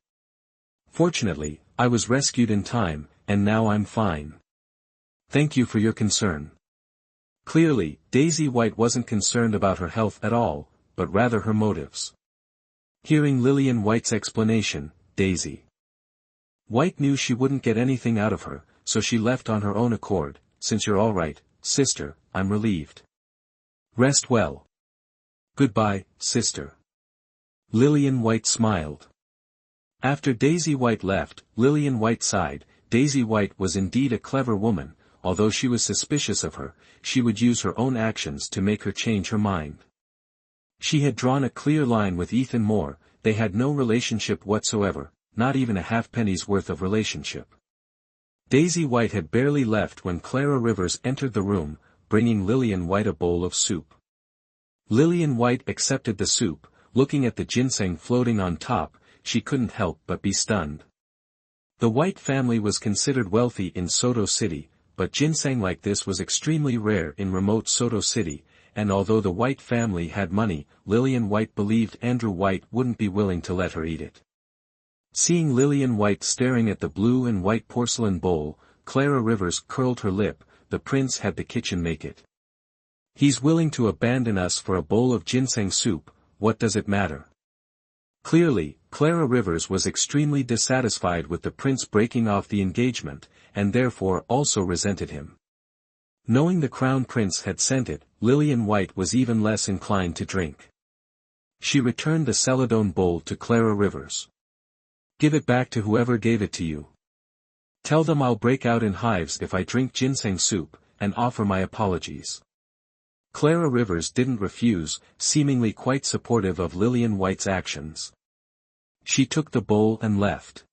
Speaker 1: Fortunately, I was rescued in time, and now I'm fine. Thank you for your concern. Clearly, Daisy White wasn't concerned about her health at all, but rather her motives. Hearing Lillian White's explanation, Daisy White knew she wouldn't get anything out of her, so she left on her own accord, since you're all right, sister, I'm relieved. Rest well. Goodbye, sister. Lillian White smiled. After Daisy White left, Lillian White sighed, Daisy White was indeed a clever woman, although she was suspicious of her, she would use her own actions to make her change her mind. She had drawn a clear line with Ethan Moore, they had no relationship whatsoever, not even a halfpenny's worth of relationship. Daisy White had barely left when Clara Rivers entered the room, bringing Lillian White a bowl of soup. Lillian White accepted the soup, looking at the ginseng floating on top, she couldn't help but be stunned. The White family was considered wealthy in Soto City, but ginseng like this was extremely rare in remote Soto City, and although the White family had money, Lillian White believed Andrew White wouldn't be willing to let her eat it. Seeing Lillian White staring at the blue and white porcelain bowl, Clara Rivers curled her lip. The prince had the kitchen make it. He's willing to abandon us for a bowl of ginseng soup, what does it matter? Clearly, Clara Rivers was extremely dissatisfied with the prince breaking off the engagement, and therefore also resented him. Knowing the crown prince had sent it, Lillian White was even less inclined to drink. She returned the celadone bowl to Clara Rivers. Give it back to whoever gave it to you. Tell them I'll break out in hives if I drink ginseng soup, and offer my apologies. Clara Rivers didn't refuse, seemingly quite supportive of Lillian White's actions. She took the bowl and left.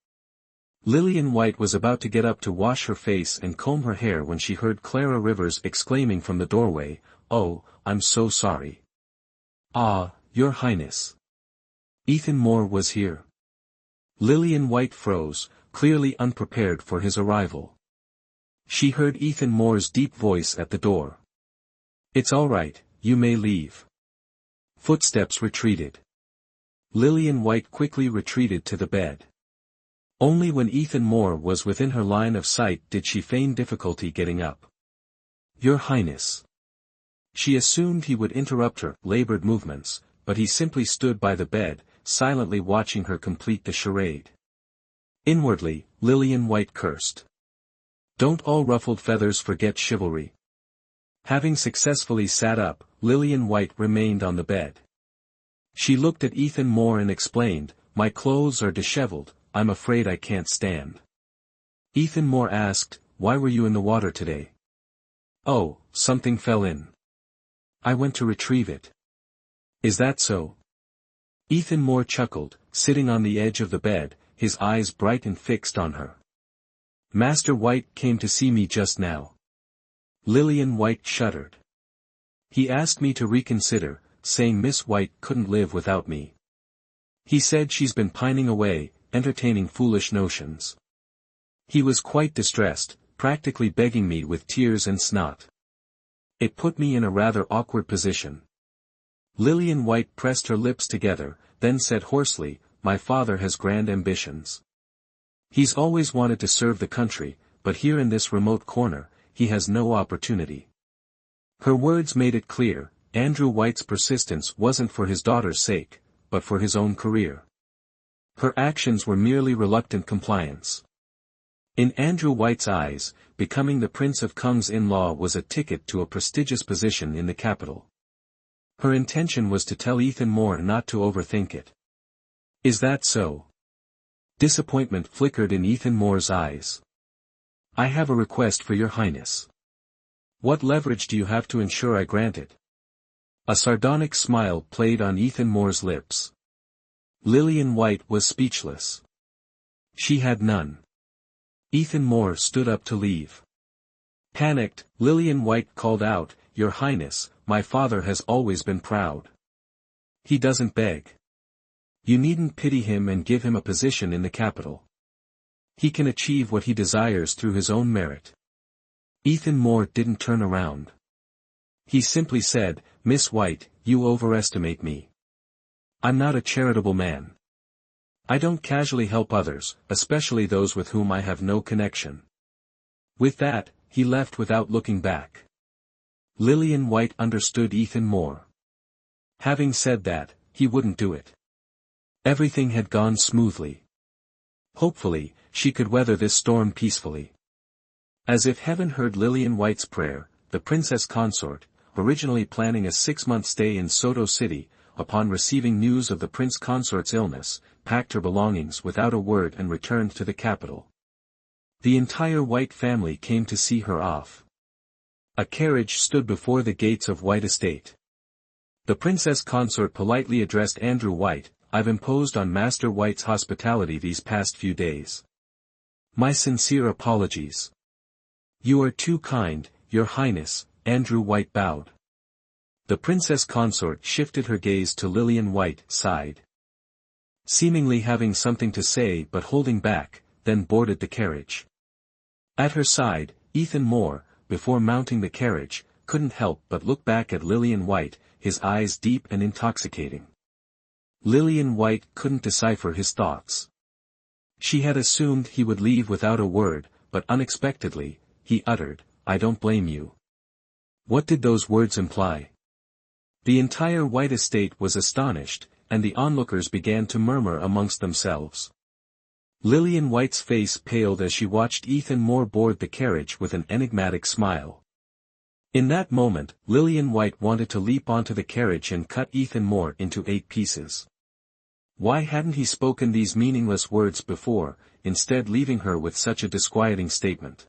Speaker 1: Lillian White was about to get up to wash her face and comb her hair when she heard Clara Rivers exclaiming from the doorway, "Oh, I'm so sorry." "Ah, Your Highness. Ethan Moore was here." Lillian White froze, clearly unprepared for his arrival. She heard Ethan Moore's deep voice at the door. "It's all right, you may leave." Footsteps retreated. Lillian White quickly retreated to the bed. Only when Ethan Moore was within her line of sight did she feign difficulty getting up. "Your Highness." She assumed he would interrupt her labored movements, but he simply stood by the bed, silently watching her complete the charade. Inwardly, Lillian White cursed. Don't all ruffled feathers forget chivalry? Having successfully sat up, Lillian White remained on the bed. She looked at Ethan Moore and explained, "My clothes are disheveled, I'm afraid I can't stand." Ethan Moore asked, "Why were you in the water today?" "Oh, something fell in. I went to retrieve it." "Is that so?" Ethan Moore chuckled, sitting on the edge of the bed, his eyes bright and fixed on her. "Master White came to see me just now." Lillian White shuddered. "He asked me to reconsider, saying Miss White couldn't live without me. He said she's been pining away, entertaining foolish notions. He was quite distressed, practically begging me with tears and snot. It put me in a rather awkward position." Lillian White pressed her lips together, then said hoarsely, "My father has grand ambitions. He's always wanted to serve the country, but here in this remote corner, he has no opportunity." Her words made it clear, Andrew White's persistence wasn't for his daughter's sake, but for his own career. Her actions were merely reluctant compliance. In Andrew White's eyes, becoming the Prince of Kung's in-law was a ticket to a prestigious position in the capital. Her intention was to tell Ethan Moore not to overthink it. "Is that so?" Disappointment flickered in Ethan Moore's eyes. "I have a request for your highness." "What leverage do you have to ensure I grant it?" A sardonic smile played on Ethan Moore's lips. Lillian White was speechless. She had none. Ethan Moore stood up to leave. Panicked, Lillian White called out, "Your Highness, my father has always been proud. He doesn't beg. You needn't pity him and give him a position in the capital. He can achieve what he desires through his own merit." Ethan Moore didn't turn around. He simply said, "Miss White, you overestimate me. I'm not a charitable man. I don't casually help others, especially those with whom I have no connection." With that, he left without looking back. Lillian White understood Ethan Moore. Having said that, he wouldn't do it. Everything had gone smoothly. Hopefully, she could weather this storm peacefully. As if heaven heard Lillian White's prayer, the princess consort, originally planning a 6-month stay in Soto City, upon receiving news of the prince consort's illness, packed her belongings without a word and returned to the capital. The entire White family came to see her off. A carriage stood before the gates of White Estate. The princess consort politely addressed Andrew White, "I've imposed on Master White's hospitality these past few days. My sincere apologies." "You are too kind, Your Highness," Andrew White bowed. The princess consort shifted her gaze to Lillian White, sighed. Seemingly having something to say but holding back, then boarded the carriage. At her side, Ethan Moore, before mounting the carriage, couldn't help but look back at Lillian White, his eyes deep and intoxicating. Lillian White couldn't decipher his thoughts. She had assumed he would leave without a word, but unexpectedly, he uttered, "I don't blame you." What did those words imply? The entire White estate was astonished, and the onlookers began to murmur amongst themselves. Lillian White's face paled as she watched Ethan Moore board the carriage with an enigmatic smile. In that moment, Lillian White wanted to leap onto the carriage and cut Ethan Moore into 8 pieces. Why hadn't he spoken these meaningless words before, instead leaving her with such a disquieting statement?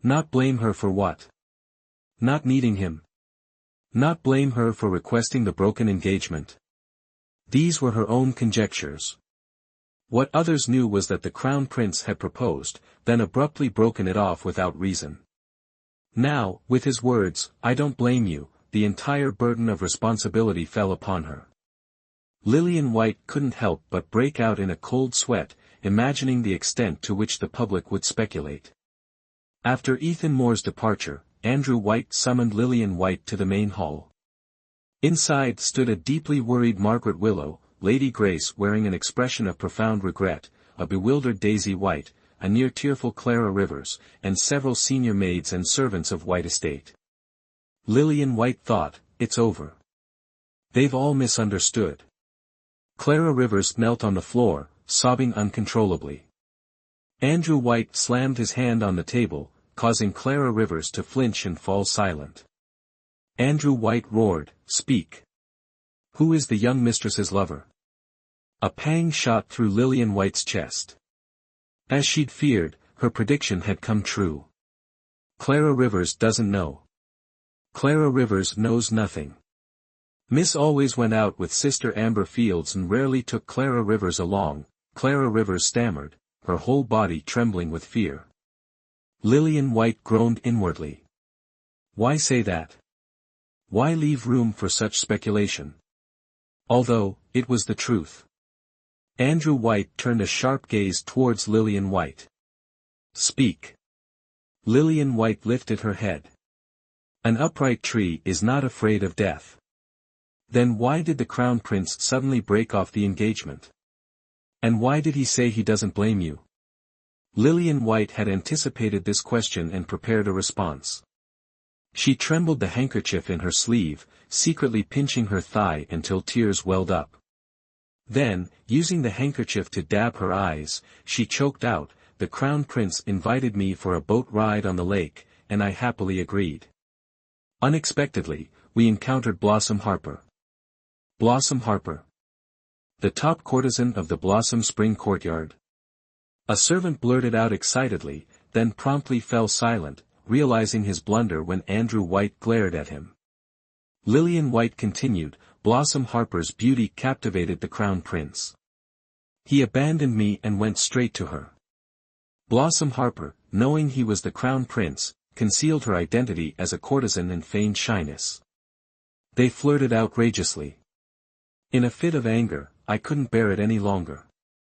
Speaker 1: Not blame her for what? Not needing him. Not blame her for requesting the broken engagement. These were her own conjectures. What others knew was that the crown prince had proposed, then abruptly broken it off without reason. Now, with his words, "I don't blame you," the entire burden of responsibility fell upon her. Lillian White couldn't help but break out in a cold sweat, imagining the extent to which the public would speculate. After Ethan Moore's departure, Andrew White summoned Lillian White to the main hall. Inside stood a deeply worried Margaret Willow, Lady Grace wearing an expression of profound regret, a bewildered Daisy White, a near-tearful Clara Rivers, and several senior maids and servants of White Estate. Lillian White thought, "It's over. They've all misunderstood." Clara Rivers knelt on the floor, sobbing uncontrollably. Andrew White slammed his hand on the table, causing Clara Rivers to flinch and fall silent. Andrew White roared, "Speak. Who is the young mistress's lover?" A pang shot through Lillian White's chest. As she'd feared, her prediction had come true. Clara Rivers doesn't know. Clara Rivers knows nothing. Miss always went out with Sister Amber Fields and rarely took Clara Rivers along, Clara Rivers stammered, her whole body trembling with fear. Lillian White groaned inwardly. Why say that? Why leave room for such speculation? Although, it was the truth. Andrew White turned a sharp gaze towards Lillian White. "Speak." Lillian White lifted her head. "An upright tree is not afraid of death." Then why did the Crown Prince suddenly break off the engagement? And why did he say he doesn't blame you? Lillian White had anticipated this question and prepared a response. She trembled the handkerchief in her sleeve, secretly pinching her thigh until tears welled up. Then, using the handkerchief to dab her eyes, she choked out, "The Crown Prince invited me for a boat ride on the lake, and I happily agreed." Unexpectedly, we encountered Blossom Harper. Blossom Harper. The top courtesan of the Blossom Spring courtyard. A servant blurted out excitedly, then promptly fell silent, realizing his blunder when Andrew White glared at him. Lillian White continued, "Blossom Harper's beauty captivated the Crown Prince. He abandoned me and went straight to her. Blossom Harper, knowing he was the Crown Prince, concealed her identity as a courtesan and feigned shyness. They flirted outrageously. In a fit of anger, I couldn't bear it any longer.